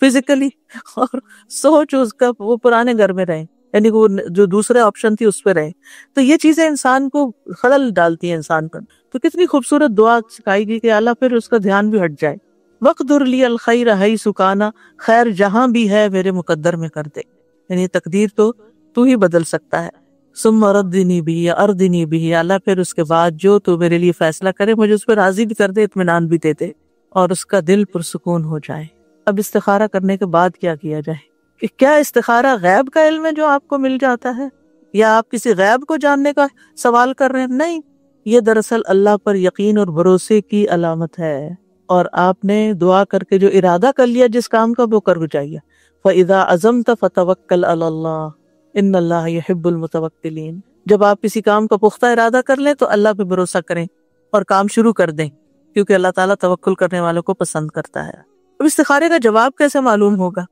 فزیکلی, اور سوچ اس کا وہ پرانے گھر میں رہے, یعنی وہ جو دوسرے آپشن تھی اس پہ رہے. تو یہ چیزیں انسان کو خلل ڈالتی ہیں انسان پر. تو کتنی خوبصورت دعا سکھائی گئی کہ اللہ پھر اس کا دھیان بھی ہٹ جائے. وقدر لی الخیر حیث کانا, خیر جہاں بھی ہے میرے مقدر میں کر دے, یعنی تقدیر تو ہی بدل سکتا ہے. ثم ردنی بھی اردنی بھی, اللہ پھر اس کے بعد جو تو میرے لیے فیصلہ کرے مجھے اس پہ راضی بھی کر دے, اطمینان بھی دے دے, اور اس کا دل پرسکون ہو جائے. اب استخارہ کرنے کے بعد کیا کیا جائے؟ کہ کیا استخارہ غیب کا علم ہے جو آپ کو مل جاتا ہے, یا آپ کسی غیب کو جاننے کا سوال کر رہے ہیں؟ نہیں, یہ دراصل اللہ پر یقین اور بھروسے کی علامت ہے. اور آپ نے دعا کر کے جو ارادہ کر لیا جس کام کا, وہ کر جائیے. فَإِذَا عَزَمْتَ فَتَوَكَّلْ عَلَى اللَّهِ إِنَّ اللَّهَ يُحِبُّ الْمُتَوَكِّلِينَ. جب آپ کسی کام کا پختہ ارادہ کر لیں تو اللہ پہ بھروسہ کریں اور کام شروع کر دیں, کیونکہ اللہ تعالیٰ توکل کرنے والوں کو پسند کرتا ہے. اب استخارے کا جواب کیسے معلوم ہوگا؟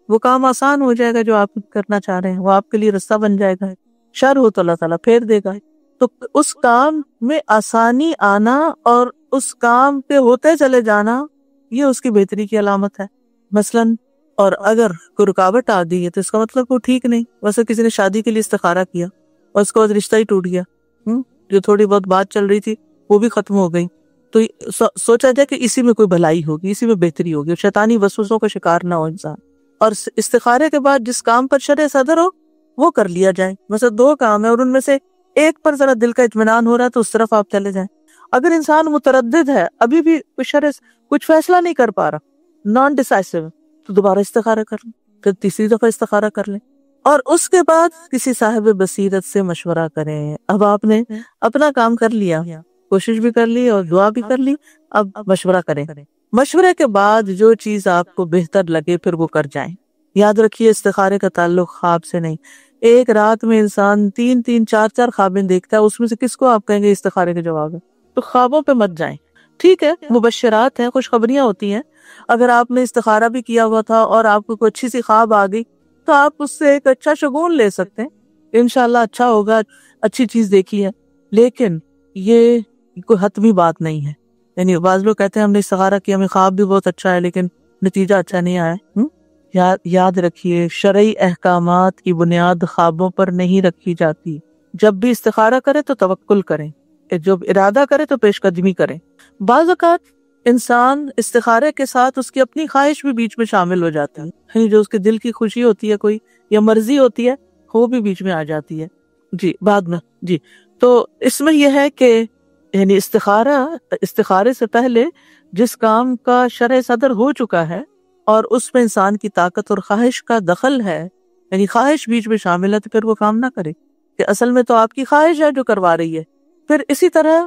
وہ کام آسان ہو جائے گا جو آپ کرنا چاہ رہے ہیں, وہ آپ کے لیے رستہ بن جائے گا. شر ہو تو اللہ تعالیٰ پھیر دے گا. تو اس کام میں آسانی آنا اور اس کام پہ ہوتے چلے جانا, یہ اس کی بہتری کی علامت ہے. مثلاً اور اگر کوئی رکاوٹ آ گئی ہے تو اس کا مطلب وہ ٹھیک نہیں. ویسے کسی نے شادی کے لیے استخارہ کیا اور اس کے بعد رشتہ ہی ٹوٹ گیا, جو تھوڑی بہت بات چل رہی تھی وہ بھی ختم ہو گئی, تو سوچا جائے کہ اسی میں کوئی بھلائی ہوگی, اسی میں بہتری ہوگی, اور شیطانی وسوسوں کا شکار نہ ہو انسان. اور استخارے کے بعد جس کام پر شرع صدر ہو وہ کر لیا جائے. مثلا 2 کام ہے اور ان میں سے ایک پر ذرا دل کا اطمینان ہو رہا ہے تو اس طرف آپ چلے جائیں. اگر انسان متردد ہے, ابھی بھی کچھ فیصلہ نہیں کر پا رہا, نان ڈیسائسو, تو دوبارہ استخارہ کر لیں, پھر تیسری دفعہ استخارہ کر لیں, اور اس کے بعد کسی صاحب بصیرت سے مشورہ کریں. اب آپ نے اپنا کام کر لیا, کوشش بھی کر لی اور دعا بھی کر لی, اب مشورہ کریں. مشورے کے بعد جو چیز آپ کو بہتر لگے پھر وہ کر جائیں. یاد رکھیے استخارے کا تعلق خواب سے نہیں. ایک رات میں انسان 3-3 4-4 خوابیں دیکھتا ہے, اس میں سے کس کو آپ کہیں گے استخارے کے جواب ہے؟ تو خوابوں پہ مت جائیں. ٹھیک ہے, مبشرات ہیں, خوشخبریاں ہوتی ہیں. اگر آپ نے استخارہ بھی کیا ہوا تھا اور آپ کو کوئی اچھی سی خواب آ گئی تو آپ اس سے ایک اچھا شگون لے سکتے ہیں, انشاءاللہ اچھا ہوگا, اچھی چیز دیکھی ہے. لیکن یہ کوئی حتمی بات نہیں ہے. یعنی بعض لوگ کہتے ہیں ہم نے استخارہ کیا, ہمیں خواب بھی بہت اچھا ہے لیکن نتیجہ اچھا نہیں آیا. یاد رکھیے شرعی احکامات کی بنیاد خوابوں پر نہیں رکھی جاتی. جب بھی استخارہ کرے تو توکل کریں, جب ارادہ کرے تو پیش قدمی کریں. بعض اوقات انسان استخارے کے ساتھ اس کی اپنی خواہش بھی بیچ میں شامل ہو جاتی ہے, یعنی جو اس کے دل کی خوشی ہوتی ہے کوئی یا مرضی ہوتی ہے وہ بھی بیچ میں آ جاتی ہے. جی بعد میں جی. تو اس میں یہ ہے کہ یعنی استخارے سے پہلے جس کام کا شرع صدر ہو چکا ہے اور اس میں انسان کی طاقت اور خواہش کا دخل ہے, یعنی خواہش بیچ میں شامل ہے, تو پھر وہ کام نہ کرے, کہ اصل میں تو آپ کی خواہش ہے جو کروا رہی ہے. پھر اسی طرح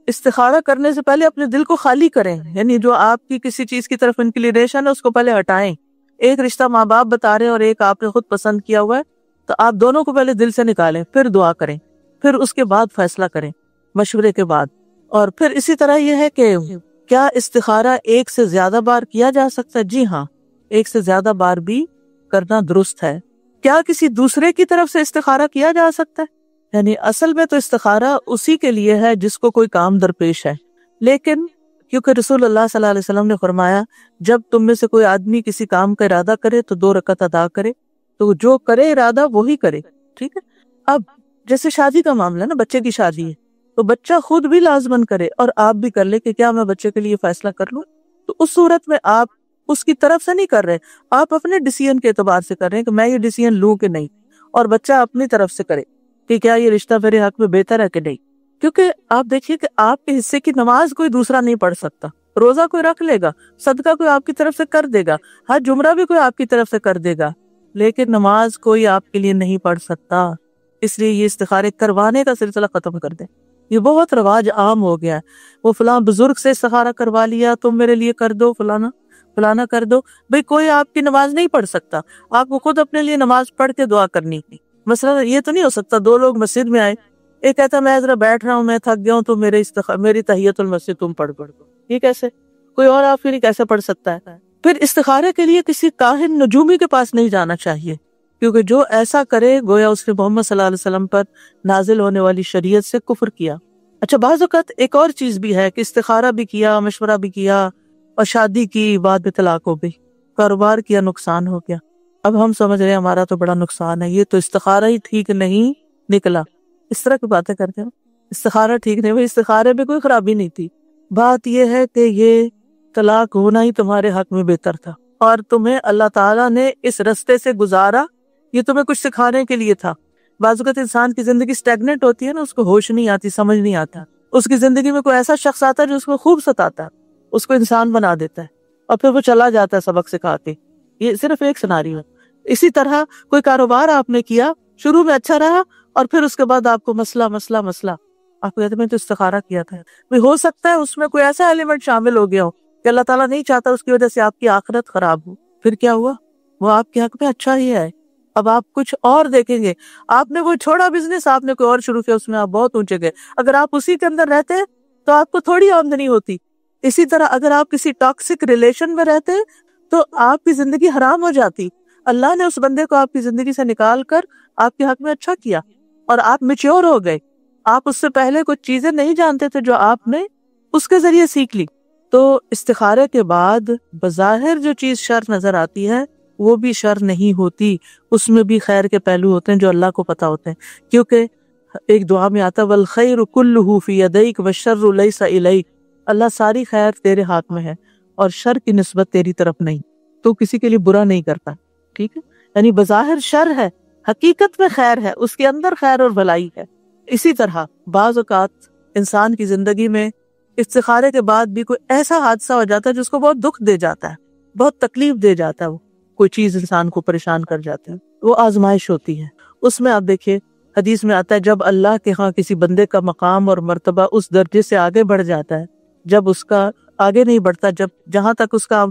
استخارہ کرنے سے پہلے اپنے دل کو خالی کریں, یعنی جو آپ کی کسی چیز کی طرف انکلینیشن ہے اس کو پہلے ہٹائیں. ایک رشتہ ماں باپ بتا رہے ہیں اور ایک آپ نے خود پسند کیا ہوا ہے, تو آپ دونوں کو پہلے دل سے نکالیں, پھر دعا کریں, پھر اس کے بعد فیصلہ کریں مشورے کے بعد. اور پھر اسی طرح یہ ہے کہ کیا استخارہ ایک سے زیادہ بار کیا جا سکتا ہے؟ جی ہاں, ایک سے زیادہ بار بھی کرنا درست ہے. کیا کسی دوسرے کی طرف سے استخارہ کیا جا سکتا ہے؟ یعنی اصل میں تو استخارہ اسی کے لیے ہے جس کو کوئی کام درپیش ہے, لیکن کیونکہ رسول اللہ صلی اللہ علیہ وسلم نے فرمایا جب تم میں سے کوئی آدمی کسی کام کا ارادہ کرے تو 2 رکعت ادا کرے, تو جو کرے ارادہ وہی کرے. ٹھیک ہے, اب جیسے شادی کا معاملہ نا, بچے کی شادی ہے تو بچہ خود بھی لازمن کرے اور آپ بھی کر لے کہ کیا میں بچے کے لیے فیصلہ کر لوں. تو اس صورت میں آپ اس کی طرف سے نہیں کر رہے, آپ اپنے ڈیسیژن کے اعتبار سے کر رہے ہیں کہ میں یہ ڈیسیژن لوں کہ نہیں, اور بچہ اپنی طرف سے کرے کہ کیا یہ رشتہ میرے حق میں بہتر ہے کہ نہیں. کیونکہ آپ دیکھیے کہ آپ کے حصے کی نماز کوئی دوسرا نہیں پڑھ سکتا, روزہ کوئی رکھ لے گا, صدقہ کوئی آپ کی طرف سے کر دے گا, حج عمرہ بھی کوئی آپ کی طرف سے کر دے گا, لیکن نماز کوئی آپ کے لیے نہیں پڑھ سکتا. اس لیے یہ استخارے کروانے کا سلسلہ ختم کر دیں. یہ بہت رواج عام ہو گیا ہے, وہ فلاں بزرگ سے استخارہ کروا لیا, تم میرے لیے کر دو, فلانا کر دو. بھئی کوئی آپ کی نماز نہیں پڑھ سکتا, آپ کو خود اپنے لیے نماز پڑھ کے دعا کرنی تھی. مثلا یہ تو نہیں ہو سکتا 2 لوگ مسجد میں آئے, ایک کہتا میں ذرا بیٹھ رہا ہوں, میں تھک گیا ہوں, تو میری تحیت المسجد تم پڑھ دو. یہ کیسے؟ کوئی اور آپ کے لیے کیسے پڑھ سکتا ہے؟ پھر استخارے کے لیے کسی کاہن نجومی کے پاس نہیں جانا چاہیے, کیونکہ جو ایسا کرے گویا اس نے محمد صلی اللہ علیہ وسلم پر نازل ہونے والی شریعت سے کفر کیا۔ اچھا، بعض اوقات ایک اور چیز بھی ہے کہ استخارہ بھی کیا، مشورہ بھی کیا اور شادی کی، بعد میں طلاق ہو گئی، کاروبار کیا، نقصان ہو گیا۔ اب ہم سمجھ رہے ہیں ہمارا تو بڑا نقصان ہے، یہ تو استخارہ ہی ٹھیک نہیں نکلا، اس طرح کی باتیں کرتے ہیں۔ استخارہ ٹھیک نہیں، وہ استخارے میں کوئی خرابی نہیں تھی، بات یہ ہے کہ یہ طلاق ہونا ہی تمہارے حق میں بہتر تھا، اور تمہیں اللہ تعالیٰ نے اس رستے سے گزارا، یہ تمہیں کچھ سکھانے کے لیے تھا۔ بعض اوقات انسان کی زندگی اسٹیگنٹ ہوتی ہے نا، اس کو ہوش نہیں آتی، سمجھ نہیں آتا، اس کی زندگی میں کوئی ایسا شخص آتا ہے جو اس کو خوب ستاتا ہے، اس کو انسان بنا دیتا ہے، اور پھر وہ چلا جاتا ہے سبق سکھا کے۔ یہ صرف ایک سناریو ہے۔ اسی طرح کوئی کاروبار آپ نے کیا، شروع میں اچھا رہا، اور پھر اس کے بعد آپ کو مسئلہ آپ کو کہتے ہیں میں تو استخارہ کیا تھا، ہو سکتا ہے اس میں کوئی ایسا ایلیمنٹ شامل ہو گیا ہو کہ اللہ تعالیٰ نہیں چاہتا اس کی وجہ سے آپ کی آخرت خراب ہو۔ پھر کیا ہوا؟ وہ آپ کے حق میں اچھا ہی ہے، اب آپ کچھ اور دیکھیں گے۔ آپ نے وہ چھوڑا بزنس، آپ نے کوئی اور شروع کیا، اس میں آپ بہت اونچے گئے۔ اگر آپ اسی کے اندر رہتے تو آپ کو تھوڑی آمدنی ہوتی۔ اسی طرح اگر آپ کسی ٹاکسک ریلیشن میں رہتے تو آپ کی زندگی حرام ہو جاتی۔ اللہ نے اس بندے کو آپ کی زندگی سے نکال کر آپ کے حق میں اچھا کیا، اور آپ میچور ہو گئے۔ آپ اس سے پہلے کچھ چیزیں نہیں جانتے تھے جو آپ نے اس کے ذریعے سیکھ لی۔ تو استخارے کے بعد بظاہر جو چیز شر نظر آتی ہے وہ بھی شر نہیں ہوتی، اس میں بھی خیر کے پہلو ہوتے ہیں جو اللہ کو پتہ ہوتے ہیں، کیونکہ ایک دعا میں آتا والخیر کلہ فی یدیک والشر لیس الیک، اللہ ساری خیر تیرے ہاتھ میں ہے اور شر کی نسبت تیری طرف نہیں، تو کسی کے لیے برا نہیں کرتا، ٹھیک ہے؟ یعنی بظاہر شر ہے، حقیقت میں خیر ہے، اس کے اندر خیر اور بھلائی ہے۔ اسی طرح بعض اوقات انسان کی زندگی میں استخارے کے بعد بھی کوئی ایسا حادثہ ہو جاتا ہے جس کو بہت دکھ دے جاتا ہے، بہت تکلیف دے جاتا ہے، وہ کوئی چیز انسان کو پریشان کر جاتا ہے، وہ آزمائش ہوتی ہے۔ اس میں آپ دیکھیے حدیث میں آتا ہے جب اللہ کے ہاں کسی بندے کا مقام اور مرتبہ اس درجے سے آگے بڑھ جاتا ہے، جب اس کا آگے نہیں بڑھتا، جب جہاں تک اس کا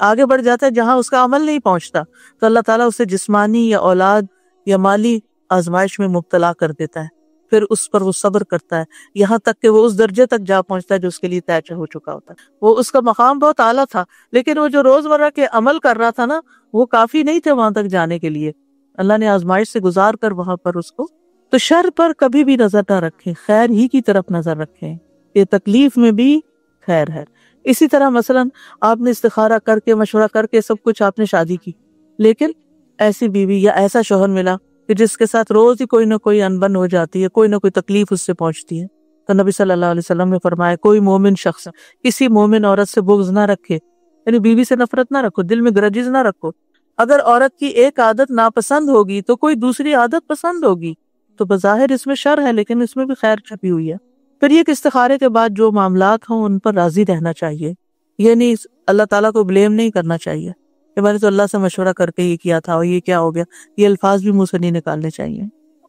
آگے بڑھ جاتا ہے جہاں اس کا عمل نہیں پہنچتا، تو اللہ تعالیٰ اسے جسمانی یا اولاد یا مالی آزمائش میں مبتلا کر دیتا ہے، پھر اس پر وہ صبر کرتا ہے یہاں تک کہ وہ اس درجے تک جا پہنچتا ہے جو اس کے لیے طے ہو چکا ہوتا ہے۔ وہ اس کا مقام بہت اعلیٰ تھا، لیکن وہ جو روزمرہ کے عمل کر رہا تھا نا، وہ کافی نہیں تھے وہاں تک جانے کے لیے۔ اللہ نے آزمائش سے گزار کر وہاں پر اس کو، تو شر پر کبھی بھی نظر نہ رکھیں، خیر ہی کی طرف نظر رکھیں، یہ تکلیف میں بھی خیر ہے۔ اسی طرح مثلا آپ نے استخارہ کر کے، مشورہ کر کے سب کچھ آپ نے شادی کی، لیکن ایسی بیوی یا ایسا شوہر ملا کہ جس کے ساتھ روز ہی کوئی نہ کوئی انبن ہو جاتی ہے، کوئی نہ کوئی تکلیف اس سے پہنچتی ہے، تو نبی صلی اللہ علیہ وسلم نے فرمایا کوئی مومن شخص کسی مومن عورت سے بغض نہ رکھے، یعنی بیوی سے نفرت نہ رکھو، دل میں گرجز نہ رکھو۔ اگر عورت کی ایک عادت ناپسند ہوگی تو کوئی دوسری عادت پسند ہوگی، تو بظاہر اس میں شر ہے لیکن اس میں بھی خیر چھپی ہوئی ہے۔ پھر یہ کہ استخارے کے بعد جو معاملات ہوں ان پر راضی رہنا چاہیے، یعنی اللہ تعالیٰ کو بلیم نہیں کرنا چاہیے کہ میں نے تو اللہ سے مشورہ کر کے یہ کیا تھا اور یہ کیا ہو گیا، یہ الفاظ بھی منہ سے نہیں نکالنے چاہیے۔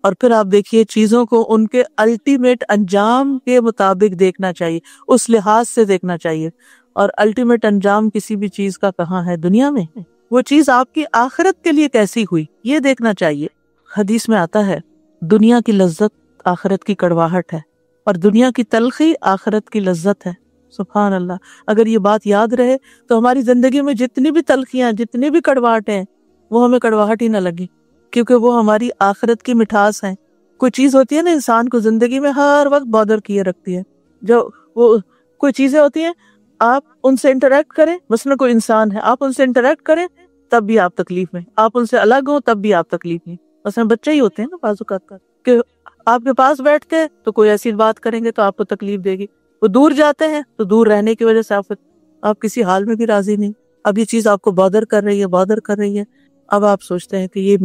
اور پھر آپ دیکھیے چیزوں کو ان کے الٹیمیٹ انجام کے مطابق دیکھنا چاہیے، اس لحاظ سے دیکھنا چاہیے، اور الٹیمیٹ انجام کسی بھی چیز کا کہاں ہے دنیا میں، وہ چیز آپ کی آخرت کے لیے کیسی ہوئی یہ دیکھنا چاہیے۔ حدیث میں آتا ہے دنیا کی لذت آخرت کی کڑواہٹ ہے، اور دنیا کی تلخی آخرت کی لذت ہے۔ سبحان اللہ، اگر یہ بات یاد رہے تو ہماری زندگی میں جتنی بھی تلخیاں، جتنی بھی کڑواہٹیں، وہ ہمیں کڑواہٹ ہی نہ لگی، کیونکہ وہ ہماری آخرت کی مٹھاس ہیں۔ کوئی چیز ہوتی ہے نا انسان کو زندگی میں ہر وقت بادر کیے رکھتی ہے، جو وہ کوئی چیزیں ہوتی ہیں آپ ان سے انٹریکٹ کریں، مثلا کوئی انسان ہے آپ ان سے انٹریکٹ کریں تب بھی آپ تکلیف میں، آپ ان سے الگ ہوں تب بھی آپ تکلیف میں۔ مثلا بچے ہی ہوتے ہیں نا بعض اوقات کا کہ آپ کے پاس بیٹھتے ہیں تو کوئی ایسی بات کریں گے تو آپ کو تکلیف دے گی، وہ دور جاتے ہیں تو دور رہنے کی وجہ سے آپ کسی حال میں بھی راضی نہیں، اب یہ چیز آپ کو بادر کر رہی ہے، اب آپ سوچتے ہیں کہ یہ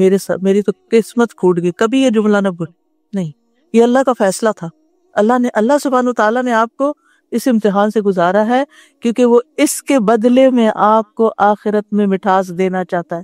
میری تو قسمت پھوٹ گئی، کبھی یہ جملہ نہ بھول، نہیں، یہ اللہ کا فیصلہ تھا۔ اللہ سبحانہ وتعالیٰ نے آپ کو اس امتحان سے گزارا ہے کیونکہ وہ اس کے بدلے میں آپ کو آخرت میں مٹھاس دینا چاہتا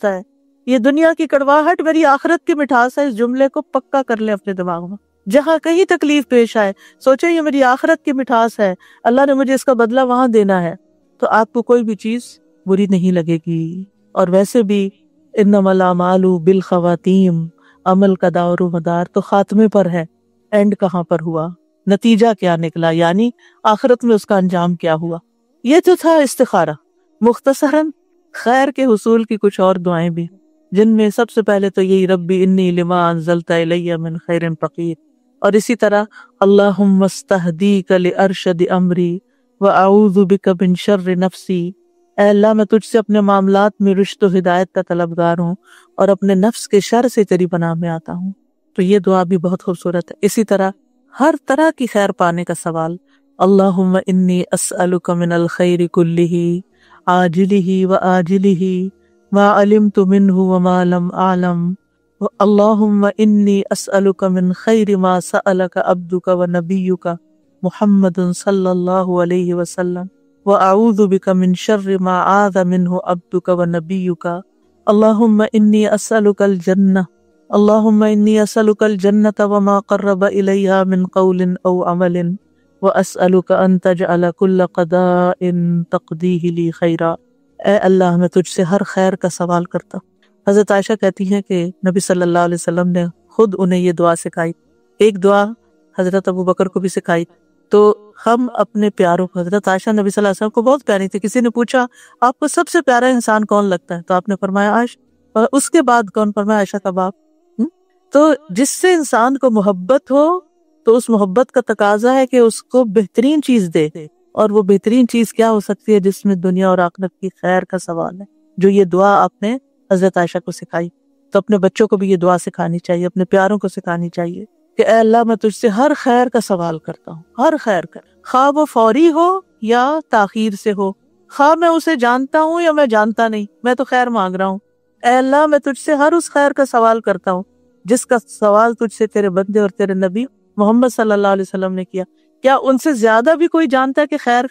ہے، یہ دنیا کی کڑواہٹ میری آخرت کی مٹھاس ہے، اس جملے کو پکا کر لیں اپنے دماغ میں۔ جہاں کہیں تکلیف پیش آئے سوچیں یہ میری آخرت کی مٹھاس ہے، اللہ نے مجھے اس کا بدلہ وہاں دینا ہے، تو آپ کو کوئی بھی چیز بری نہیں لگے گی۔ اور ویسے بھی انما الاعمال بالخواتیم، عمل کا دور و مدار تو خاتمے پر ہے، اینڈ کہاں پر ہوا، نتیجہ کیا نکلا، یعنی آخرت میں اس کا انجام کیا ہوا۔ یہ تو تھا استخارہ، مختصراً خیر کے حصول کی کچھ اور دعائیں بھی، جن میں سب سے پہلے تو یہی ربی انی لما انزلت الی من خیر فقیر، اور اسی طرح اللہم استہدیک لارشد امری واعوذ بک من شر نفسی، اے اللہ میں تجھ سے اپنے معاملات میں رشد و ہدایت کا طلبگار ہوں اور اپنے نفس کے شر سے تیری پناہ میں آتا ہوں۔ تو یہ دعا بھی بہت خوبصورت ہے۔ اسی طرح ہر طرح کی خیر پانے کا سوال، اللہم انی اسألک من الخیر کلہ عاجلہ وآجلہ ما علمت منہ وما لم اعلم، اللہم انی اسألک من خیر ما سألک عبدک ونبیک محمد صلی اللہ علیہ وسلم وأعوذ بک من شر ما عاذ منہ عبدک ونبیک، اللہم انی اسألک الجنہ، اللہم انی اسألک الجنة وما قرب الیہا من قول او عمل واسألک ان تجعل کل قضاء تقضیہ لی خیرا، اے اللہ میں تجھ سے ہر خیر کا سوال کرتا ہوں۔ حضرت عائشہ کہتی ہیں کہ نبی صلی اللہ علیہ وسلم نے خود انہیں یہ دعا سکھائی، ایک دعا حضرت ابو بکر کو بھی سکھائی۔ تو ہم اپنے پیاروں کو، حضرت عائشہ نبی صلی اللہ علیہ وسلم کو بہت پیاری تھی، کسی نے پوچھا آپ کو سب سے پیارا انسان کون لگتا ہے، تو آپ نے فرمایا عائشہ، اور اس کے بعد کون؟ فرمایا عائشہ کا باپ۔ تو جس سے انسان کو محبت ہو تو اس محبت کا تقاضا ہے کہ اس کو بہترین چیز دے، اور وہ بہترین چیز کیا ہو سکتی ہے؟ جس میں دنیا اور آخرت کی خیر کا سوال ہے، جو یہ دعا آپ نے حضرت عائشہ کو سکھائی۔ تو اپنے بچوں کو بھی یہ دعا سکھانی چاہیے، اپنے پیاروں کو سکھانی چاہیے کہ اے اللہ میں تجھ سے ہر خیر کا سوال کرتا ہوں، ہر خیر کا، خواہ وہ فوری ہو یا تاخیر سے ہو، خواہ میں اسے جانتا ہوں یا میں جانتا نہیں، میں تو خیر مانگ رہا ہوں۔ اے اللہ میں تجھ سے ہر اس خیر کا سوال کرتا ہوں جس کا سوال تجھ سے تیرے بندے اور تیرے نبی محمد صلی اللہ علیہ وسلم نے کیا۔ کیا ان سے زیادہ بھی کوئی جانتا ہے کہ خیر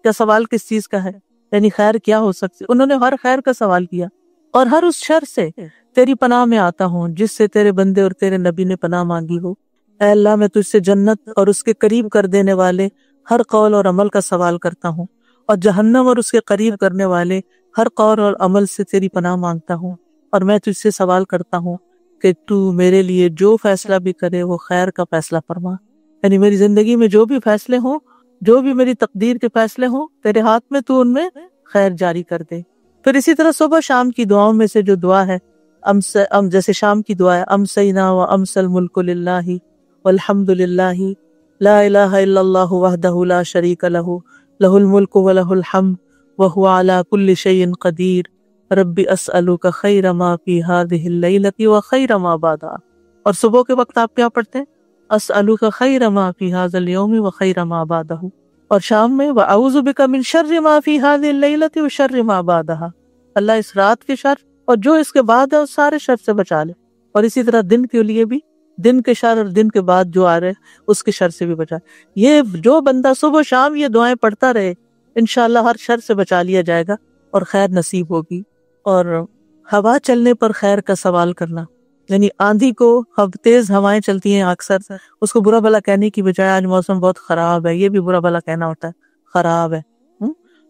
کا سوال کس چیز کا ہے؟ یعنی خیر کیا ہو سکتی؟ انہوں نے ہر خیر کا سوال کیا، اور ہر اس شر سے تیری پناہ میں آتا ہوں جس سے تیرے بندے اور تیرے نبی نے پناہ مانگی ہو۔ اے اللہ میں تجھ سے جنت اور اس کے قریب کر دینے والے ہر قول اور عمل کا سوال کرتا ہوں، اور جہنم اور اس کے قریب کرنے والے ہر قول اور عمل سے تیری پناہ مانگتا ہوں، اور میں تجھ سے سوال کرتا ہوں کہ تو میرے لیے جو فیصلہ بھی کرے وہ خیر کا فیصلہ فرما۔ یعنی میری زندگی میں جو بھی فیصلے ہوں، جو بھی میری تقدیر کے فیصلے ہوں، تیرے ہاتھ میں، تو ان میں خیر جاری کر دے۔ پھر اسی طرح صبح شام کی دعاؤں میں سے جو دعا ہے، جیسے شام کی دعا ہے امسینا و امس الملک للہ والحمد للہ لا الہ الا اللہ وحدہ لا شریک لہ لہ الملک و لہ الحمد وہو علی کل شیء قدیر رب اسألک خیر ما فی ہذہ اللیلۃ و خیر ما بعدہا۔ اور صبح کے وقت آپ کیا پڑھتے ہیں؟ اسألک خیر ما فی ھذا اليوم و خیر ما بعدہ، اور شام میں واعوذ بک من شر ما فی ھذہ اللیلۃ و شر ما بعدہا، اللہ اس رات کے شر اور جو اس کے بعد ہے اس سارے شر سے بچا لے۔ اور اسی طرح دن کے لیے بھی، دن کے شر اور دن کے بعد جو آ رہے اس کے شر سے بھی بچا۔ یہ جو بندہ صبح و شام یہ دعائیں پڑھتا رہے، انشاءاللہ ہر شر سے بچا لیا جائے گا اور خیر نصیب ہوگی۔ اور ہوا چلنے پر خیر کا سوال کرنا، یعنی آندھی کو، تیز ہوائیں چلتی ہیں اکثر، اس کو برا بھلا کہنے کی بجائے آج موسم بہت خراب ہے، یہ بھی برا بھلا کہنا ہوتا ہے، خراب ہے،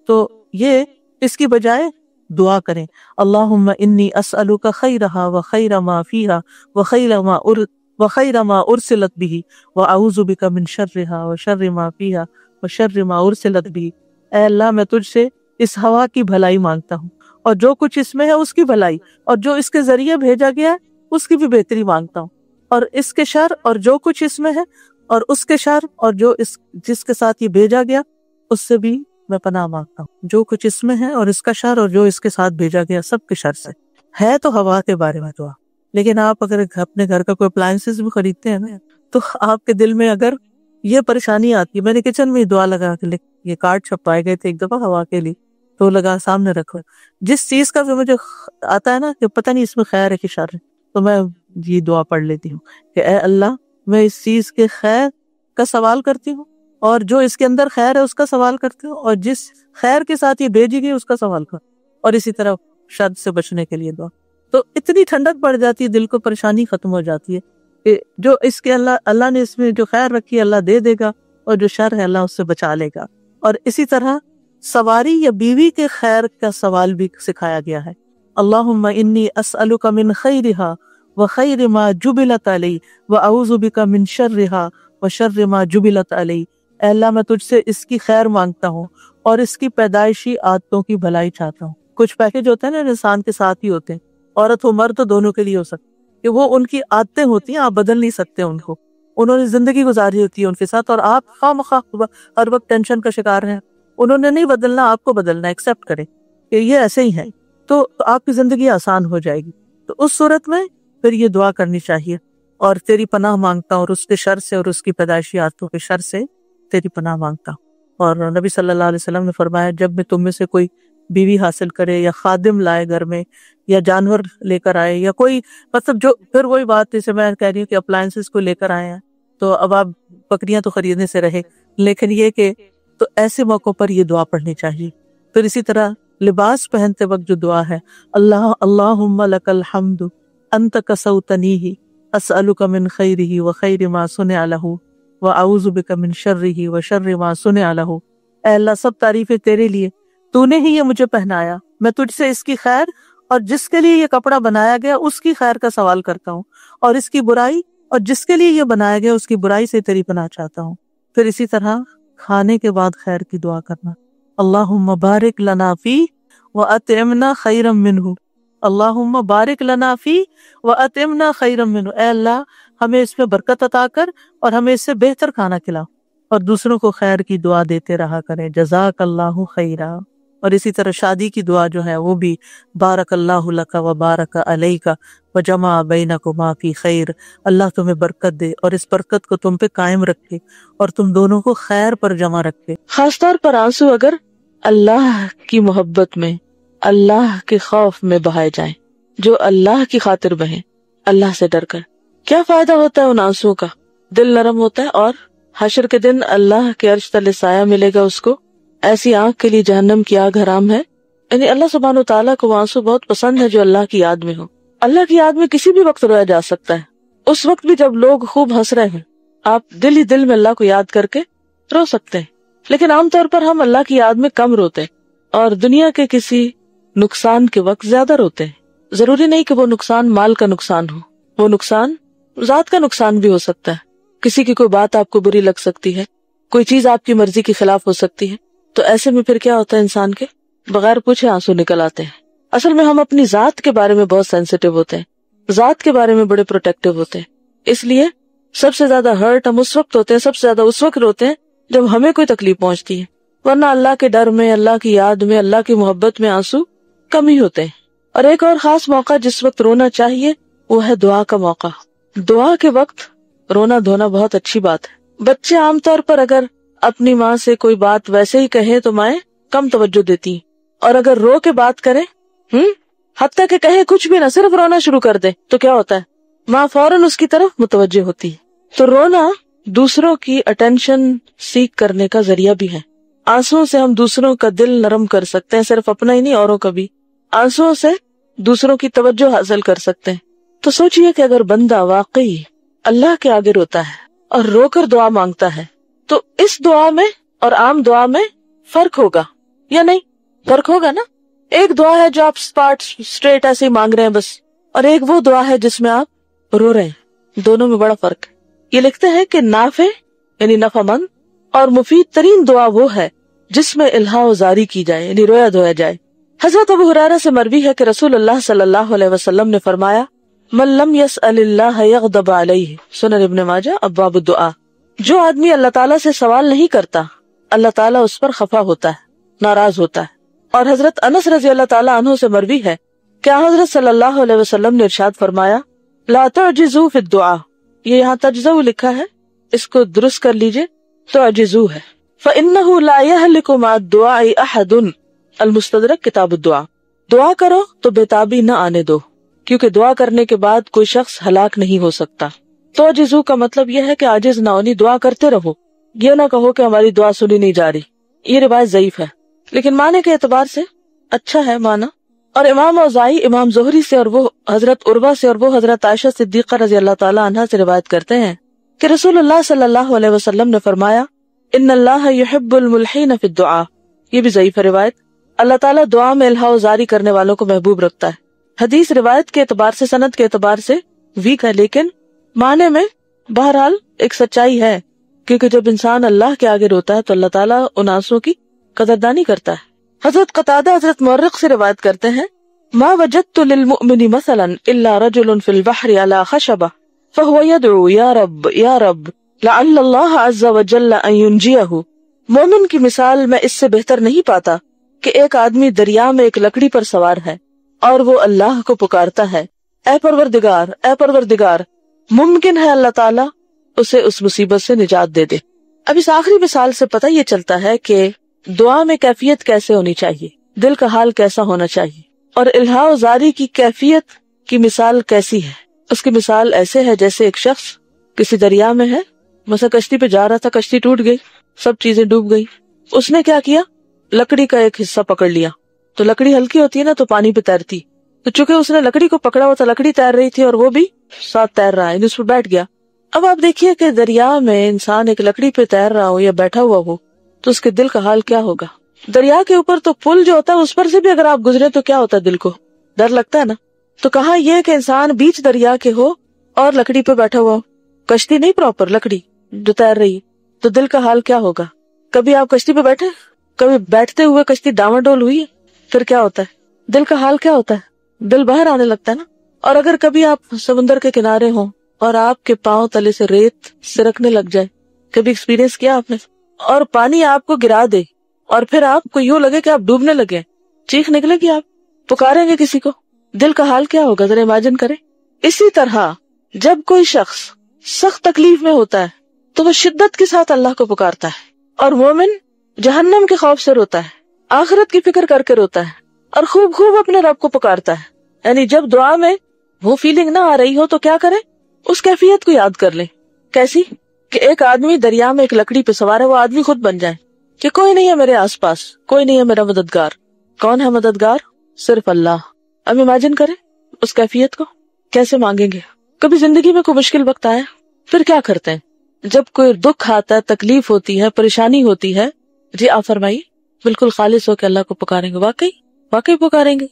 تو یہ اس کی بجائے دعا کریں، اللہم انی اسألک خیرہا و خیر ما فیہا و خیر ما ارسلت بہ واعوذ بک من شرہا و شر ما فیہا و شر ما ارسلت بہ، اے اللہ میں تجھ سے اس ہوا کی بھلائی مانگتا ہوں، اور جو کچھ اس میں ہے اس کی بھلائی، اور جو اس کے ذریعے بھیجا گیا ہے اس کی بھی بہتری مانگتا ہوں، اور اس کے شر اور جو کچھ اس میں ہے، اور اس کے شر اور جو جس کے ساتھ یہ بھیجا گیا اس سے بھی میں پناہ مانگتا ہوں، جو کچھ اس میں ہے اور اس کا شر اور جو اس کے ساتھ بھیجا گیا سب کے شر سے۔ ہے تو ہوا کے بارے میں دعا، لیکن آپ اگر اپنے گھر کا کوئی اپلائنسز بھی خریدتے ہیں نا، تو آپ کے دل میں اگر یہ پریشانی آتی ہے، میں نے کچن میں دعا لگا کے یہ کارڈ چھپائے گئے تھے ایک دفعہ ہوا کے لیے، تو لگا سامنے رکھو، جس چیز کا مجھے آتا ہے نا کہ پتہ نہیں اس میں خیر ہے کہ شر ہے، تو میں یہ دعا پڑھ لیتی ہوں کہ اے اللہ میں اس چیز کے خیر کا سوال کرتی ہوں، اور جو اس کے اندر خیر ہے اس کا سوال کرتی ہوں، اور جس خیر کے ساتھ یہ بھیجی گئی اس کا سوال کروں، اور اسی طرح شر سے بچنے کے لیے دعا۔ تو اتنی ٹھنڈک پڑ جاتی ہے، دل کو پریشانی ختم ہو جاتی ہے کہ جو اس کے اللہ نے اس میں جو خیر رکھی ہے اللہ دے دے گا، اور جو شر ہے اللہ اس سے بچا لے گا۔ اور اسی طرح سواری یا بیوی کے خیر کا سوال بھی سکھایا گیا ہے، اللہم انی اسألک من خیرہا و خیر ما جبلت علی و اعوذ بک من شرہا و شر ما جبلت علی، اے اللہ میں تجھ سے اس کی خیر مانگتا ہوں اور اس کی پیدائشی عادتوں کی بھلائی چاہتا ہوں۔ کچھ پیکج ہوتے ہیں نا انسان کے ساتھ ہی ہوتے ہیں، عورت ہو مرد تو دونوں کے لیے ہو سکتے، کہ وہ ان کی عادتیں ہوتی ہیں، آپ بدل نہیں سکتے ان کو، انہوں نے زندگی گزاری ہوتی ہے ان کے ساتھ، اور آپ خواہ مخواہ ہر وقت ٹینشن کا شکار ہیں، انہوں نے نہیں بدلنا، آپ کو بدلنا، ایکسیپٹ کریں کہ یہ ایسے ہی ہے، تو آپ کی زندگی آسان ہو جائے گی۔ تو اس صورت میں پھر یہ دعا کرنی چاہیے، اور تیری پناہ مانگتا ہوں، اور اس کے شر سے اور اس کی پیدائشی عادتوں کے شر سے تیری پناہ مانگتا ہوں۔ اور نبی صلی اللہ علیہ وسلم نے فرمایا جب بھی تم میں سے کوئی بیوی حاصل کرے یا خادم لائے گھر میں یا جانور لے کر آئے یا کوئی مطلب جو پھر وہی بات جیسے میں کہہ رہی ہوں کہ اپلائنسز کو لے کر آئے ہیں، تو اب آپ بکریاں تو خریدنے سے رہے، لیکن یہ کہ تو ایسے موقعوں پر یہ دعا پڑھنی چاہیے۔ پھر اسی طرح لباس پہنتے وقت جو دعا ہے، اللہم لک الحمد انت کسوتنیہ اسألک من خیرہ وخیر ما صنع لہ واعوذ بک من شرہ وشر ما صنع لہ۔ اے اللہ سب تعریفیں تیرے لیے، تو نے ہی یہ مجھے پہنایا، میں تجھ سے اس کی خیر اور جس کے لیے یہ کپڑا بنایا گیا اس کی خیر کا سوال کرتا ہوں، اور اس کی برائی اور جس کے لیے یہ بنایا گیا اس کی برائی سے تیری پناہ چاہتا ہوں۔ پھر اسی طرح کھانے کے بعد خیر کی دعا کرنا، اللہم بارک لنا فی واطعمنا خیرا منہ، اللہم بارک لنا فی واطعمنا خیرا منہ، اے اللہ ہمیں اس میں برکت عطا کر اور ہمیں اس سے بہتر کھانا کھلا، اور دوسروں کو خیر کی دعا دیتے رہا کریں، جزاک اللہ خیرا۔ اور اسی طرح شادی کی دعا جو ہے وہ بھی بارک اللہ لک و بارک علیک و جمع بینکما فی خیر، اللہ تمہیں برکت دے اور اس برکت کو تم پہ قائم رکھے اور تم دونوں کو خیر پر جمع رکھے۔ خاص طور پر آنسو اگر اللہ کی محبت میں، اللہ کے خوف میں بہائے جائیں، جو اللہ کی خاطر بہیں، اللہ سے ڈر کر، کیا فائدہ ہوتا ہے ان آنسوؤں کا؟ دل نرم ہوتا ہے، اور حشر کے دن اللہ کے عرش تلے سایہ ملے گا اس کو، ایسی آنکھ کے لیے جہنم کی آگ حرام ہے۔ یعنی اللہ سبحانہ وتعالیٰ کو وہ آنسو بہت پسند ہے جو اللہ کی یاد میں ہو۔ اللہ کی یاد میں کسی بھی وقت رویا جا سکتا ہے، اس وقت بھی جب لوگ خوب ہنس رہے ہیں، آپ دل ہی دل میں اللہ کو یاد کر کے رو سکتے ہیں، لیکن عام طور پر ہم اللہ کی یاد میں کم روتے ہیں، اور دنیا کے کسی نقصان کے وقت زیادہ روتے ہیں۔ ضروری نہیں کہ وہ نقصان مال کا نقصان ہو، وہ نقصان ذات کا نقصان بھی ہو سکتا ہے، کسی کی کوئی بات آپ کو بری لگ سکتی ہے، کوئی چیز آپ کی مرضی کے خلاف ہو سکتی ہے، تو ایسے میں پھر کیا ہوتا ہے، انسان کے بغیر پوچھے آنسو نکل آتے ہیں۔ اصل میں ہم اپنی ذات کے بارے میں بہت سینسیٹیو ہوتے ہیں، ذات کے بارے میں بڑے پروٹیکٹیو ہوتے ہیں، اس لیے سب سے زیادہ ہرٹ ہم اس وقت ہوتے ہیں، سب سے زیادہ اس وقت روتے ہیں جب ہمیں کوئی تکلیف پہنچتی ہے، ورنہ اللہ کے ڈر میں، اللہ کی یاد میں، اللہ کی محبت میں آنسو کم ہی ہوتے ہیں۔ اور ایک اور خاص موقع جس وقت رونا چاہیے وہ ہے دعا کا موقع۔ دعا کے وقت رونا دھونا بہت اچھی بات ہے۔ بچے عام طور پر اگر اپنی ماں سے کوئی بات ویسے ہی کہیں تو مائیں کم توجہ دیتی ہیں، اور اگر رو کے بات کریں، حتیٰ کہ کہیں کچھ بھی نہ، صرف رونا شروع کر دے، تو کیا ہوتا ہے، ماں فوراً اس کی طرف متوجہ ہوتی ہے۔ تو رونا دوسروں کی اٹینشن سیکھ کرنے کا ذریعہ بھی ہے۔ آنسوؤں سے ہم دوسروں کا دل نرم کر سکتے ہیں، صرف اپنا ہی نہیں، اوروں کا بھی۔ آنسوؤں سے دوسروں کی توجہ حاصل کر سکتے ہیں۔ تو سوچئے کہ اگر بندہ واقعی اللہ کے آگے روتا ہے اور رو کر دعا مانگتا ہے تو اس دعا میں اور عام دعا میں فرق ہوگا یا نہیں؟ فرق ہوگا نا۔ ایک دعا ہے جو آپ اسٹریٹ ایسے ہی مانگ رہے ہیں بس، اور ایک وہ دعا ہے جس میں آپ رو رہے ہیں، دونوں میں بڑا فرق ہے۔ یہ لکھتے ہیں کہ نافع یعنی نفع مند اور مفید ترین دعا وہ ہے جس میں الہا و زاری کی جائے، یعنی رویا دھویا جائے۔ حضرت ابو ہریرہ سے مروی ہے کہ رسول اللہ صلی اللہ علیہ وسلم نے فرمایا، من لم یسأل اللہ یغضب علیہ، سنن ابن ماجہ ابواب الدعاء، جو آدمی اللہ تعالیٰ سے سوال نہیں کرتا اللہ تعالیٰ اس پر خفا ہوتا ہے، ناراض ہوتا ہے۔ اور حضرت انس رضی اللہ تعالیٰ عنہ سے مروی ہے کہ حضرت صلی اللہ علیہ وسلم نے ارشاد فرمایا، لا تعجزوا فی الدعاء، یہ یہاں تجزو لکھا ہے، اس کو درست کر لیجئے، تعجزو ہے، فإنہ لا یہلک مع الدعاء احد، المستدرک کتاب الدعاء، دعا کرو تو بےتابی نہ آنے دو، کیونکہ دعا کرنے کے بعد کوئی شخص ہلاک نہیں ہو سکتا۔ تعجزو کا مطلب یہ ہے کہ عاجز نہ ہونی، دعا کرتے رہو، یہ نہ کہو کہ ہماری دعا سنی نہیں جا رہی۔ یہ روایت ضعیف ہے لیکن معنی کے اعتبار سے اچھا ہے معنی۔ اور امام اوزاعی امام زہری سے اور وہ حضرت عروہ سے اور وہ حضرت عائشہ صدیقہ رضی اللہ تعالی عنہا سے روایت کرتے ہیں کہ رسول اللہ صلی اللہ علیہ وسلم نے فرمایا، ان اللہ یحب الملحین فی الدعاء، یہ بھی ضعیف ہے روایت۔ اللہ تعالیٰ دعا میں الہا و زاری کرنے والوں کو محبوب رکھتا ہے۔ حدیث روایت کے اعتبار سے، سند کے اعتبار سے ویک ہے، لیکن معنی میں بہرحال ایک سچائی ہے، کیونکہ جب انسان اللہ کے آگے روتا ہے تو اللہ تعالیٰ ان آنسوں کی قدردانی کرتا ہے۔ حضرت قتادہ حضرت مورق سے روایت کرتے ہیں ما وجدت للمؤمن مثلا الا رجل في البحر على خشبة فهو يدعو یا رب لعل اللہ عز وجل ان ينجيه. مومن کی مثال میں اس سے بہتر نہیں پاتا کہ ایک آدمی دریا میں ایک لکڑی پر سوار ہے اور وہ اللہ کو پکارتا ہے اے پروردگار ممکن ہے اللہ تعالیٰ اسے اس مصیبت سے نجات دے دے. اب اس آخری مثال سے پتہ یہ چلتا ہے کہ دعا میں کیفیت کیسے ہونی چاہیے، دل کا حال کیسا ہونا چاہیے، اور الہا و زاری کی کیفیت کی مثال کیسی ہے. اس کی مثال ایسے ہے جیسے ایک شخص کسی دریا میں ہے، مثلا کشتی پہ جا رہا تھا، کشتی ٹوٹ گئی، سب چیزیں ڈوب گئی. اس نے کیا کیا، لکڑی کا ایک حصہ پکڑ لیا. تو لکڑی ہلکی ہوتی ہے نا، تو پانی پہ تیرتی، تو چونکہ اس نے لکڑی کو پکڑا ہوا تھا، لکڑی تیر رہی تھی اور وہ بھی ساتھ تیر رہا ہے، یعنی اس پہ بیٹھ گیا. اب آپ دیکھیے کہ دریا میں انسان ایک لکڑی پہ تیر رہا ہو یا بیٹھا ہوا ہو تو اس کے دل کا حال کیا ہوگا. دریا کے اوپر تو پل جو ہوتا ہے اس پر سے بھی اگر آپ گزرے تو کیا ہوتا ہے، دل کو ڈر لگتا ہے نا. تو کہاں یہ کہ انسان بیچ دریا کے ہو اور لکڑی پہ بیٹھا ہوا ہو، کشتی نہیں پراپر، لکڑی جو تیر رہی، تو دل کا حال کیا ہوگا. کبھی آپ کشتی پہ بیٹھے، کبھی بیٹھتے ہوئے کشتی ڈاواں ڈول ہوئی ہے، پھر کیا ہوتا ہے، دل کا حال کیا ہوتا ہے، دل باہر آنے لگتا ہے نا. اور اگر کبھی آپ سمندر کے کنارے ہوں اور آپ کے پاؤں تلے سے ریت سرکنے لگ جائے، کبھی ایکسپیرینس کیا آپ نے، اور پانی آپ کو گرا دے اور پھر آپ کو یوں لگے کہ آپ ڈوبنے لگے، چیخ نکلے گی، آپ پکاریں گے کسی کو، دل کا حال کیا ہوگا، ذرا امیجن کریں. اسی طرح جب کوئی شخص سخت تکلیف میں ہوتا ہے تو وہ شدت کے ساتھ اللہ کو پکارتا ہے، اور مومن جہنم کے خوف سے روتا ہے، آخرت کی فکر کر کے روتا ہے، اور خوب اپنے رب کو پکارتا ہے. یعنی جب دعا میں وہ فیلنگ نہ آ رہی ہو تو کیا کرے، اس کیفیت کو یاد کر لیں. کیسی کہ ایک آدمی دریا میں ایک لکڑی پہ سوار ہے، وہ آدمی خود بن جائے کہ کوئی نہیں ہے میرے آس پاس، کوئی نہیں ہے میرا مددگار. کون ہے مددگار؟ صرف اللہ. اب امیجن کریں اس کیفیت کو کیسے مانگیں گے. کبھی زندگی میں کوئی مشکل وقت آیا، پھر کیا کرتے ہیں، جب کوئی دکھ آتا ہے، تکلیف ہوتی ہے، پریشانی ہوتی ہے، جی آپ فرمائیے، بالکل خالص ہو کے اللہ کو پکاریں گے. واقعی پکاریں گے؟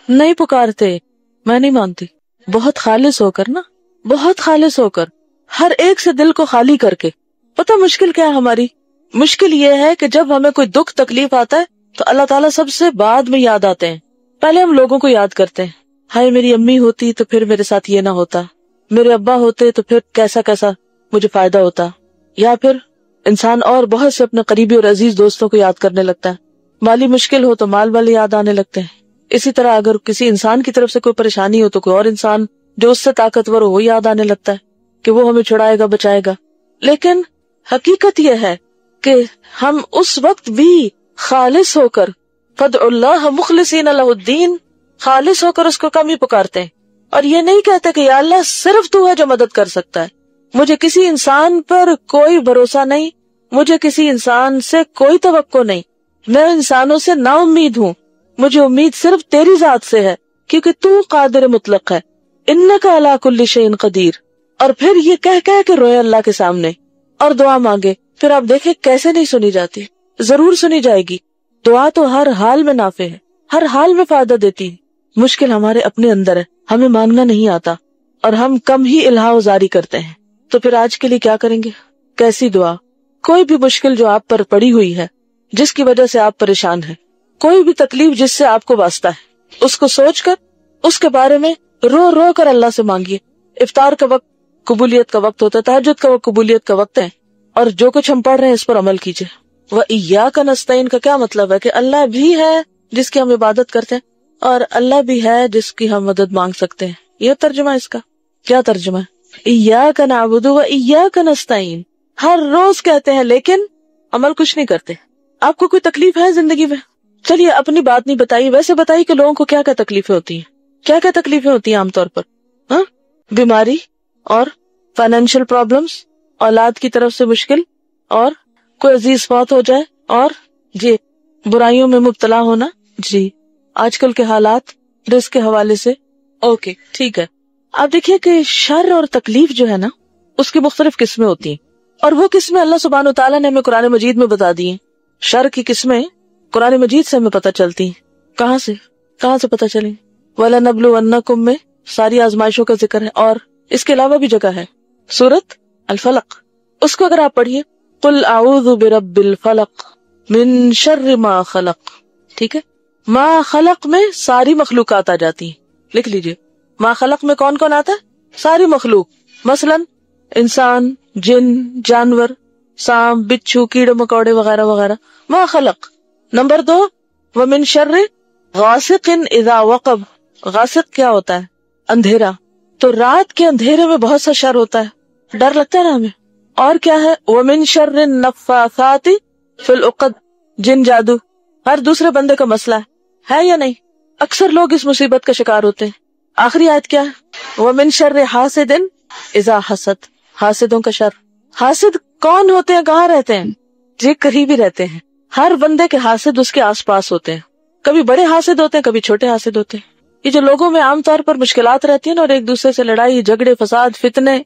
نہیں پکارتے، میں نہیں مانتی. بہت خالص ہو کر نا، بہت خالص ہو کر، ہر ایک سے دل کو خالی کر کے. پتہ مشکل کیا ہے ہماری، مشکل یہ ہے کہ جب ہمیں کوئی دکھ تکلیف آتا ہے تو اللہ تعالیٰ سب سے بعد میں یاد آتے ہیں. پہلے ہم لوگوں کو یاد کرتے ہیں، ہائے میری امی ہوتی تو پھر میرے ساتھ یہ نہ ہوتا، میرے ابا ہوتے تو پھر کیسا مجھے فائدہ ہوتا. یا پھر انسان اور بہت سے اپنے قریبی اور عزیز دوستوں کو یاد کرنے لگتا ہے. مالی مشکل ہو تو مال والے یاد آنے لگتے ہیں. اسی طرح اگر کسی انسان کی طرف سے کوئی پریشانی ہو تو کوئی اور انسان جو اس سے طاقتور ہو وہ یاد آنے لگتا ہے کہ وہ ہمیں چھڑائے گا، بچائے گا. لیکن حقیقت یہ ہے کہ ہم اس وقت بھی خالص ہو کر فدعوا اللہ مخلصین لہ الدین، خالص ہو کر اس کو کم ہی پکارتے ہیں، اور یہ نہیں کہتے کہ یا اللہ صرف تو ہے جو مدد کر سکتا ہے، مجھے کسی انسان پر کوئی بھروسہ نہیں، مجھے کسی انسان سے کوئی توقع نہیں، میں انسانوں سے نا امید ہوں، مجھے امید صرف تیری ذات سے ہے کیونکہ تو قادر مطلق ہے، انک علی کل شیء قدیر. اور پھر یہ کہہ کے روئے اللہ کے سامنے اور دعا مانگے. پھر آپ دیکھیں کیسے نہیں سنی جاتی، ضرور سنی جائے گی. دعا تو ہر حال میں نافع ہے، ہر حال میں فائدہ دیتی ہے. مشکل ہمارے اپنے اندر ہے، ہمیں مانگنا نہیں آتا اور ہم کم ہی الہا و زاری کرتے ہیں. تو پھر آج کے لیے کیا کریں گے، کیسی دعا. کوئی بھی مشکل جو آپ پر پڑی ہوئی ہے، جس کی وجہ سے آپ پریشان ہیں، کوئی بھی تکلیف جس سے آپ کو واسطہ ہے، اس کو سوچ کر اس کے بارے میں رو کر اللہ سے مانگیے. افطار کا وقت قبولیت کا وقت ہوتا ہے، تہجد کا وقت قبولیت کا وقت ہے، اور جو کچھ ہم پڑھ رہے ہیں اس پر عمل کیجیے. وَإِيَّاكَ نَسْتَعِينُ کا کیا مطلب ہے کہ اللہ بھی ہے جس کی ہم عبادت کرتے ہیں، اور اللہ بھی ہے جس کی ہم مدد مانگ سکتے ہیں. یہ ترجمہ اس کا کیا ترجمہ ہے، إِيَّاكَ نَعْبُدُ وَإِيَّاكَ نَسْتَعِينُ. ہر روز کہتے ہیں لیکن عمل کچھ نہیں کرتے. آپ کو کوئی تکلیف ہے زندگی میں، چلیے اپنی بات نہیں بتائیے، ویسے بتائیے کہ لوگوں کو کیا کیا تکلیفیں ہوتی ہیں، کیا کیا تکلیفیں ہوتی ہیں عام طور پر. بیماری اور فائنینشیل پرابلمز، اولاد کی طرف سے مشکل، اور کوئی عزیز فوت ہو جائے، اور جی برائیوں میں مبتلا ہونا. جی آج کل کے حالات رزق کے حوالے سے. اوکے ٹھیک ہے. آپ دیکھیے کہ شر اور تکلیف جو ہے نا اس کی مختلف قسمیں ہوتی ہیں، اور وہ قسمیں اللہ سبحانہ و تعالیٰ نے ہمیں قرآن مجید میں بتا دی ہیں. شر کی قسمیں قرآن مجید سے ہمیں پتہ چلتی ہیں. کہاں سے پتہ چلیں؟ وَلَنَبْلُوَنَّكُمْ میں ساری آزمائشوں کا ذکر ہے، اور اس کے علاوہ بھی جگہ ہے سورۃ الفلق. اس کو اگر آپ پڑھیے، قُلْ أَعُوذُ بِرَبِّ الْفَلَقِ من شر ما خلق. ٹھیک ہے, ما خلق میں ساری مخلوقات آ جاتی ہیں, لکھ لیجئے. ما خلق میں کون کون آتا ہے؟ ساری مخلوق, مثلاً انسان, جن, جانور, سانپ, بچھو, کیڑے مکوڑے وغیرہ وغیرہ. ما خلق. نمبر 2, ومن شر غاسق اذا وقب. غاسق کیا ہوتا ہے؟ اندھیرا. تو رات کے اندھیرے میں بہت سا شر ہوتا ہے, ڈر لگتا ہے نا ہمیں. اور کیا ہے؟ ومن شر النفاثات فی العقد. جن جادو ہر دوسرے بندے کا مسئلہ ہے یا نہیں؟ اکثر لوگ اس مصیبت کا شکار ہوتے ہیں. آخری آیت کیا ہے؟ ومن شر حاسد اذا حسد. حاسدوں کا شر. حاسد کون ہوتے ہیں, کہاں رہتے ہیں؟ جی قریب ہی رہتے ہیں. ہر بندے کے حاسد اس کے آس پاس ہوتے ہیں. کبھی بڑے حاسد ہوتے ہیں, کبھی چھوٹے حاسد ہوتے ہیں. یہ جو لوگوں میں عام طور پر مشکلات رہتی ہیں نا, اور ایک دوسرے سے لڑائی جھگڑے فساد فتنے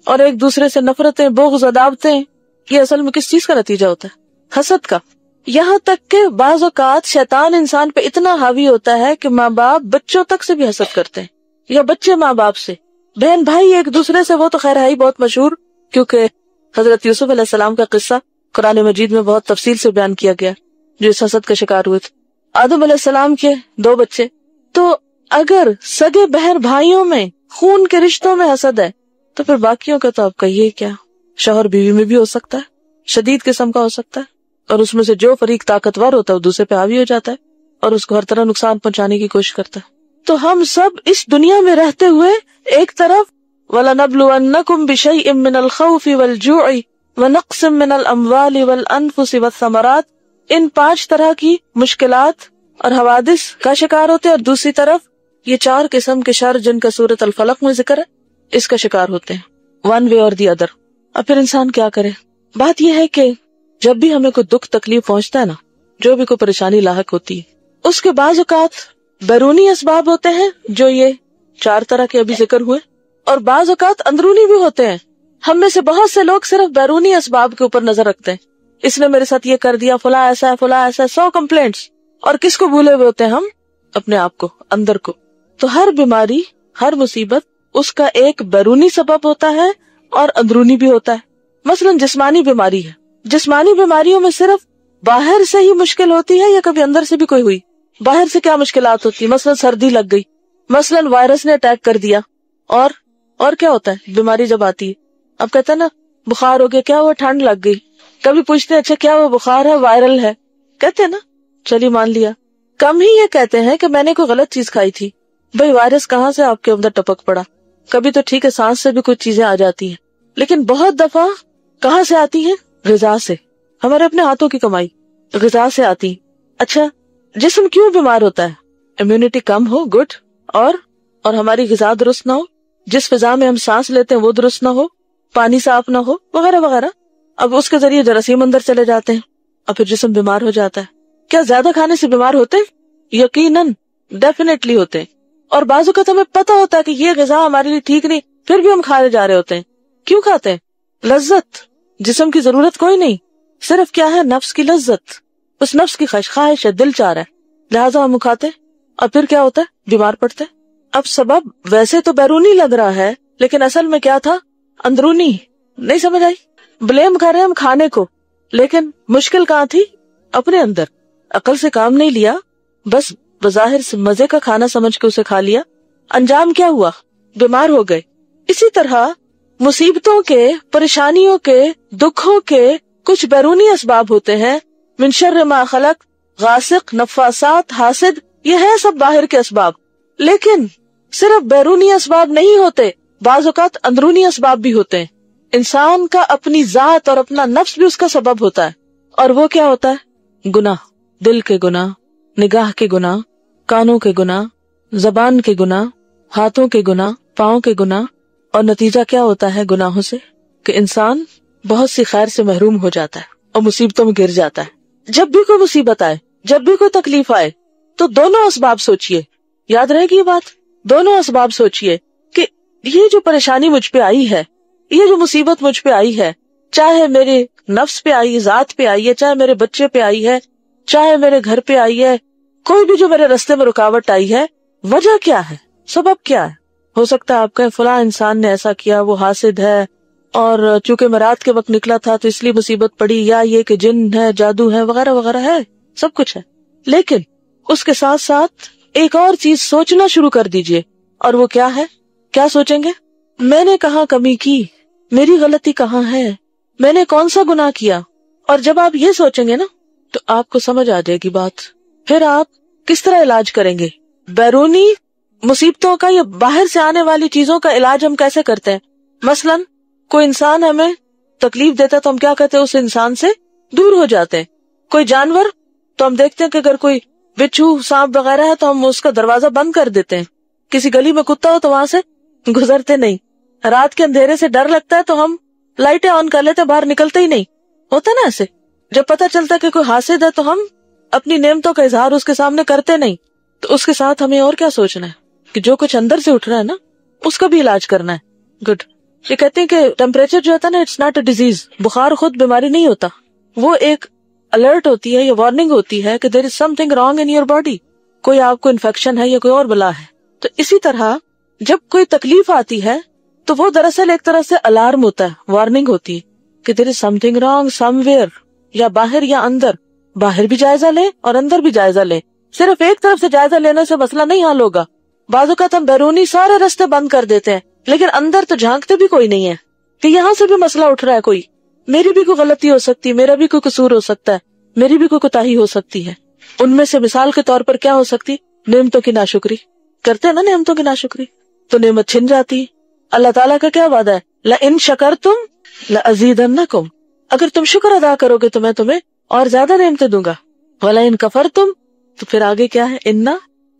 اور ایک دوسرے سے نفرتیں بغض عداوتیں, یہ اصل میں کس چیز کا نتیجہ ہوتا ہے؟ حسد کا. یہاں تک کہ بعض اوقات شیطان انسان پہ اتنا حاوی ہوتا ہے کہ ماں باپ بچوں تک سے بھی حسد کرتے ہیں, یا بچے ماں باپ سے, بہن بھائی ایک دوسرے سے. وہ تو خیر ہے ہی بہت مشہور, کیونکہ حضرت یوسف علیہ السلام کا قصہ قرآن مجید میں بہت تفصیل سے بیان کیا گیا, جو اس حسد کا شکار ہوئے تھے. آدم علیہ السلام کے 2 بچے. تو اگر سگے بہن بھائیوں میں خون کے رشتوں میں حسد ہے تو پھر باقیوں کا تو آپ کہیے کیا. شوہر بیوی میں بھی ہو سکتا ہے, شدید قسم کا ہو سکتا ہے, اور اس میں سے جو فریق طاقتور ہوتا ہے وہ دوسرے پہ حاوی ہو جاتا ہے اور اس کو ہر طرح نقصان پہنچانے کی کوشش کرتا ہے. تو ہم سب اس دنیا میں رہتے ہوئے ایک طرف وَلَنَبْلُوَنَّكُمْ بِشَيْءٍ مِّنَ الْخَوْفِ وَالْجُوعِ وَنَقْصٍ مِّنَ الْأَمْوَالِ وَالْأَنفُسِ وَالثَّمَرَاتِ, ان 5 طرح کی مشکلات اور حوادث کا شکار ہوتے ہیں, اور دوسری طرف یہ 4 قسم کے شر جن کا سورۃ الفلق میں ذکر ہے, اس کا شکار ہوتے ہیں, ون وے اور دی ادر. اب پھر انسان کیا کرے؟ بات یہ ہے کہ جب بھی ہمیں کوئی دکھ تکلیف پہنچتا ہے نا, جو بھی کوئی پریشانی لاحق ہوتی ہے, اس کے بعض اوقات بیرونی اسباب ہوتے ہیں جو یہ 4 طرح کے ابھی ذکر ہوئے, اور بعض اوقات اندرونی بھی ہوتے ہیں. ہم میں سے بہت سے لوگ صرف بیرونی اسباب کے اوپر نظر رکھتے ہیں, اس نے میرے ساتھ یہ کر دیا, فلاں ایسا ہے, فلاں ایسا ہے, 100 کمپلینٹس, اور کس کو بھولے ہوئے ہوتے ہیں ہم؟ اپنے آپ کو, اندر کو. تو ہر بیماری, ہر مصیبت, اس کا ایک بیرونی سبب ہوتا ہے اور اندرونی بھی ہوتا ہے. مثلا جسمانی بیماری ہے, جسمانی بیماریوں میں صرف باہر سے ہی مشکل ہوتی ہے یا کبھی اندر سے بھی کوئی ہوئی؟ باہر سے کیا مشکلات ہوتی ہیں؟ مثلا سردی لگ گئی, مثلا وائرس نے اٹیک کر دیا, اور کیا ہوتا ہے بیماری جب آتی ہے؟ اب کہتے ہیں نا بخار ہو گیا, کیا وہ ٹھنڈ لگ گئی. کبھی پوچھتے ہیں اچھا کیا وہ بخار ہے, وائرل ہے؟ کہتے ہیں نا, چلیے مان لیا. کم ہی یہ کہتے ہیں کہ میں نے کوئی غلط چیز کھائی تھی. بھئی وائرس کہاں سے آپ کے اندر ٹپک پڑا؟ کبھی تو ٹھیک ہے سانس سے بھی کچھ چیزیں آ جاتی ہیں, لیکن بہت دفعہ کہاں سے آتی ہیں؟ غذا سے. ہمارے اپنے ہاتھوں کی کمائی غذا سے آتی. اچھا جسم کیوں بیمار ہوتا ہے؟ امیونٹی کم ہو, گڈ, اور ہماری غذا درست نہ ہو, جس فضا میں ہم سانس لیتے ہیں وہ درست نہ ہو, پانی صاف نہ ہو, وغیرہ وغیرہ. اب اس کے ذریعے جراثیم اندر چلے جاتے ہیں اور پھر جسم بیمار ہو جاتا ہے. کیا زیادہ کھانے سے بیمار ہوتے ہیں؟ یقیناً, ڈیفینیٹلی ہوتے ہیں. اور بعض اوقات ہمیں پتہ ہوتا ہے کہ یہ غذا ہمارے لیے ٹھیک نہیں, پھر بھی ہم کھانے جا رہے ہوتے ہیں. کیوں کھاتے ہیں؟ لذت. جسم کی ضرورت کوئی نہیں, صرف کیا ہے؟ نفس کی لذت. اس نفس کی خواہش ہے, دل چاہ رہا ہے, لہٰذا ہم کھاتے ہیں, اور پھر کیا ہوتا ہے؟ بیمار پڑتے ہیں. اب سبب ویسے تو بیرونی لگ رہا ہے, لیکن اصل میں کیا تھا؟ اندرونی. نہیں سمجھ آئی؟ بلیم کر رہے ہیں ہم کھانے کو, لیکن مشکل کہاں تھی؟ اپنے اندر. عقل سے کام نہیں لیا, بس بظاہر سے مزے کا کھانا سمجھ کے اسے کھا لیا, انجام کیا ہوا؟ بیمار ہو گئے. اسی طرح مصیبتوں کے, پریشانیوں کے, دکھوں کے کچھ بیرونی اسباب ہوتے ہیں. من شر ما خلق, غاسق, نفاسات, حاسد, یہ ہے سب باہر کے اسباب. لیکن صرف بیرونی اسباب نہیں ہوتے, بعض اوقات اندرونی اسباب بھی ہوتے ہیں. انسان کا اپنی ذات اور اپنا نفس بھی اس کا سبب ہوتا ہے. اور وہ کیا ہوتا ہے؟ گناہ. دل کے گناہ, نگاہ کے گناہ, کانوں کے گناہ, زبان کے گناہ, ہاتھوں کے گناہ, پاؤں کے گناہ. اور نتیجہ کیا ہوتا ہے گناہوں سے؟ کہ انسان بہت سی خیر سے محروم ہو جاتا ہے اور مصیبتوں میں گر جاتا ہے. جب بھی کوئی مصیبت آئے, جب بھی کوئی تکلیف آئے, تو دونوں اسباب سوچئے. یاد رہے گی یہ بات؟ دونوں اسباب سوچئے کہ یہ جو پریشانی مجھ پہ آئی ہے, یہ جو مصیبت مجھ پہ آئی ہے, چاہے میرے نفس پہ آئی ہے, ذات پہ آئی ہے, چاہے میرے بچے پہ آئی ہے, چاہے میرے گھر پہ آئی ہے, کوئی بھی جو میرے راستے میں رکاوٹ آئی ہے, وجہ کیا ہے؟ سبب کیا ہے؟ ہو سکتا ہے آپ کہیں فلاں انسان نے ایسا کیا, وہ حاسد ہے, اور چونکہ میں رات کے وقت نکلا تھا تو اس لیے مصیبت پڑی، یا یہ کہ جن ہے، جادو ہے، وغیرہ وغیرہ ہے، سب کچھ ہے. لیکن اس کے ساتھ ساتھ ایک اور چیز سوچنا شروع کر دیجئے. اور وہ کیا ہے؟ کیا سوچیں گے؟ میں نے کہاں کمی کی، میری غلطی کہاں ہے، میں نے کون سا گناہ کیا. اور جب آپ یہ سوچیں گے نا تو آپ کو سمجھ آ جائے گی بات. پھر آپ کس طرح علاج کریں گے. بیرونی مصیبتوں کا یا باہر سے آنے والی چیزوں کا علاج ہم کیسے کرتے ہیں؟ مثلاً کوئی انسان ہمیں تکلیف دیتا ہے تو ہم کیا کہتے ہیں؟ اس انسان سے دور ہو جاتے ہیں. کوئی جانور تو ہم دیکھتے ہیں کہ اگر کوئی بچھو، سانپ وغیرہ ہے تو ہم اس کا دروازہ بند کر دیتے ہیں. کسی گلی میں کتا ہو تو وہاں سے گزرتے نہیں. رات کے اندھیرے سے ڈر لگتا ہے تو ہم لائٹیں آن کر لیتے، باہر نکلتے ہی نہیں. ہوتا نا ایسے. جب پتہ چلتا ہے کہ کوئی حاسد ہے تو ہم اپنی نعمتوں کا اظہار اس کے سامنے کرتے نہیں. تو اس کے ساتھ ہمیں اور کیا سوچنا ہے کہ جو کچھ اندر سے اٹھ رہا ہے نا اس کا بھی علاج کرنا ہے. گڈ. یہ کہتے ہیں کہ ٹیمپریچر جو ہوتا ہے نا، اٹس ناٹ اے ڈیزیز. بخار خود بیماری نہیں ہوتا، وہ ایک الرٹ ہوتی ہے یا وارننگ ہوتی ہے کہ there is something wrong in your body. کوئی آپ کو انفیکشن ہے یا کوئی اور بلا ہے. تو اسی طرح جب کوئی تکلیف آتی ہے تو وہ دراصل ایک طرح سے الارم ہوتا ہے، وارننگ ہوتی ہے کہ there is something wrong somewhere, یا باہر یا اندر. باہر بھی جائزہ لیں اور اندر بھی جائزہ لیں. صرف ایک طرف سے جائزہ لینے سے مسئلہ نہیں حل ہوگا. بعض اوقات ہم بیرونی سارے راستے بند کر دیتے ہیں لیکن اندر تو جھانکتے بھی کوئی نہیں ہے کہ یہاں سے بھی مسئلہ اٹھ رہا ہے. کوئی میری بھی کوئی غلطی ہو سکتی ہے، میرا بھی کوئی قصور ہو سکتا ہے، میری بھی کوئی کوتاہی ہو سکتی ہے. ان میں سے مثال کے طور پر کیا ہو سکتی؟ نعمتوں کی ناشکری. کرتے ہیں نا نعمتوں کی ناشکری تو نعمت چھن جاتی. اللہ تعالیٰ کا کیا وعدہ ہے؟ لَإِن شَكَرْتُمْ لَأَزِيدَنَّكُمْ. اگر تم شکر ادا کرو گے تو میں تمہیں اور زیادہ نعمتیں دوں گا. وَلَئِن كَفَرْتُمْ. تو پھر آگے کیا ہے؟ اِنَّ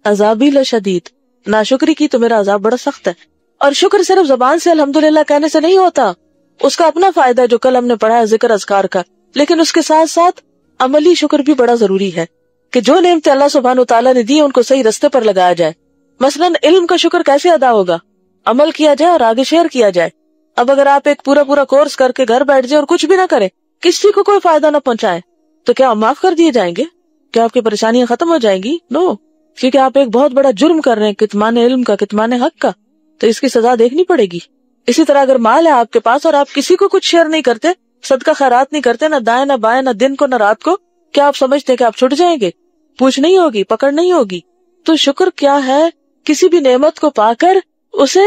عَذَابِي لَشَدِيدٌ. ناشکری کی تو میرا عذاب بڑا سخت ہے. اور شکر صرف زبان سے الحمدللہ کہنے سے نہیں ہوتا. اس کا اپنا فائدہ ہے جو کل ہم نے پڑھا ہے، ذکر اذکار کا. لیکن اس کے ساتھ ساتھ عملی شکر بھی بڑا ضروری ہے کہ جو نعمتیں اللہ سبحانہ وتعالیٰ نے دی ان کو صحیح رستے پر لگایا جائے. مثلاً علم کا شکر کیسے ادا ہوگا؟ عمل کیا جائے اور آگے شیئر کیا جائے. اب اگر آپ ایک پورا کورس کر کے گھر بیٹھ جائیں اور کچھ بھی نہ کریں، کسی کو کوئی فائدہ نہ پہنچائے، تو کیا معاف کر دیے جائیں گے؟ کیا آپ کی پریشانیاں ختم ہو جائیں گی؟ نو. کیونکہ آپ ایک بہت بڑا جرم کر رہے ہیں، کتمان علم کا، کتمان حق کا. تو اس کی سزا دیکھنی پڑے گی. اسی طرح اگر مال ہے آپ کے پاس اور آپ کسی کو کچھ شیئر نہیں کرتے، صدقہ خیرات نہیں کرتے، نہ دائیں نہ بائیں، نہ دن کو نہ رات کو، کیا آپ سمجھتے کہ آپ چھٹ جائیں گے؟ پوچھ نہیں ہوگی، پکڑ نہیں ہوگی. تو شکر کیا ہے؟ کسی بھی نعمت کو پا کر اسے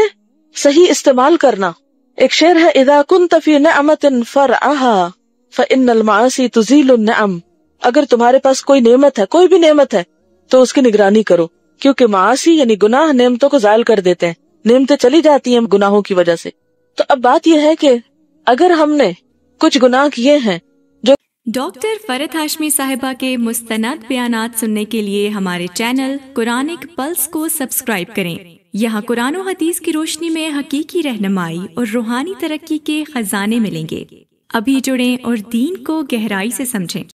صحیح استعمال کرنا. ایک شعر ہے، اذا كنت في نعمة فرعها فإن المعاصي تزيل النعم. اگر تمہارے پاس کوئی نعمت ہے، کوئی بھی نعمت ہے، تو اس کی نگرانی کرو، کیونکہ معاصی یعنی گناہ نعمتوں کو زائل کر دیتے ہیں. نعمتیں چلی جاتی ہیں گناہوں کی وجہ سے. تو اب بات یہ ہے کہ اگر ہم نے کچھ گناہ کیے ہیں جو ڈاکٹر فرحت ہاشمی صاحبہ کے مستند بیانات سننے کے لیے ہمارے چینل قرآنک پلس کو سبسکرائب کریں. یہاں قرآن و حدیث کی روشنی میں حقیقی رہنمائی اور روحانی ترقی کے خزانے ملیں گے. ابھی جڑیں اور دین کو گہرائی سے سمجھیں.